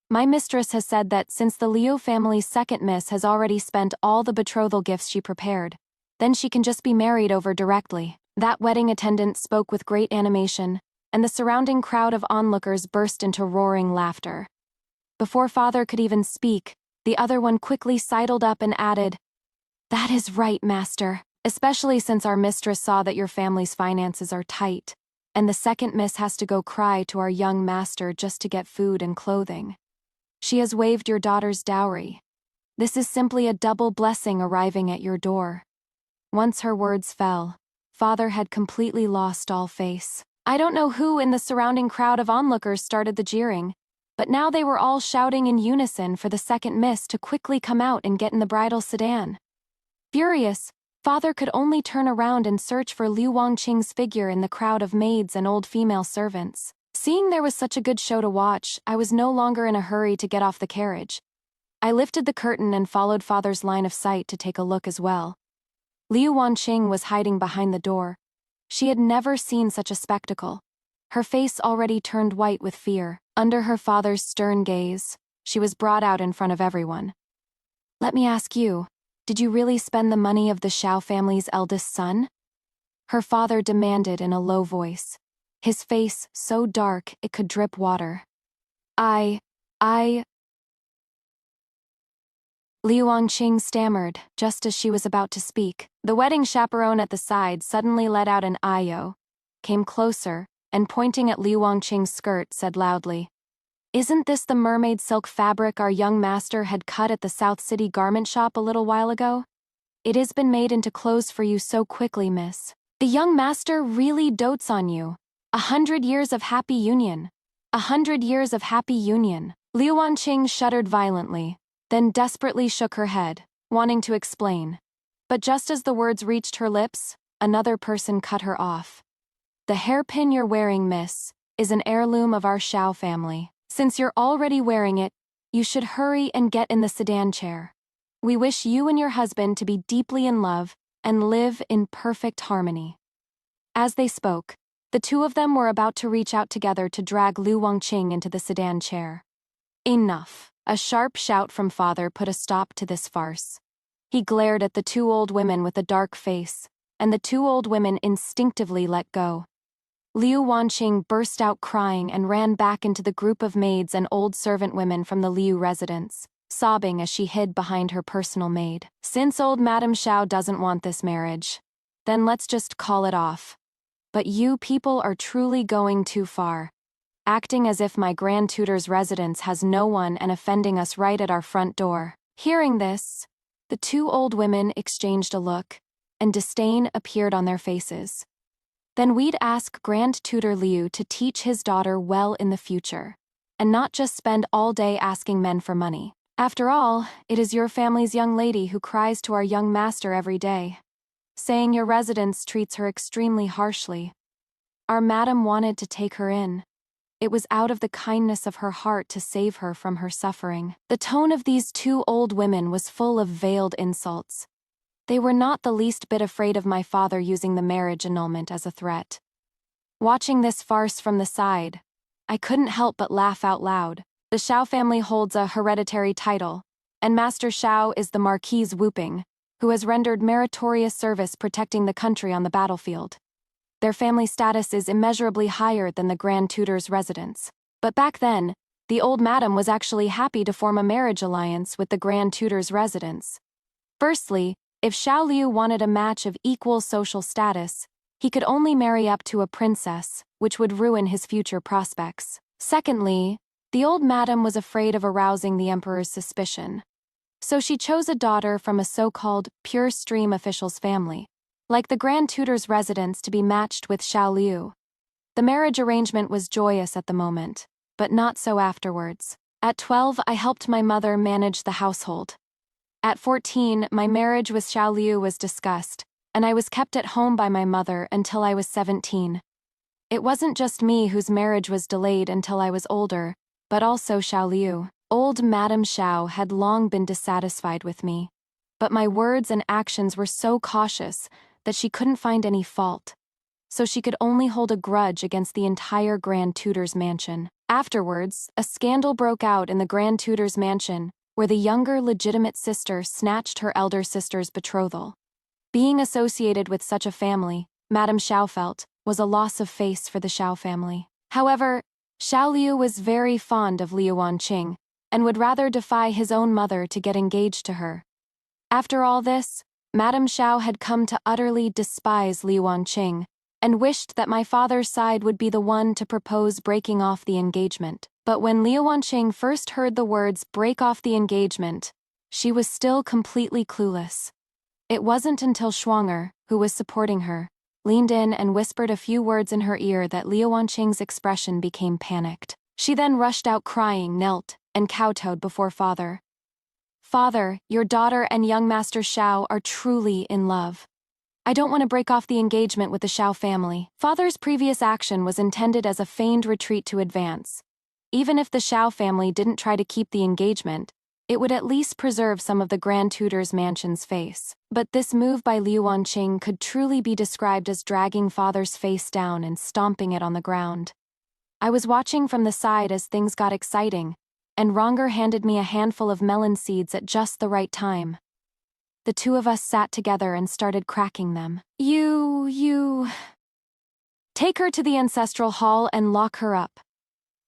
My mistress has said that since the Liu family's second miss has already spent all the betrothal gifts she prepared, then she can just be married over directly. That wedding attendant spoke with great animation, and the surrounding crowd of onlookers burst into roaring laughter. Before father could even speak, the other one quickly sidled up and added, That is right, master, especially since our mistress saw that your family's finances are tight, and the second miss has to go cry to our young master just to get food and clothing. She has waived your daughter's dowry. This is simply a double blessing arriving at your door. Once her words fell, father had completely lost all face. I don't know who in the surrounding crowd of onlookers started the jeering, but now they were all shouting in unison for the second miss to quickly come out and get in the bridal sedan. Furious, father could only turn around and search for Liu Wanqing's figure in the crowd of maids and old female servants. Seeing there was such a good show to watch, I was no longer in a hurry to get off the carriage. I lifted the curtain and followed father's line of sight to take a look as well. Liu Wanqing was hiding behind the door. She had never seen such a spectacle. Her face already turned white with fear. Under her father's stern gaze, she was brought out in front of everyone. Let me ask you, did you really spend the money of the Xiao family's eldest son? Her father demanded in a low voice, his face so dark it could drip water. I... Liu Wanqing stammered, just as she was about to speak. The wedding chaperone at the side suddenly let out an "ayo," came closer, and pointing at Liu Wanqing's skirt said loudly, Isn't this the mermaid silk fabric our young master had cut at the South City garment shop a little while ago? It has been made into clothes for you so quickly, miss. The young master really dotes on you. 100 years of happy union. 100 years of happy union. Liu Wanqing shuddered violently, then desperately shook her head, wanting to explain. But just as the words reached her lips, another person cut her off. The hairpin you're wearing, miss, is an heirloom of our Xiao family. Since you're already wearing it, you should hurry and get in the sedan chair. We wish you and your husband to be deeply in love and live in perfect harmony. As they spoke, the two of them were about to reach out together to drag Liu Wanqing into the sedan chair. Enough. A sharp shout from father put a stop to this farce. He glared at the 2 old women with a dark face, and the 2 old women instinctively let go. Liu Wanqing burst out crying and ran back into the group of maids and old servant women from the Liu residence, sobbing as she hid behind her personal maid. Since old Madame Xiao doesn't want this marriage, then let's just call it off. But you people are truly going too far. acting as if my grand tutor's residence has no one and offending us right at our front door. Hearing this, the two old women exchanged a look, and disdain appeared on their faces. Then we'd ask Grand Tutor Liu to teach his daughter well in the future, and not just spend all day asking men for money. After all, it is your family's young lady who cries to our young master every day, saying your residence treats her extremely harshly. Our madam wanted to take her in. It was out of the kindness of her heart to save her from her suffering. The tone of these two old women was full of veiled insults. They were not the least bit afraid of my father using the marriage annulment as a threat. Watching this farce from the side, I couldn't help but laugh out loud. The Shao family holds a hereditary title, and Master Shao is the Marquis Whooping, who has rendered meritorious service protecting the country on the battlefield. Their family status is immeasurably higher than the Grand Tutor's residence. But back then, the old madam was actually happy to form a marriage alliance with the Grand Tutor's residence. Firstly, if Xiao Liu wanted a match of equal social status, he could only marry up to a princess, which would ruin his future prospects. Secondly, the old madam was afraid of arousing the emperor's suspicion. So she chose a daughter from a so-called pure stream official's family, like the Grand Tutor's residence, to be matched with Xiao Liu. The marriage arrangement was joyous at the moment, but not so afterwards. At 12, I helped my mother manage the household. At 14, my marriage with Xiao Liu was discussed, and I was kept at home by my mother until I was 17. It wasn't just me whose marriage was delayed until I was older, but also Xiao Liu. Old Madame Xiao had long been dissatisfied with me, but my words and actions were so cautious that she couldn't find any fault, so she could only hold a grudge against the entire Grand Tutor's mansion. Afterwards, a scandal broke out in the Grand Tutor's mansion, where the younger legitimate sister snatched her elder sister's betrothal. Being associated with such a family, Madame Xiao felt, was a loss of face for the Xiao family. However, Xiao Liu was very fond of Liu Wanqing, and would rather defy his own mother to get engaged to her. After all this, Madame Xiao had come to utterly despise Liu Wanqing, and wished that my father's side would be the one to propose breaking off the engagement. But when Liu Wanqing first heard the words "break off the engagement," she was still completely clueless. It wasn't until Schwanger, who was supporting her, leaned in and whispered a few words in her ear that Liu Wanqing's expression became panicked. She then rushed out crying, knelt, and kowtowed before father. "Father, your daughter and young Master Xiao are truly in love. I don't want to break off the engagement with the Xiao family." Father's previous action was intended as a feigned retreat to advance. Even if the Xiao family didn't try to keep the engagement, it would at least preserve some of the Grand Tutor's mansion's face. But this move by Liu Wanqing could truly be described as dragging father's face down and stomping it on the ground. I was watching from the side as things got exciting, and Ronger handed me a handful of melon seeds at just the right time. The two of us sat together and started cracking them. You... Take her to the ancestral hall and lock her up."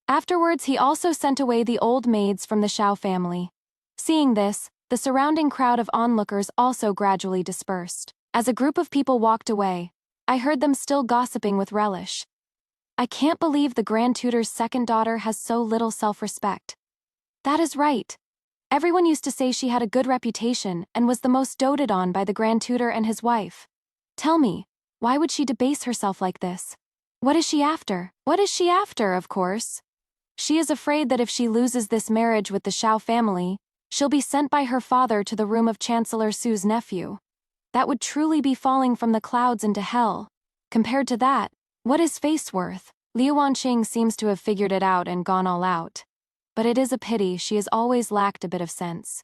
Afterwards, he also sent away the old maids from the Xiao family. Seeing this, the surrounding crowd of onlookers also gradually dispersed. As a group of people walked away, I heard them still gossiping with relish. "I can't believe the Grand Tutor's second daughter has so little self-respect." "That is right. Everyone used to say she had a good reputation and was the most doted on by the Grand Tutor and his wife. Tell me, why would she debase herself like this? What is she after?" "What is she after, of course? She is afraid that if she loses this marriage with the Xiao family, she'll be sent by her father to the room of Chancellor Su's nephew. That would truly be falling from the clouds into hell. Compared to that, what is face worth?" Liu Wanqing seems to have figured it out and gone all out. But it is a pity she has always lacked a bit of sense.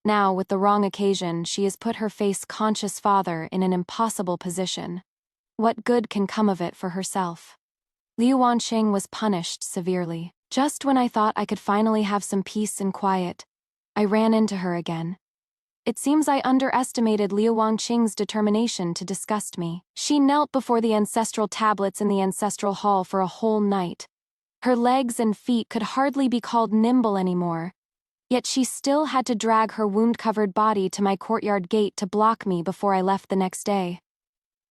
Now, with the wrong occasion, she has put her face-conscious father in an impossible position. What good can come of it for herself? Liu Wanqing was punished severely. Just when I thought I could finally have some peace and quiet, I ran into her again. It seems I underestimated Liu Wanqing's determination to disgust me. She knelt before the ancestral tablets in the ancestral hall for a whole night. Her legs and feet could hardly be called nimble anymore, yet she still had to drag her wound-covered body to my courtyard gate to block me before I left the next day.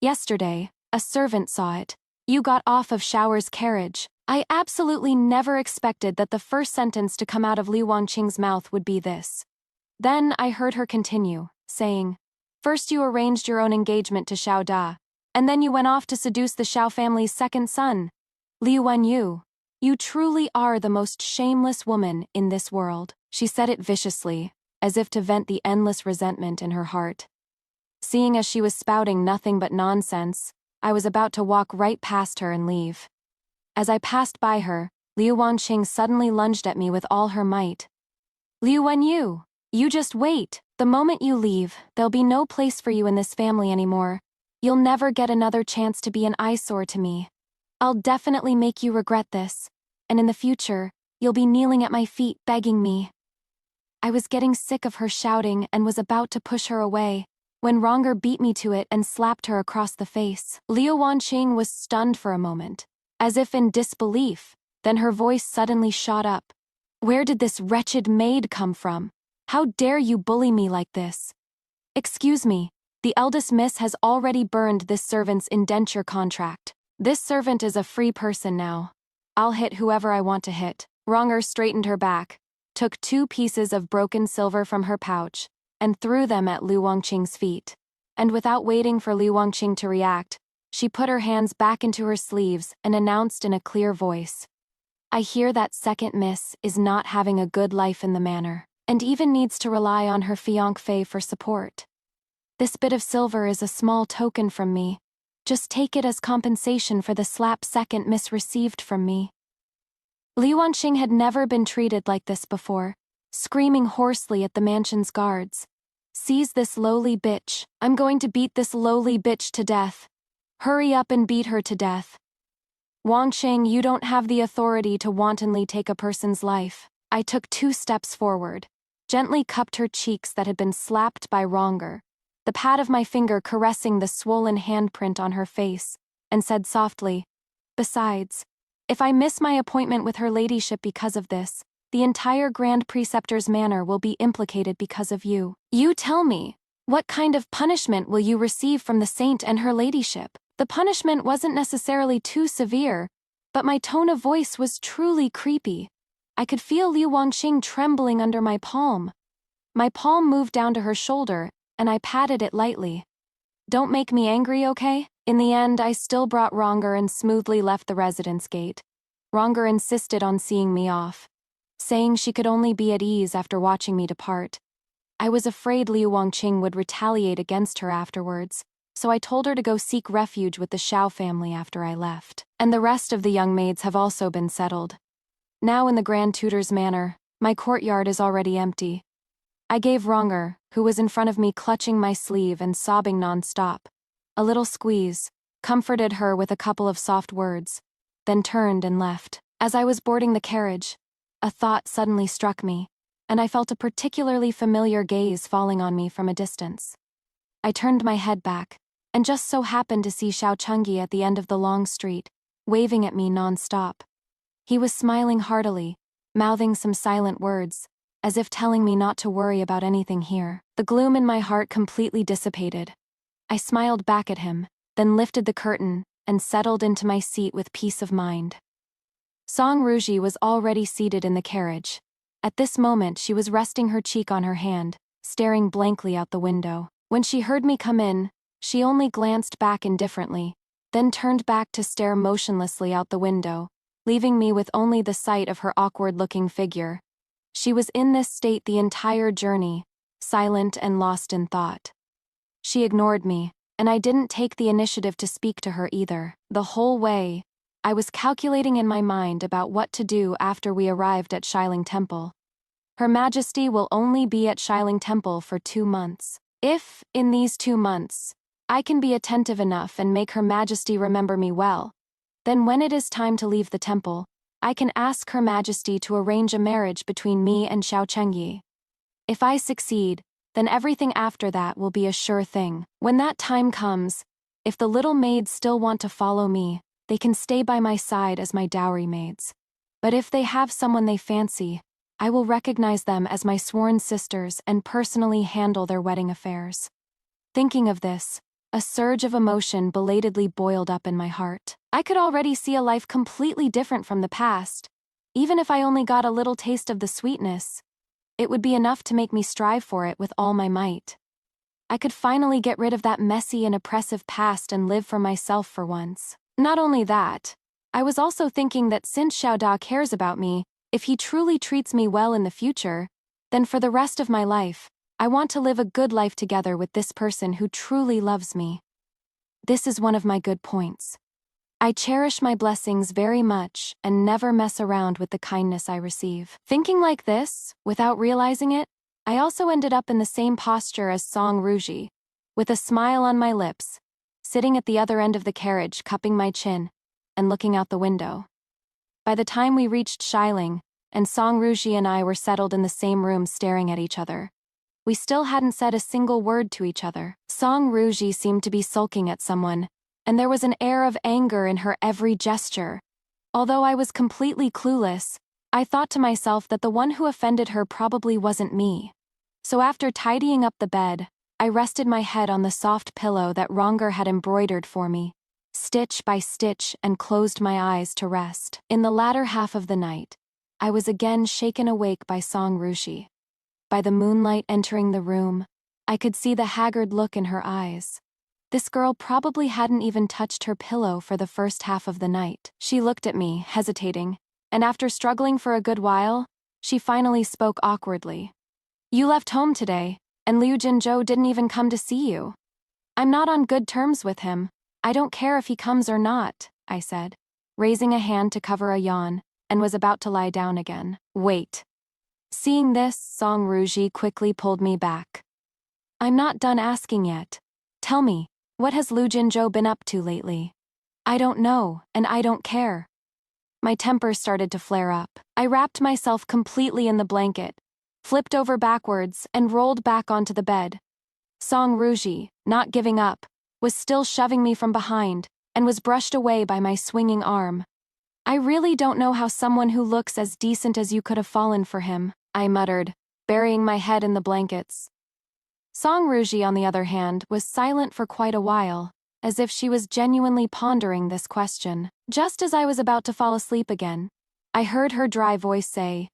Yesterday, a servant saw it. "You got off of Shower's carriage. I absolutely never expected that the first sentence to come out of Liu Wangqing's mouth would be this. Then I heard her continue, saying, "First you arranged your own engagement to Xiao Da, and then you went off to seduce the Xiao family's second son. Liu Wenyu, you truly are the most shameless woman in this world." She said it viciously, as if to vent the endless resentment in her heart. Seeing as she was spouting nothing but nonsense, I was about to walk right past her and leave. As I passed by her, Liu Wanqing suddenly lunged at me with all her might. "Liu Wenyu, you just wait. The moment you leave, there'll be no place for you in this family anymore. You'll never get another chance to be an eyesore to me. I'll definitely make you regret this, and in the future, you'll be kneeling at my feet begging me." I was getting sick of her shouting and was about to push her away, when Ronger beat me to it and slapped her across the face. Liu Wanqing was stunned for a moment, as if in disbelief, then her voice suddenly shot up. "Where did this wretched maid come from? How dare you bully me like this? Excuse me, the eldest miss has already burned this servant's indenture contract. This servant is a free person now. I'll hit whoever I want to hit." Ronger straightened her back, took 2 pieces of broken silver from her pouch, and threw them at Liu Wangqing's feet. And without waiting for Liu Wangqing to react, she put her hands back into her sleeves and announced in a clear voice, "I hear that second miss is not having a good life in the manor, and even needs to rely on her fiancé for support. This bit of silver is a small token from me. Just take it as compensation for the slap second miss received from me." Liu Wanqing had never been treated like this before, screaming hoarsely at the mansion's guards. "Seize this lowly bitch. I'm going to beat this lowly bitch to death. Hurry up and beat her to death. Wanqing, you don't have the authority to wantonly take a person's life." I took 2 steps forward, gently cupped her cheeks that had been slapped by Ronger, the pad of my finger caressing the swollen handprint on her face, and said softly, "Besides, if I miss my appointment with her ladyship because of this, the entire Grand Preceptor's manor will be implicated because of you. You tell me, what kind of punishment will you receive from the saint and her ladyship?" The punishment wasn't necessarily too severe, but my tone of voice was truly creepy. I could feel Liu Wanqing trembling under my palm. My palm moved down to her shoulder, and I patted it lightly. "Don't make me angry, okay?" In the end, I still brought Ronger and smoothly left the residence gate. Ronger insisted on seeing me off, saying she could only be at ease after watching me depart. I was afraid Liu Wanqing would retaliate against her afterwards, so I told her to go seek refuge with the Xiao family after I left. And the rest of the young maids have also been settled. Now in the Grand Tutor's manor, my courtyard is already empty. I gave Ronger, who was in front of me clutching my sleeve and sobbing non-stop, a little squeeze, comforted her with a couple of soft words, then turned and left. As I was boarding the carriage, a thought suddenly struck me, and I felt a particularly familiar gaze falling on me from a distance. I turned my head back, and just so happened to see Xiao Chengyi at the end of the long street, waving at me non-stop. He was smiling heartily, mouthing some silent words, as if telling me not to worry about anything here. The gloom in my heart completely dissipated. I smiled back at him, then lifted the curtain and settled into my seat with peace of mind. Song Ruji was already seated in the carriage. At this moment she was resting her cheek on her hand, staring blankly out the window. When she heard me come in, she only glanced back indifferently, then turned back to stare motionlessly out the window, leaving me with only the sight of her awkward-looking figure. She was in this state the entire journey, silent and lost in thought. She ignored me, and I didn't take the initiative to speak to her either. The whole way, I was calculating in my mind about what to do after we arrived at Shiling Temple. Her Majesty will only be at Shiling Temple for 2 months. If, in these 2 months, I can be attentive enough and make Her Majesty remember me well, then when it is time to leave the temple, I can ask Her Majesty to arrange a marriage between me and Xiao Chengyi. If I succeed, then everything after that will be a sure thing. When that time comes, if the little maids still want to follow me, they can stay by my side as my dowry maids. But if they have someone they fancy, I will recognize them as my sworn sisters and personally handle their wedding affairs. Thinking of this, A surge of emotion belatedly boiled up in my heart. I could already see a life completely different from the past. Even if I only got a little taste of the sweetness, it would be enough to make me strive for it with all my might. I could finally get rid of that messy and oppressive past and live for myself for once. Not only that, I was also thinking that since Xiaoda cares about me, if he truly treats me well in the future, then for the rest of my life, I want to live a good life together with this person who truly loves me. This is one of my good points. I cherish my blessings very much and never mess around with the kindness I receive. Thinking like this, without realizing it, I also ended up in the same posture as Song Ruji, with a smile on my lips, sitting at the other end of the carriage, cupping my chin, and looking out the window. By the time we reached Xiling, and Song Ruji and I were settled in the same room staring at each other, we still hadn't said a single word to each other. Song Ruji seemed to be sulking at someone, and there was an air of anger in her every gesture. Although I was completely clueless, I thought to myself that the one who offended her probably wasn't me. So after tidying up the bed, I rested my head on the soft pillow that Ronger had embroidered for me, stitch by stitch, and closed my eyes to rest. In the latter half of the night, I was again shaken awake by Song Ruji. By the moonlight entering the room, I could see the haggard look in her eyes. This girl probably hadn't even touched her pillow for the first half of the night. She looked at me, hesitating, and after struggling for a good while, she finally spoke awkwardly. "You left home today, and Liu Jinzhou didn't even come to see you." "I'm not on good terms with him. I don't care if he comes or not," I said, raising a hand to cover a yawn, and was about to lie down again. "Wait." Seeing this, Song Ruji quickly pulled me back. "I'm not done asking yet. Tell me, what has Liu Jinzhou been up to lately?" "I don't know, and I don't care." My temper started to flare up. I wrapped myself completely in the blanket, flipped over backwards, and rolled back onto the bed. Song Ruji, not giving up, was still shoving me from behind, and was brushed away by my swinging arm. "I really don't know how someone who looks as decent as you could have fallen for him," I muttered, burying my head in the blankets. Song Ruji, on the other hand, was silent for quite a while, as if she was genuinely pondering this question. Just as I was about to fall asleep again, I heard her dry voice say,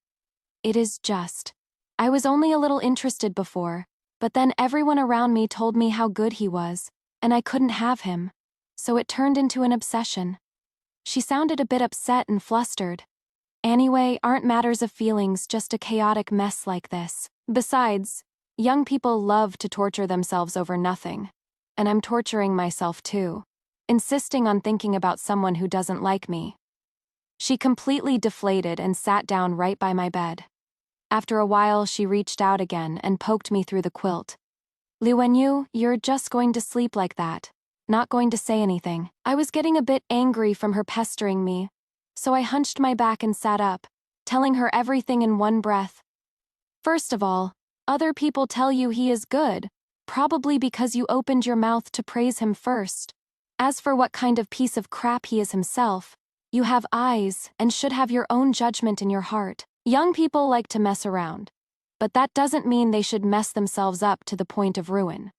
"It is just. I was only a little interested before, but then everyone around me told me how good he was, and I couldn't have him, so it turned into an obsession." She sounded a bit upset and flustered. Anyway, aren't matters of feelings just a chaotic mess like this? Besides, young people love to torture themselves over nothing, and I'm torturing myself too, insisting on thinking about someone who doesn't like me. She completely deflated and sat down right by my bed. After a while, she reached out again and poked me through the quilt. "Liu Wenyu, you're just going to sleep like that. Not going to say anything." I was getting a bit angry from her pestering me, so I hunched my back and sat up, telling her everything in one breath. "First of all, other people tell you he is good, probably because you opened your mouth to praise him first. As for what kind of piece of crap he is himself, you have eyes and should have your own judgment in your heart. Young people like to mess around, but that doesn't mean they should mess themselves up to the point of ruin.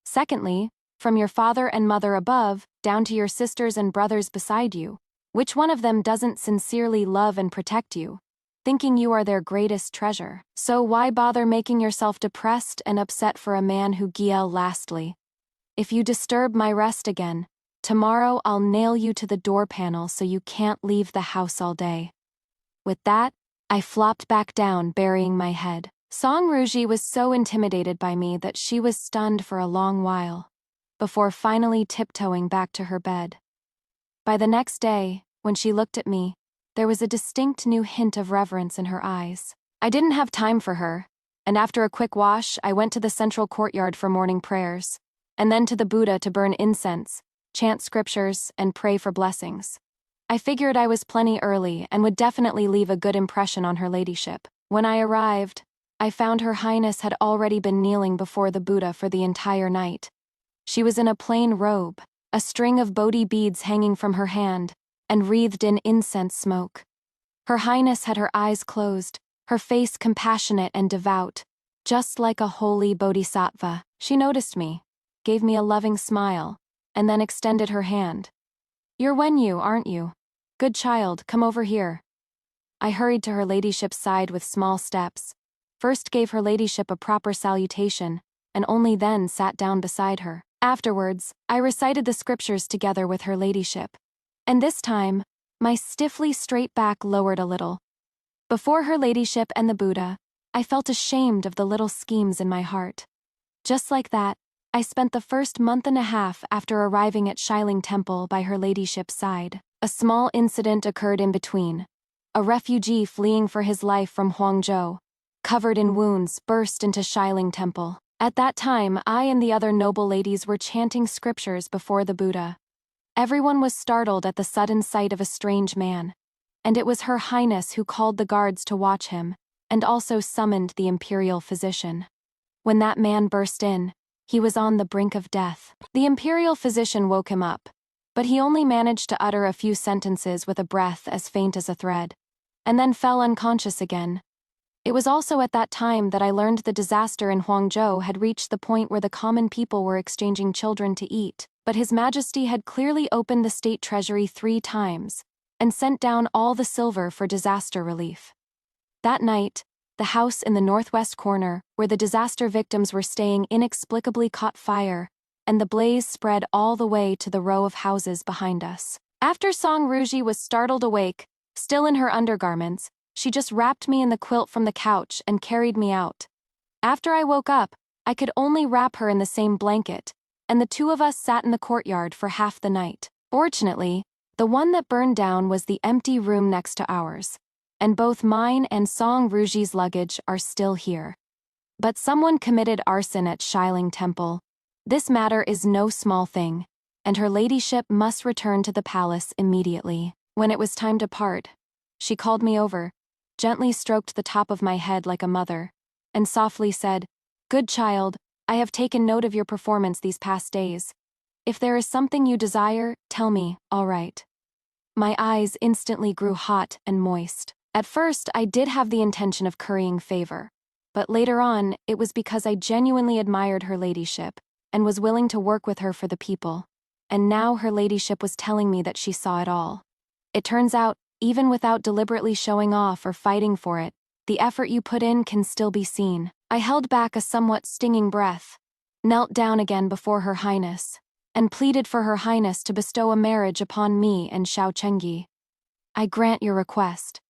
Secondly, from your father and mother above, down to your sisters and brothers beside you, which one of them doesn't sincerely love and protect you, thinking you are their greatest treasure? So why bother making yourself depressed and upset for a man who giel? Lastly, if you disturb my rest again, tomorrow I'll nail you to the door panel so you can't leave the house all day." With that, I flopped back down, burying my head. Song Ruji was so intimidated by me that she was stunned for a long while, before finally tiptoeing back to her bed. By the next day, when she looked at me, there was a distinct new hint of reverence in her eyes. I didn't have time for her, and after a quick wash, I went to the central courtyard for morning prayers, and then to the Buddha to burn incense, chant scriptures, and pray for blessings. I figured I was plenty early and would definitely leave a good impression on her ladyship. When I arrived, I found Her Highness had already been kneeling before the Buddha for the entire night. She was in a plain robe, a string of Bodhi beads hanging from her hand, and wreathed in incense smoke. Her Highness had her eyes closed, her face compassionate and devout, just like a holy bodhisattva. She noticed me, gave me a loving smile, and then extended her hand. "You're Wenyu, aren't you? Good child, come over here." I hurried to her ladyship's side with small steps, first gave her ladyship a proper salutation, and only then sat down beside her. Afterwards, I recited the scriptures together with her ladyship, and this time, my stiffly straight back lowered a little. Before her ladyship and the Buddha, I felt ashamed of the little schemes in my heart. Just like that, I spent the first month and a half after arriving at Shiling Temple by her ladyship's side. A small incident occurred in between. A refugee fleeing for his life from Huangzhou, covered in wounds, burst into Shiling Temple. At that time, I and the other noble ladies were chanting scriptures before the Buddha. Everyone was startled at the sudden sight of a strange man, and it was Her Highness who called the guards to watch him, and also summoned the imperial physician. When that man burst in, he was on the brink of death. The imperial physician woke him up, but he only managed to utter a few sentences with a breath as faint as a thread, and then fell unconscious again. It was also at that time that I learned the disaster in Huangzhou had reached the point where the common people were exchanging children to eat, but His Majesty had clearly opened the state treasury 3 times, and sent down all the silver for disaster relief. That night, the house in the northwest corner, where the disaster victims were staying, inexplicably caught fire, and the blaze spread all the way to the row of houses behind us. After Song Ruji was startled awake, still in her undergarments, she just wrapped me in the quilt from the couch and carried me out. After I woke up, I could only wrap her in the same blanket, and the 2 of us sat in the courtyard for half the night. Fortunately, the one that burned down was the empty room next to ours, and both mine and Song Ruji's luggage are still here. But someone committed arson at Shiling Temple. This matter is no small thing, and her ladyship must return to the palace immediately. When it was time to part, she called me over, gently stroked the top of my head like a mother, and softly said, "Good child, I have taken note of your performance these past days. If there is something you desire, tell me, all right." My eyes instantly grew hot and moist. At first, I did have the intention of currying favor, but later on, it was because I genuinely admired her ladyship and was willing to work with her for the people. And now her ladyship was telling me that she saw it all. It turns out, even without deliberately showing off or fighting for it, the effort you put in can still be seen. I held back a somewhat stinging breath, knelt down again before Her Highness, and pleaded for Her Highness to bestow a marriage upon me and Xiao Chengyi. "I grant your request."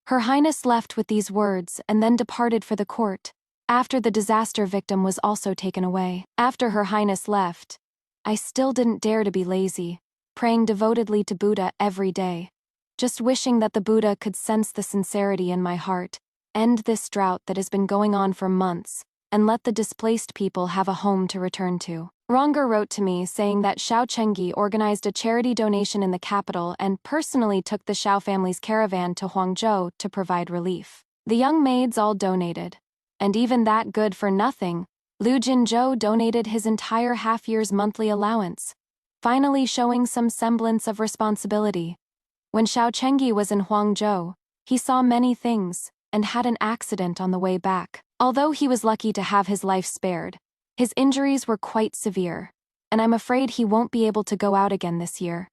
Her Highness left with these words and then departed for the court, after the disaster victim was also taken away. After Her Highness left, I still didn't dare to be lazy, praying devotedly to Buddha every day, just wishing that the Buddha could sense the sincerity in my heart, end this drought that has been going on for months, and let the displaced people have a home to return to. Ronger wrote to me saying that Xiao Chengyi organized a charity donation in the capital and personally took the Xiao family's caravan to Huangzhou to provide relief. The young maids all donated, and even that good for nothing, Lu Jinzhou donated his entire half-year's monthly allowance, finally showing some semblance of responsibility. When Xiao Chengyi was in Huangzhou, he saw many things, and had an accident on the way back. Although he was lucky to have his life spared, his injuries were quite severe, and I'm afraid he won't be able to go out again this year.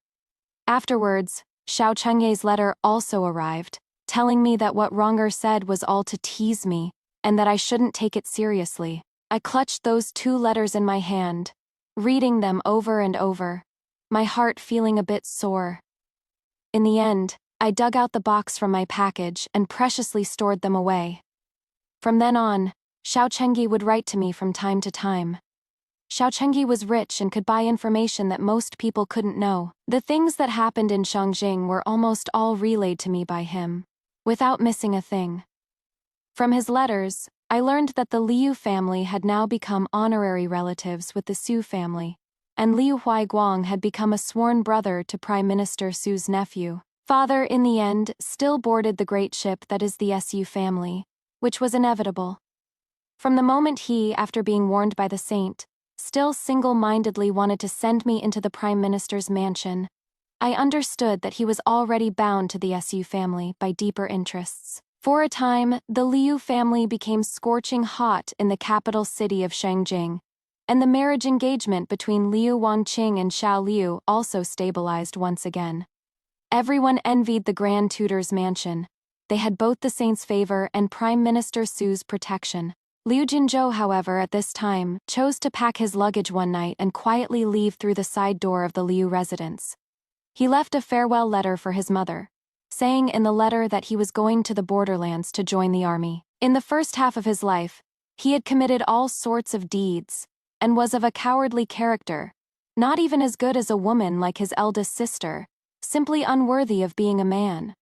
Afterwards, Xiao Chengyi's letter also arrived, telling me that what Ronger said was all to tease me, and that I shouldn't take it seriously. I clutched those 2 letters in my hand, reading them over and over, my heart feeling a bit sore. In the end, I dug out the box from my package and preciously stored them away. From then on, Xiao Chengyi would write to me from time to time. Xiao Chengyi was rich and could buy information that most people couldn't know. The things that happened in Shangjing were almost all relayed to me by him, without missing a thing. From his letters, I learned that the Liu family had now become honorary relatives with the Su family, and Liu Huaiguang had become a sworn brother to Prime Minister Su's nephew. Father, in the end, still boarded the great ship that is the Su family, which was inevitable. From the moment he, after being warned by the saint, still single-mindedly wanted to send me into the Prime Minister's mansion, I understood that he was already bound to the Su family by deeper interests. For a time, the Liu family became scorching hot in the capital city of Shangjing, and the marriage engagement between Liu Wangqing and Xiao Liu also stabilized once again. Everyone envied the Grand Tutor's mansion. They had both the saint's favor and Prime Minister Su's protection. Liu Jinzhou, however, at this time, chose to pack his luggage one night and quietly leave through the side door of the Liu residence. He left a farewell letter for his mother, saying in the letter that he was going to the borderlands to join the army. In the first half of his life, he had committed all sorts of deeds, and was of a cowardly character, not even as good as a woman like his eldest sister, simply unworthy of being a man.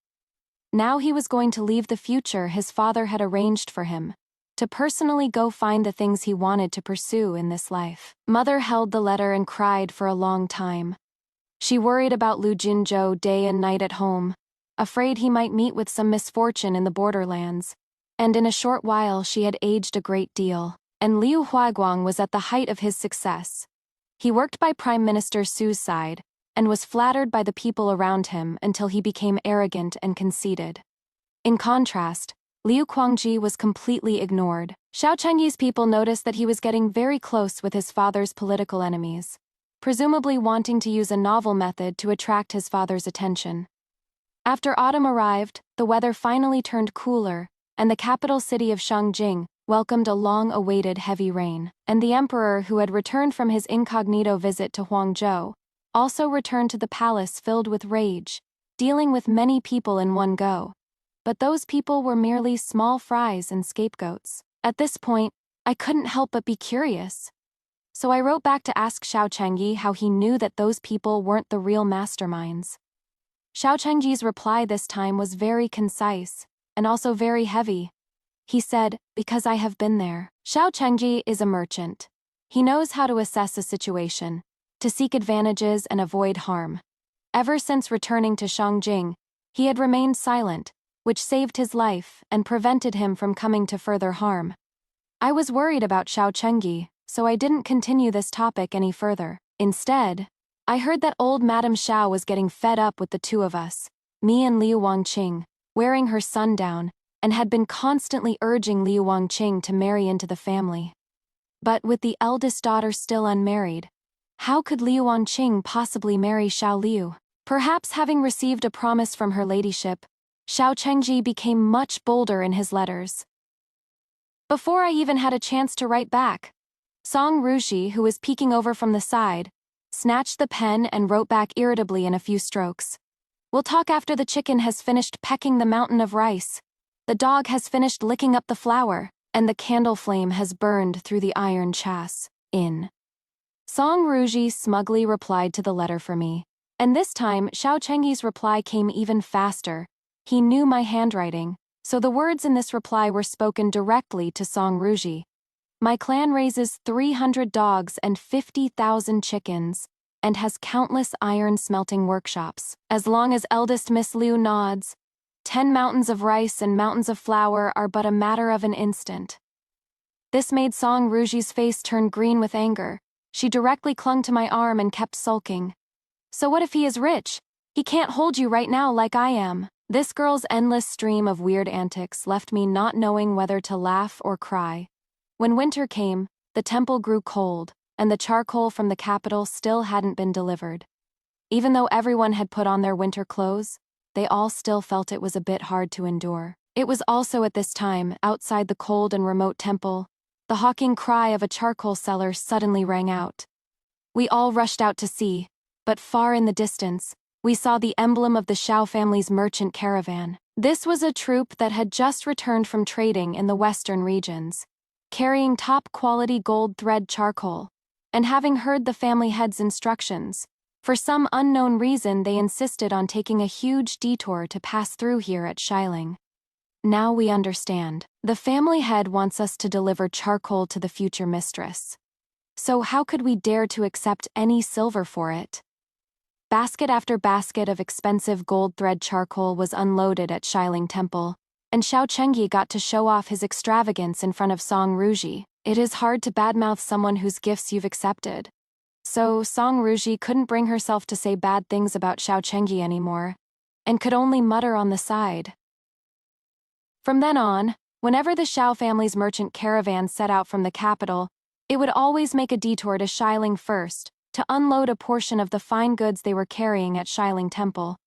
Now he was going to leave the future his father had arranged for him, to personally go find the things he wanted to pursue in this life. Mother held the letter and cried for a long time. She worried about Liu Jinzhou day and night at home, afraid he might meet with some misfortune in the borderlands, and in a short while she had aged a great deal, and Liu Huaguang was at the height of his success. He worked by Prime Minister Su's side, and was flattered by the people around him until he became arrogant and conceited. In contrast, Liu Guangji was completely ignored. Xiao Chengyi's people noticed that he was getting very close with his father's political enemies, presumably wanting to use a novel method to attract his father's attention. After autumn arrived, the weather finally turned cooler, and the capital city of Shangjing welcomed a long-awaited heavy rain, and the emperor, who had returned from his incognito visit to Huangzhou, also returned to the palace filled with rage, dealing with many people in one go. But those people were merely small fries and scapegoats. At this point, I couldn't help but be curious. So I wrote back to ask Xiao Chengyi how he knew that those people weren't the real masterminds. Xiao Chengyi's reply this time was very concise, and also very heavy. He said, "Because I have been there." Xiao Chengyi is a merchant. He knows how to assess a situation, to seek advantages and avoid harm. Ever since returning to Shangjing, he had remained silent, which saved his life and prevented him from coming to further harm. I was worried about Xiao Chengyi, so I didn't continue this topic any further. Instead, I heard that old Madame Xiao was getting fed up with the two of us, me and Liu Wangqing, wearing her sundown, and had been constantly urging Liu Wangqing to marry into the family. But with the eldest daughter still unmarried, how could Liu Wangqing possibly marry Xiao Liu? Perhaps having received a promise from her ladyship, Xiao Chengji became much bolder in his letters. Before I even had a chance to write back, Song Ruji, who was peeking over from the side, snatched the pen and wrote back irritably in a few strokes. "We'll talk after the chicken has finished pecking the mountain of rice, the dog has finished licking up the flour, and the candle flame has burned through the iron chas. In." Song Ruji smugly replied to the letter for me, and this time Xiao Chengyi's reply came even faster. He knew my handwriting, so the words in this reply were spoken directly to Song Ruji. "My clan raises 300 dogs and 50,000 chickens, and has countless iron-smelting workshops. As long as eldest Miss Liu nods, 10 mountains of rice and mountains of flour are but a matter of an instant." This made Song Ruji's face turn green with anger. She directly clung to my arm and kept sulking. "So what if he is rich? He can't hold you right now like I am." This girl's endless stream of weird antics left me not knowing whether to laugh or cry. When winter came, the temple grew cold, and the charcoal from the capital still hadn't been delivered. Even though everyone had put on their winter clothes, they all still felt it was a bit hard to endure. It was also at this time, outside the cold and remote temple, the hawking cry of a charcoal seller suddenly rang out. We all rushed out to see, but far in the distance, we saw the emblem of the Xiao family's merchant caravan. This was a troop that had just returned from trading in the western regions, carrying top-quality gold thread charcoal, and having heard the family head's instructions, for some unknown reason they insisted on taking a huge detour to pass through here at Xiling. Now we understand. The family head wants us to deliver charcoal to the future mistress. So how could we dare to accept any silver for it? Basket after basket of expensive gold thread charcoal was unloaded at Xiling Temple, and Xiao Chengyi got to show off his extravagance in front of Song Ruji. It is hard to badmouth someone whose gifts you've accepted. So Song Ruji couldn't bring herself to say bad things about Xiao Chengyi anymore, and could only mutter on the side. From then on, whenever the Xiao family's merchant caravan set out from the capital, It would always make a detour to Shiling first, to unload a portion of the fine goods they were carrying at Shiling Temple.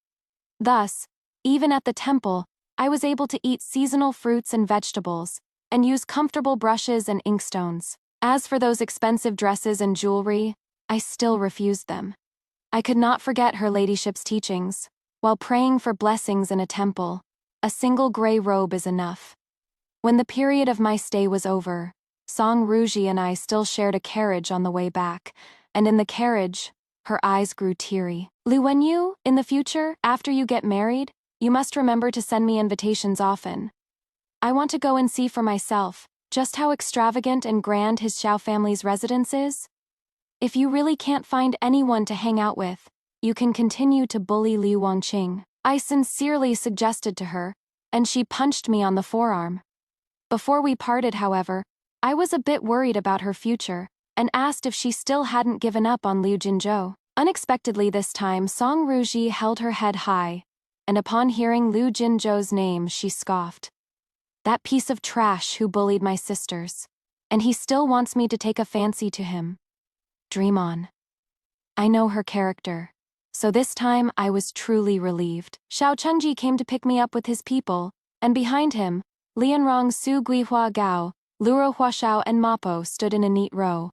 Thus, even at the temple, I was able to eat seasonal fruits and vegetables, and use comfortable brushes and inkstones. As for those expensive dresses and jewelry, I still refused them. I could not forget her ladyship's teachings. While praying for blessings in a temple, a single gray robe is enough. When the period of my stay was over, Song Ruji and I still shared a carriage on the way back, and in the carriage, her eyes grew teary. Liu Wenyu, in the future, after you get married, you must remember to send me invitations often. I want to go and see for myself just how extravagant and grand his Xiao family's residence is. If you really can't find anyone to hang out with, you can continue to bully Liu Wangqing, I sincerely suggested to her, and she punched me on the forearm. Before we parted, however, I was a bit worried about her future, and asked if she still hadn't given up on Liu Jinzhou. Unexpectedly this time, Song Ruji held her head high, and upon hearing Liu Jinzhou's name she scoffed. That piece of trash who bullied my sisters. And he still wants me to take a fancy to him. Dream on. I know her character. So this time I was truly relieved. Xiao Chengji came to pick me up with his people, and behind him, Lianrong Su Guihua Gao, Luo Huashao and Mapo stood in a neat row.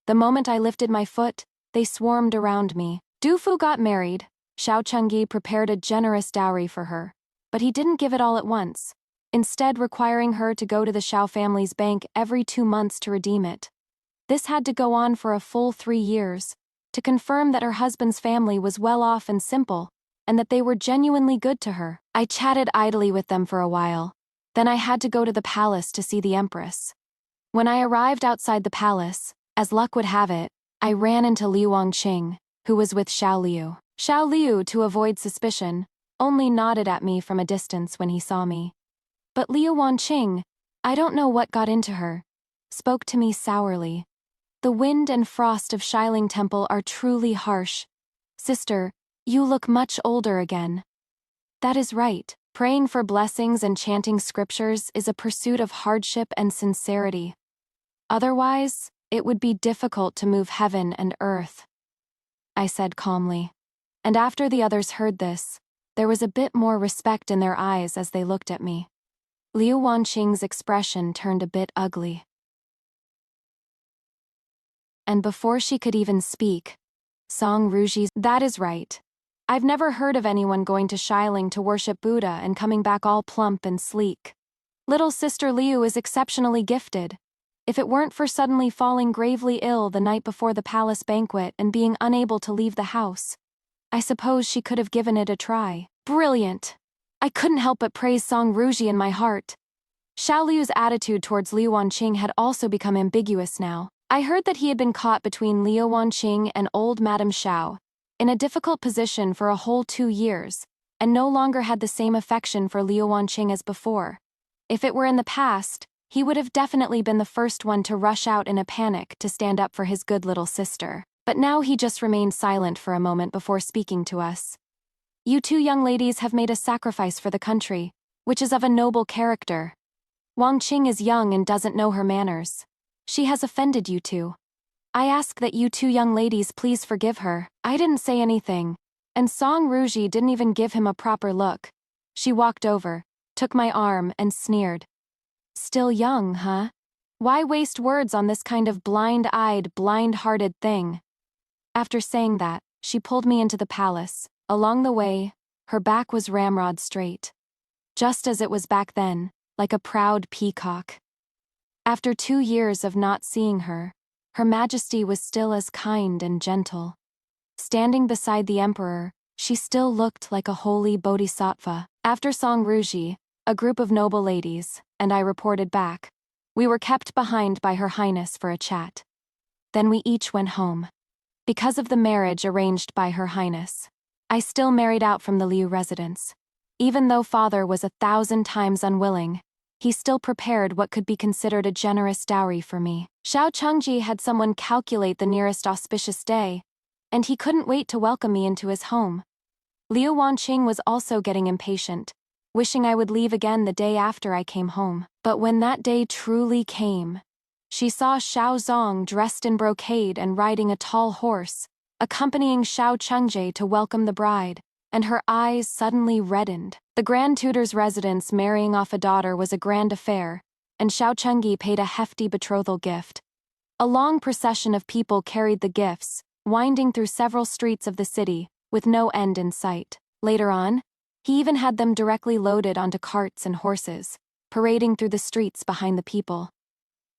The moment I lifted my foot, they swarmed around me. Du Fu got married. Xiao Chengji prepared a generous dowry for her, but he didn't give it all at once, instead requiring her to go to the Xiao family's bank every 2 months to redeem it. This had to go on for a full 3 years, to confirm that her husband's family was well off and simple, and that they were genuinely good to her. I chatted idly with them for a while. Then I had to go to the palace to see the empress. When I arrived outside the palace, as luck would have it, I ran into Liu Wangqing, who was with Xiao Liu. Xiao Liu, to avoid suspicion, only nodded at me from a distance when he saw me. But Liu Wangqing, I don't know what got into her, spoke to me sourly. The wind and frost of Shiling Temple are truly harsh. Sister, you look much older again. That is right. Praying for blessings and chanting scriptures is a pursuit of hardship and sincerity. Otherwise, it would be difficult to move heaven and earth, I said calmly. And after the others heard this, there was a bit more respect in their eyes as they looked at me. Liu Wanqing's expression turned a bit ugly. And before she could even speak, Song Ruji's, that is right. I've never heard of anyone going to Shiling to worship Buddha and coming back all plump and sleek. Little sister Liu is exceptionally gifted. If it weren't for suddenly falling gravely ill the night before the palace banquet and being unable to leave the house, I suppose she could have given it a try. Brilliant! I couldn't help but praise Song Ruji in my heart. Xiao Liu's attitude towards Liu Wanqing had also become ambiguous now. I heard that he had been caught between Liu Wanqing and old Madame Xiao, in a difficult position for a whole 2 years, and no longer had the same affection for Liu Wanqing as before. If it were in the past, he would have definitely been the first one to rush out in a panic to stand up for his good little sister. But now he just remained silent for a moment before speaking to us. You 2 young ladies have made a sacrifice for the country, which is of a noble character. Wangqing is young and doesn't know her manners. She has offended you 2. I ask that you 2 young ladies please forgive her. I didn't say anything, and Song Ruji didn't even give him a proper look. She walked over, took my arm, and sneered. Still young, huh? Why waste words on this kind of blind-eyed, blind-hearted thing? After saying that, she pulled me into the palace. Along the way, her back was ramrod straight. Just as it was back then, like a proud peacock. After 2 years of not seeing her, Her Majesty was still as kind and gentle. Standing beside the emperor, she still looked like a holy bodhisattva. After Song Ruji, a group of noble ladies, and I reported back. We were kept behind by Her Highness for a chat. Then we each went home. Because of the marriage arranged by Her Highness, I still married out from the Liu residence. Even though father was 1,000 times unwilling, he still prepared what could be considered a generous dowry for me. Xiao Chengji had someone calculate the nearest auspicious day, and he couldn't wait to welcome me into his home. Liu Wanqing was also getting impatient, wishing I would leave again the day after I came home. But when that day truly came, she saw Xiao Zong dressed in brocade and riding a tall horse, accompanying Xiao Chengje to welcome the bride, and her eyes suddenly reddened. The Grand Tutor's residence marrying off a daughter was a grand affair, and Xiao Chengyi paid a hefty betrothal gift. A long procession of people carried the gifts, winding through several streets of the city, with no end in sight. Later on, he even had them directly loaded onto carts and horses, parading through the streets behind the people.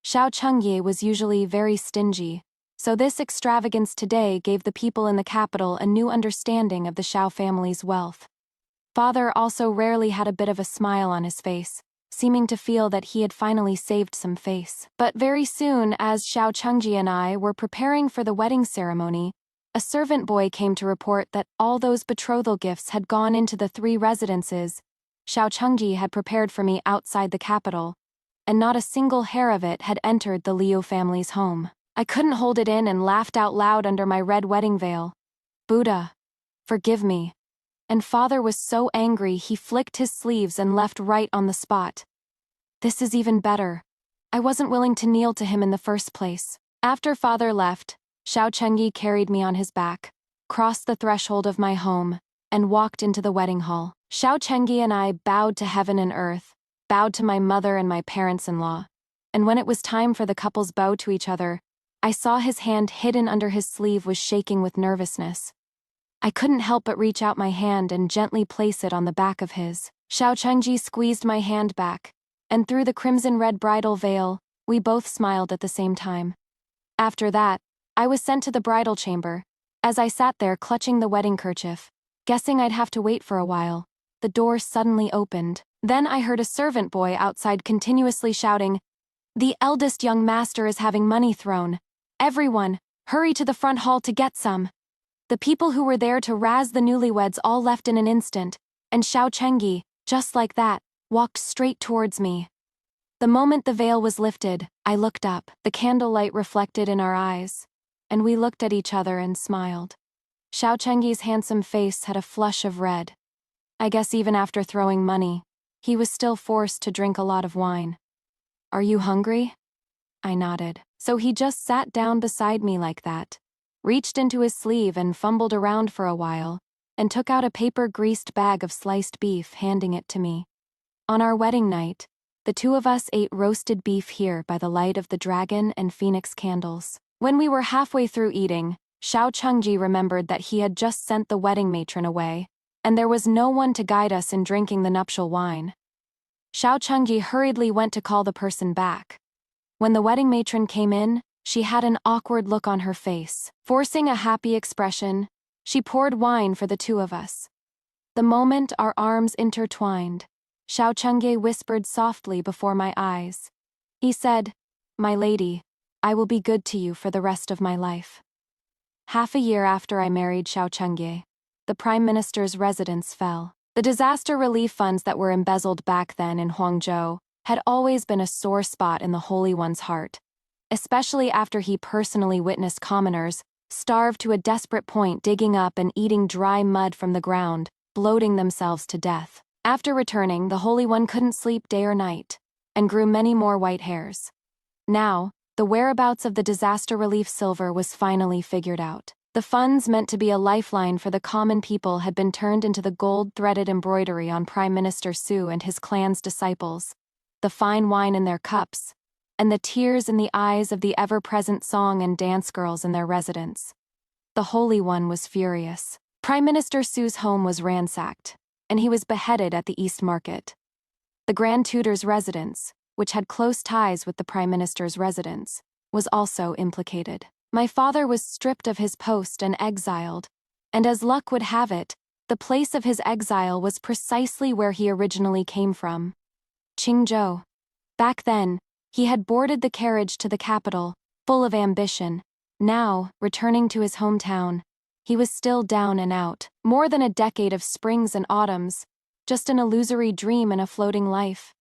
Xiao Chengye was usually very stingy, so this extravagance today gave the people in the capital a new understanding of the Xiao family's wealth. Father also rarely had a bit of a smile on his face, seeming to feel that he had finally saved some face. But very soon, as Xiao Chengji and I were preparing for the wedding ceremony, a servant boy came to report that all those betrothal gifts had gone into the 3 residences Xiao Chengji had prepared for me outside the capital, and not a single hair of it had entered the Liu family's home. I couldn't hold it in and laughed out loud under my red wedding veil. Buddha, forgive me. And Father was so angry he flicked his sleeves and left right on the spot. This is even better. I wasn't willing to kneel to him in the first place. After Father left, Xiao Chengyi carried me on his back, crossed the threshold of my home, and walked into the wedding hall. Xiao Chengyi and I bowed to heaven and earth, bowed to my mother and my parents-in-law, and when it was time for the couple's bow to each other, I saw his hand hidden under his sleeve was shaking with nervousness. I couldn't help but reach out my hand and gently place it on the back of his. Xiao Chengji squeezed my hand back, and through the crimson-red bridal veil, we both smiled at the same time. After that, I was sent to the bridal chamber. As I sat there clutching the wedding kerchief, guessing I'd have to wait for a while, the door suddenly opened. Then I heard a servant boy outside continuously shouting, "The eldest young master is having money thrown. Everyone, hurry to the front hall to get some." The people who were there to razz the newlyweds all left in an instant, and Xiao Chengyi, just like that, walked straight towards me. The moment the veil was lifted, I looked up, the candlelight reflected in our eyes, and we looked at each other and smiled. Xiao Chengyi's handsome face had a flush of red. I guess even after throwing money, he was still forced to drink a lot of wine. "Are you hungry?" I nodded. So he just sat down beside me like that, reached into his sleeve and fumbled around for a while, and took out a paper-greased bag of sliced beef, handing it to me. On our wedding night, the 2 of us ate roasted beef here by the light of the dragon and phoenix candles. When we were halfway through eating, Xiao Chengji remembered that he had just sent the wedding matron away, and there was no one to guide us in drinking the nuptial wine. Xiao Chengji hurriedly went to call the person back. When the wedding matron came in, she had an awkward look on her face. Forcing a happy expression, she poured wine for the 2 of us. The moment our arms intertwined, Xiao Chengye whispered softly before my eyes. He said, "My lady, I will be good to you for the rest of my life." Half a year after I married Xiao Chengye, the Prime Minister's residence fell. The disaster relief funds that were embezzled back then in Huangzhou had always been a sore spot in the Holy One's heart, especially after he personally witnessed commoners starve to a desperate point, digging up and eating dry mud from the ground, bloating themselves to death. After returning, the Holy One couldn't sleep day or night, and grew many more white hairs. Now, the whereabouts of the disaster relief silver was finally figured out. The funds meant to be a lifeline for the common people had been turned into the gold-threaded embroidery on Prime Minister Su and his clan's disciples, the fine wine in their cups, and the tears in the eyes of the ever-present song and dance girls in their residence. The Holy One was furious. Prime Minister Su's home was ransacked, and he was beheaded at the East Market. The Grand Tutor's residence, which had close ties with the Prime Minister's residence, was also implicated. My father was stripped of his post and exiled, and as luck would have it, the place of his exile was precisely where he originally came from. Qingzhou. Back then, he had boarded the carriage to the capital, full of ambition. Now, returning to his hometown, he was still down and out. More than a decade of springs and autumns, just an illusory dream and a floating life.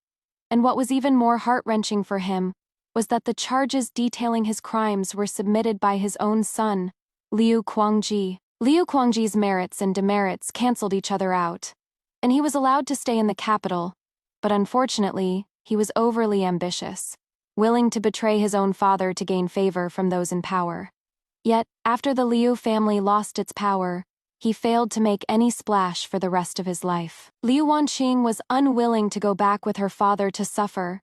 And what was even more heart-wrenching for him was that the charges detailing his crimes were submitted by his own son, Liu Kuangji. Liu Kuangji's merits and demerits cancelled each other out, and he was allowed to stay in the capital, but unfortunately, he was overly ambitious. willing to betray his own father to gain favor from those in power. Yet, after the Liu family lost its power, he failed to make any splash for the rest of his life. Liu Wanqing was unwilling to go back with her father to suffer,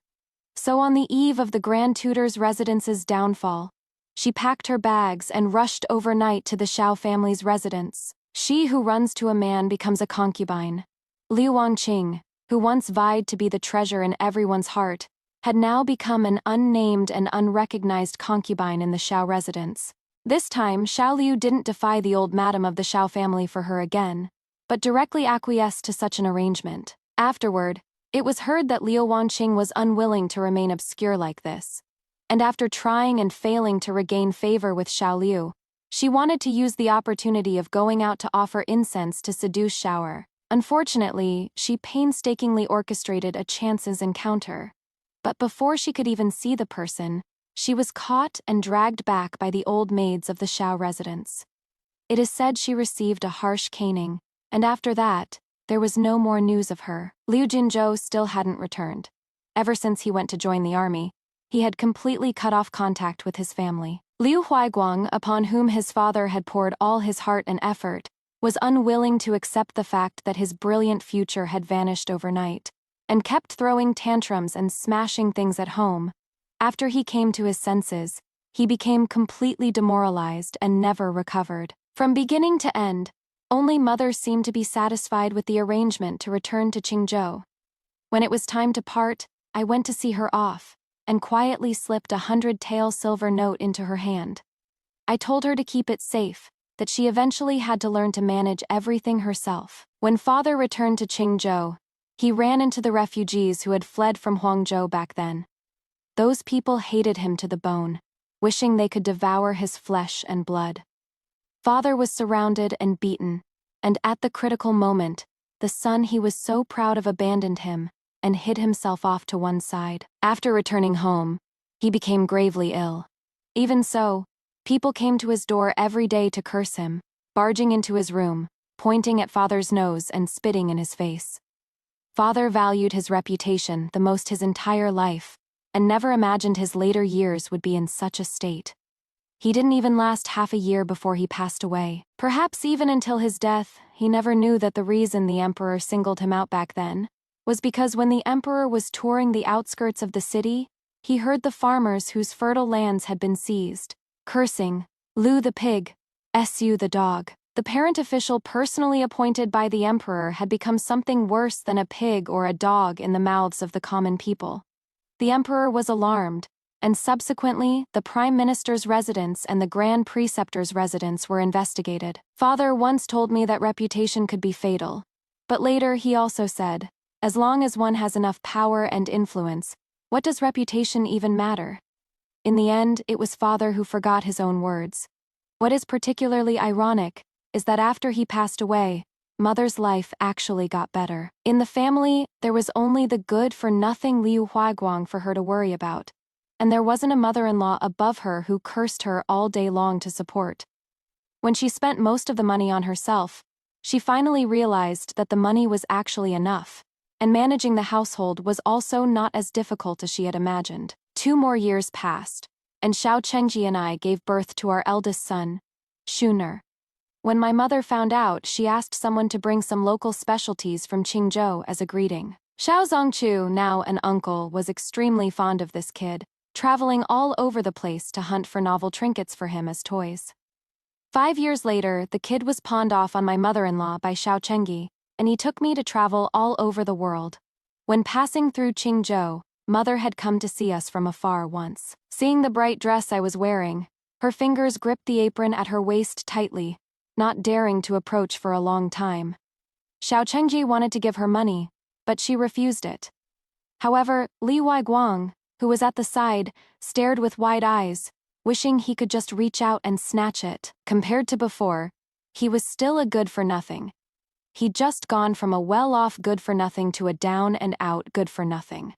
so on the eve of the Grand Tutor's residence's downfall, she packed her bags and rushed overnight to the Xiao family's residence. She who runs to a man becomes a concubine. Liu Wanqing, who once vied to be the treasure in everyone's heart, had now become an unnamed and unrecognized concubine in the Xiao residence. This time, Xiao Liu didn't defy the old madam of the Xiao family for her again, but directly acquiesced to such an arrangement. Afterward, it was heard that Liu Wanqing was unwilling to remain obscure like this, and after trying and failing to regain favor with Xiao Liu, she wanted to use the opportunity of going out to offer incense to seduce Xiaoer. Unfortunately, she painstakingly orchestrated a chances encounter. But before she could even see the person, she was caught and dragged back by the old maids of the Xiao residence. It is said she received a harsh caning, and after that, there was no more news of her. Liu Jinzhou still hadn't returned. Ever since he went to join the army, he had completely cut off contact with his family. Liu Huaiguang, upon whom his father had poured all his heart and effort, was unwilling to accept the fact that his brilliant future had vanished overnight, and kept throwing tantrums and smashing things at home. After he came to his senses, he became completely demoralized and never recovered. From beginning to end, only mother seemed to be satisfied with the arrangement to return to Qingzhou. When it was time to part, I went to see her off, and quietly slipped 100 silver note into her hand. I told her to keep it safe, that she eventually had to learn to manage everything herself. When father returned to Qingzhou, he ran into the refugees who had fled from Huangzhou back then. Those people hated him to the bone, wishing they could devour his flesh and blood. Father was surrounded and beaten, and at the critical moment, the son he was so proud of abandoned him and hid himself off to one side. After returning home, he became gravely ill. Even so, people came to his door every day to curse him, barging into his room, pointing at father's nose and spitting in his face. Father valued his reputation the most his entire life, and never imagined his later years would be in such a state. He didn't even last half a year before he passed away. Perhaps even until his death, he never knew that the reason the emperor singled him out back then was because when the emperor was touring the outskirts of the city, he heard the farmers whose fertile lands had been seized, cursing, "Lu the pig, Su the dog." The parent official personally appointed by the emperor had become something worse than a pig or a dog in the mouths of the common people. The emperor was alarmed, and subsequently, the prime minister's residence and the grand preceptor's residence were investigated. Father once told me that reputation could be fatal, but later he also said, as long as one has enough power and influence, what does reputation even matter? In the end, it was father who forgot his own words. What is particularly ironic is that after he passed away, mother's life actually got better. In the family, there was only the good-for-nothing Liu Huaiguang for her to worry about, and there wasn't a mother-in-law above her who cursed her all day long to support. When she spent most of the money on herself, she finally realized that the money was actually enough, and managing the household was also not as difficult as she had imagined. 2 more years passed, and Xiao Chengji and I gave birth to our eldest son, Shuner. When my mother found out, she asked someone to bring some local specialties from Qingzhou as a greeting. Xiao Zongchu, now an uncle, was extremely fond of this kid, traveling all over the place to hunt for novel trinkets for him as toys. 5 years later, the kid was pawned off on my mother-in-law by Xiao Chengyi, and he took me to travel all over the world. When passing through Qingzhou, mother had come to see us from afar once. Seeing the bright dress I was wearing, her fingers gripped the apron at her waist tightly, not daring to approach for a long time. Xiao Chengji wanted to give her money, but she refused it. However, Li Weiguang, who was at the side, stared with wide eyes, wishing he could just reach out and snatch it. Compared to before, he was still a good-for-nothing. He'd just gone from a well-off good-for-nothing to a down-and-out good-for-nothing.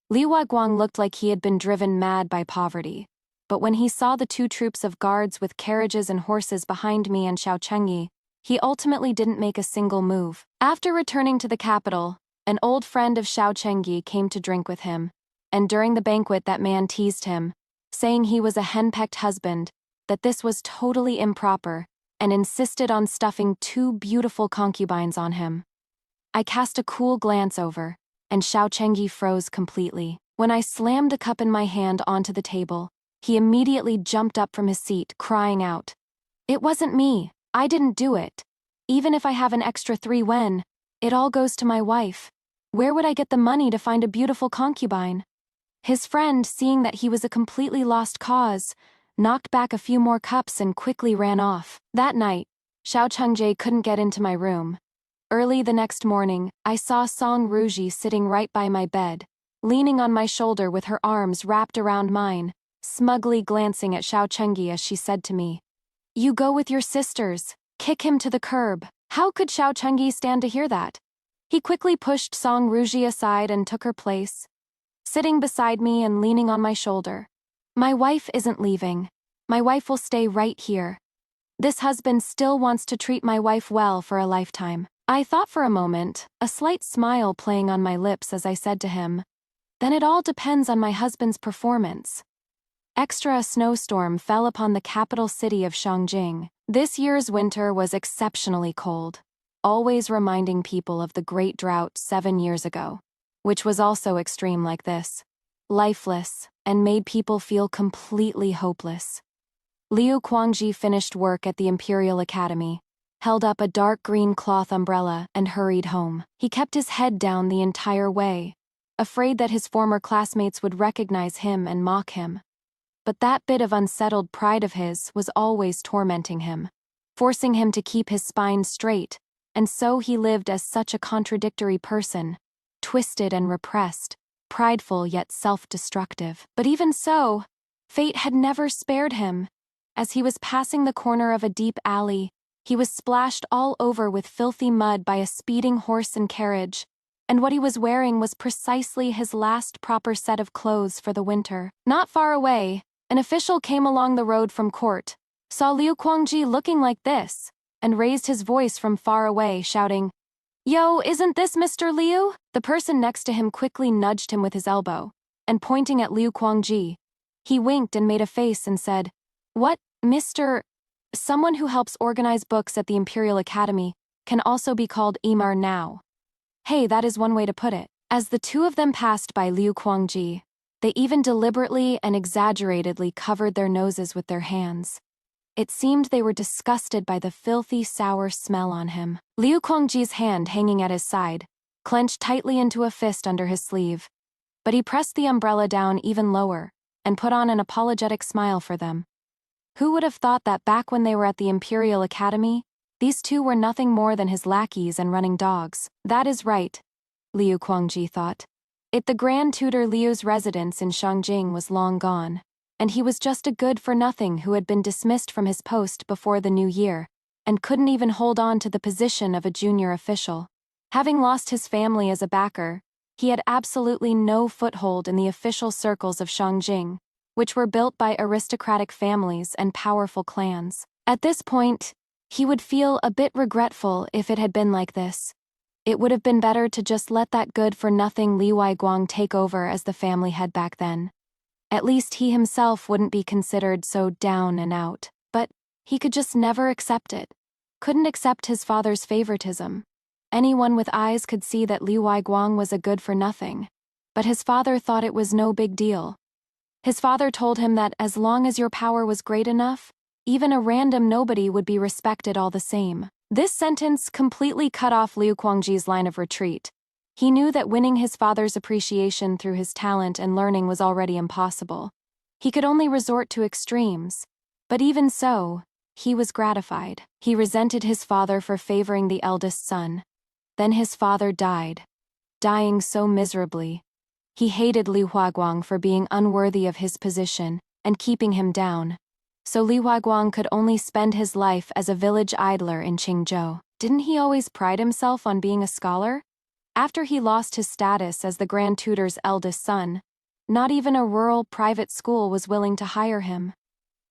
Li Weiguang looked like he had been driven mad by poverty, but when he saw the 2 troops of guards with carriages and horses behind me and Xiao Chengyi, he ultimately didn't make a single move. After returning to the capital, an old friend of Xiao Chengyi came to drink with him, and during the banquet that man teased him, saying he was a henpecked husband, that this was totally improper, and insisted on stuffing 2 beautiful concubines on him. I cast a cool glance over, and Xiao Chengyi froze completely. When I slammed a cup in my hand onto the table, he immediately jumped up from his seat, crying out, "It wasn't me, I didn't do it. Even if I have an extra 3 yuan, it all goes to my wife. Where would I get the money to find a beautiful concubine?" His friend, seeing that he was a completely lost cause, knocked back a few more cups and quickly ran off. That night, Xiao Chengji couldn't get into my room. Early the next morning, I saw Song Ruji sitting right by my bed, leaning on my shoulder with her arms wrapped around mine, smugly glancing at Xiao Chengyi as she said to me, "You go with your sisters, kick him to the curb." How could Xiao Chengyi stand to hear that? He quickly pushed Song Ruji aside and took her place, sitting beside me and leaning on my shoulder. "My wife isn't leaving. My wife will stay right here. This husband still wants to treat my wife well for a lifetime." I thought for a moment, a slight smile playing on my lips as I said to him, "Then it all depends on my husband's performance." A snowstorm fell upon the capital city of Shangjing. This year's winter was exceptionally cold, always reminding people of the Great Drought 7 years ago, which was also extreme like this, lifeless, and made people feel completely hopeless. Liu Kuangji finished work at the Imperial Academy, held up a dark green cloth umbrella, and hurried home. He kept his head down the entire way, afraid that his former classmates would recognize him and mock him. But that bit of unsettled pride of his was always tormenting him, forcing him to keep his spine straight, and so he lived as such a contradictory person, twisted and repressed, prideful yet self-destructive. But even so, fate had never spared him. As he was passing the corner of a deep alley, he was splashed all over with filthy mud by a speeding horse and carriage, and what he was wearing was precisely his last proper set of clothes for the winter. Not far away, an official came along the road from court, saw Liu Kuangji looking like this, and raised his voice from far away, shouting, "Yo, isn't this Mr. Liu?" The person next to him quickly nudged him with his elbow, and pointing at Liu Kuangji, he winked and made a face and said, "What, Mr. Someone who helps organize books at the Imperial Academy can also be called Emar now." Hey, that is one way to put it. As the two of them passed by Liu Kuangji, they even deliberately and exaggeratedly covered their noses with their hands. It seemed they were disgusted by the filthy, sour smell on him. Liu Kuangji's hand hanging at his side, clenched tightly into a fist under his sleeve, but he pressed the umbrella down even lower, and put on an apologetic smile for them. Who would have thought that back when they were at the Imperial Academy, these two were nothing more than his lackeys and running dogs? That is right, Liu Kuangji thought. The Grand Tutor Liu's residence in Shangjing was long gone, and he was just a good-for-nothing who had been dismissed from his post before the new year, and couldn't even hold on to the position of a junior official. Having lost his family as a backer, he had absolutely no foothold in the official circles of Shangjing, which were built by aristocratic families and powerful clans. At this point, he would feel a bit regretful if it had been like this. It would have been better to just let that good-for-nothing Li Guang take over as the family head back then. At least he himself wouldn't be considered so down and out. But he could just never accept it. Couldn't accept his father's favoritism. Anyone with eyes could see that Li Guang was a good-for-nothing. But his father thought it was no big deal. His father told him that as long as your power was great enough, even a random nobody would be respected all the same. This sentence completely cut off Liu Kuangji's line of retreat. He knew that winning his father's appreciation through his talent and learning was already impossible. He could only resort to extremes. But even so, he was gratified. He resented his father for favoring the eldest son. Then his father died, dying so miserably. He hated Li Guang for being unworthy of his position and keeping him down. So Li Guang could only spend his life as a village idler in Qingzhou. Didn't he always pride himself on being a scholar? After he lost his status as the Grand Tutor's eldest son, not even a rural private school was willing to hire him.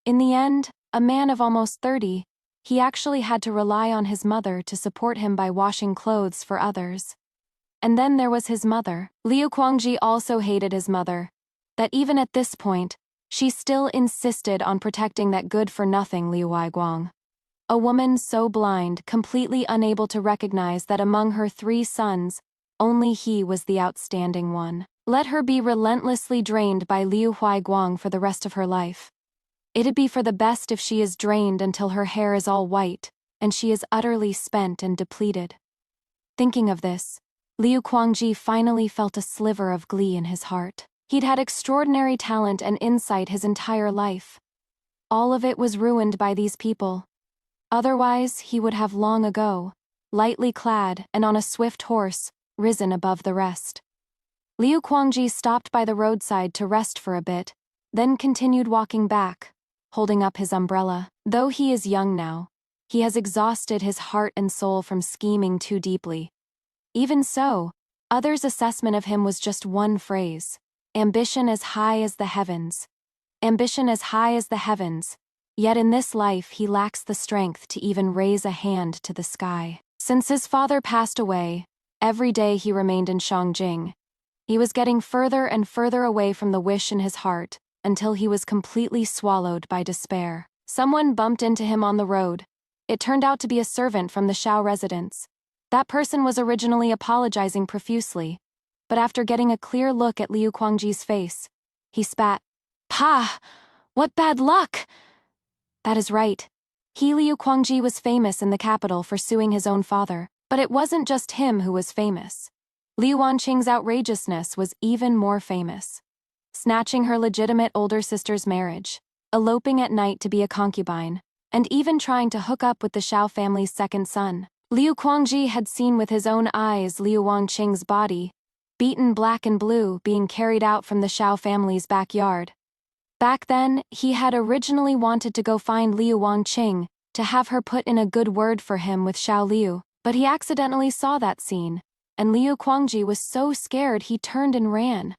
In the end, a man of almost 30, he actually had to rely on his mother to support him by washing clothes for others. And then there was his mother. Liu Guangji also hated his mother. That even at this point, she still insisted on protecting that good-for-nothing Liu Guang. A woman so blind, completely unable to recognize that among her 3 sons, only he was the outstanding one. Let her be relentlessly drained by Liu Guang for the rest of her life. It'd be for the best if she is drained until her hair is all white, and she is utterly spent and depleted. Thinking of this, Liu Guangji finally felt a sliver of glee in his heart. He'd had extraordinary talent and insight his entire life. All of it was ruined by these people. Otherwise, he would have long ago, lightly clad and on a swift horse, risen above the rest. Liu Guangji stopped by the roadside to rest for a bit, then continued walking back, holding up his umbrella. Though he is young now, he has exhausted his heart and soul from scheming too deeply. Even so, others' assessment of him was just one phrase: ambition as high as the heavens. Ambition as high as the heavens, yet in this life he lacks the strength to even raise a hand to the sky. Since his father passed away, every day he remained in Shangjing. He was getting further and further away from the wish in his heart, until he was completely swallowed by despair. Someone bumped into him on the road. It turned out to be a servant from the Shao residence. That person was originally apologizing profusely, but after getting a clear look at Liu Guangji's face, he spat, "Pa! What bad luck!" That is right. Liu Guangji was famous in the capital for suing his own father, but it wasn't just him who was famous. Liu Wanqing's outrageousness was even more famous. Snatching her legitimate older sister's marriage, eloping at night to be a concubine, and even trying to hook up with the Shao family's second son. Liu Guangji had seen with his own eyes Liu Wanqing's body, beaten black and blue, being carried out from the Shao family's backyard. Back then, he had originally wanted to go find Liu Wanqing to have her put in a good word for him with Shao Liu, but he accidentally saw that scene, and Liu Guangji was so scared he turned and ran,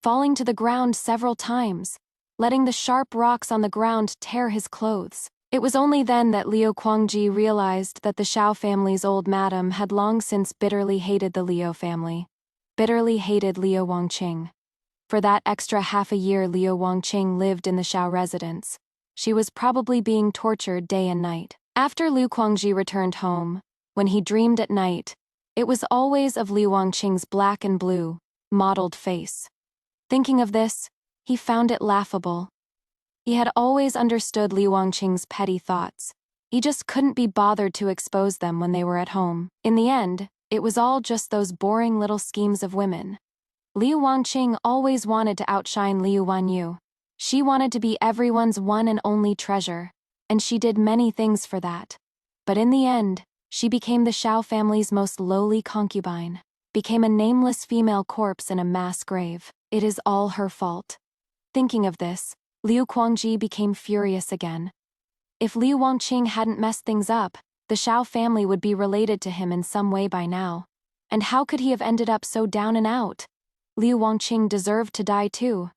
falling to the ground several times, letting the sharp rocks on the ground tear his clothes. It was only then that Liu Guangji realized that the Shao family's old madam had long since bitterly hated the Liu family, bitterly hated Liu Wanqing. For that extra half a year Liu Wanqing lived in the Shao residence, she was probably being tortured day and night. After Liu Guangji returned home, when he dreamed at night, it was always of Liu Wanqing's black and blue, mottled face. Thinking of this, he found it laughable. He had always understood Liu Wanqing's petty thoughts. He just couldn't be bothered to expose them when they were at home. In the end, it was all just those boring little schemes of women. Liu Wanqing always wanted to outshine Liu Wanyu. She wanted to be everyone's one and only treasure, and she did many things for that. But in the end, she became the Shao family's most lowly concubine, became a nameless female corpse in a mass grave. It is all her fault. Thinking of this, Liu Guangji became furious again. If Liu Wanqing hadn't messed things up, the Shao family would be related to him in some way by now. And how could he have ended up so down and out? Liu Wanqing deserved to die too.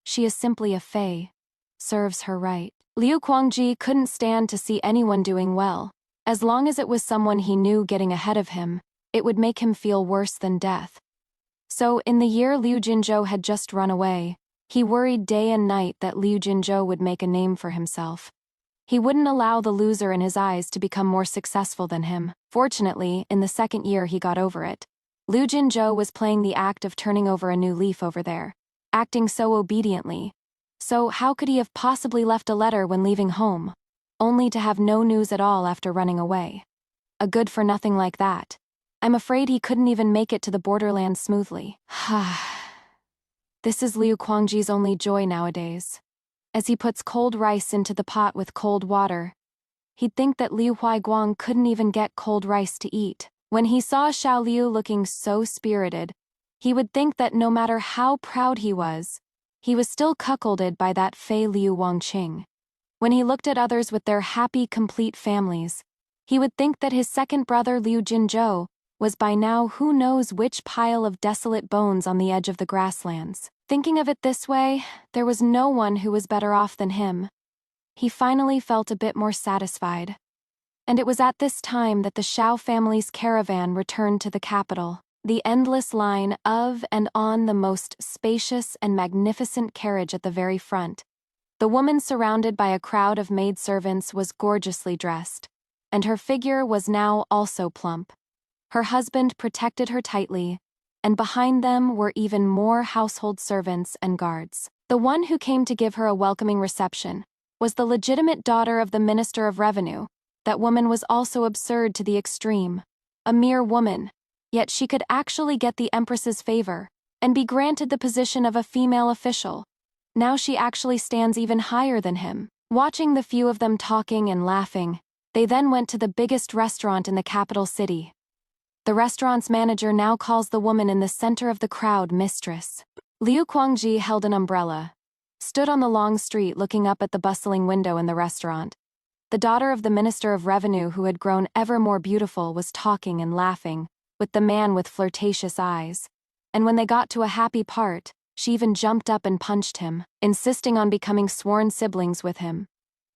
She is simply a fey. Serves her right. Liu Guangji couldn't stand to see anyone doing well. As long as it was someone he knew getting ahead of him, it would make him feel worse than death. So, in the year Liu Jinzhou had just run away, he worried day and night that Liu Jinzhou would make a name for himself. He wouldn't allow the loser in his eyes to become more successful than him. Fortunately, in the second year he got over it. Liu Jinzhou was playing the act of turning over a new leaf over there, acting so obediently. So how could he have possibly left a letter when leaving home, only to have no news at all after running away? A good-for-nothing like that. I'm afraid he couldn't even make it to the borderlands smoothly. This is Liu Guangji's only joy nowadays. As he puts cold rice into the pot with cold water, he'd think that Liu Guang couldn't even get cold rice to eat. When he saw Shao Liu looking so spirited, he would think that no matter how proud he was still cuckolded by that fey Liu Wanqing. When he looked at others with their happy, complete families, he would think that his second brother Liu Jinzhou was by now who knows which pile of desolate bones on the edge of the grasslands. Thinking of it this way, there was no one who was better off than him. He finally felt a bit more satisfied. And it was at this time that the Shao family's caravan returned to the capital. the endless line of and on the most spacious and magnificent carriage at the very front. The woman, surrounded by a crowd of maidservants, was gorgeously dressed, and her figure was now also plump. Her husband protected her tightly, and behind them were even more household servants and guards. The one who came to give her a welcoming reception was the legitimate daughter of the Minister of Revenue. That woman was also absurd to the extreme. A mere woman, yet she could actually get the Empress's favor and be granted the position of a female official. Now she actually stands even higher than him. Watching the few of them talking and laughing, they then went to the biggest restaurant in the capital city. The restaurant's manager now calls the woman in the center of the crowd mistress. Liu Kuangji held an umbrella, stood on the long street looking up at the bustling window in the restaurant. The daughter of the Minister of Revenue, who had grown ever more beautiful, was talking and laughing with the man with flirtatious eyes. And when they got to a happy part, she even jumped up and punched him, insisting on becoming sworn siblings with him.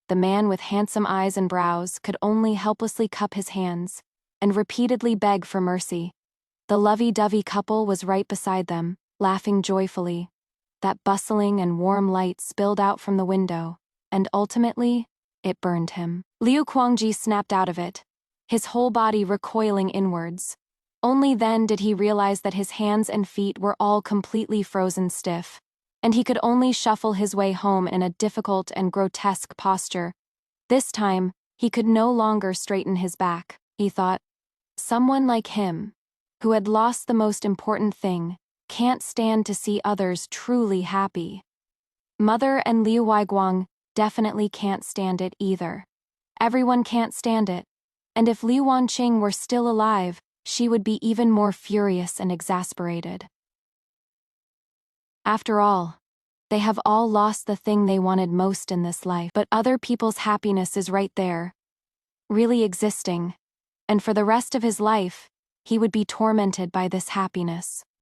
The man with handsome eyes and brows could only helplessly cup his hands and repeatedly beg for mercy. The lovey-dovey couple was right beside them, laughing joyfully. That bustling and warm light spilled out from the window, and ultimately, it burned him. Liu Kuangji snapped out of it, his whole body recoiling inwards. Only then did he realize that his hands and feet were all completely frozen stiff, and he could only shuffle his way home in a difficult and grotesque posture. This time, he could no longer straighten his back, he thought. Someone like him, who had lost the most important thing, can't stand to see others truly happy. Mother and Liu Weiguang definitely can't stand it either. Everyone can't stand it, and if Liu Wanqing were still alive, she would be even more furious and exasperated. After all, they have all lost the thing they wanted most in this life, but other people's happiness is right there, really existing, and for the rest of his life, he would be tormented by this happiness.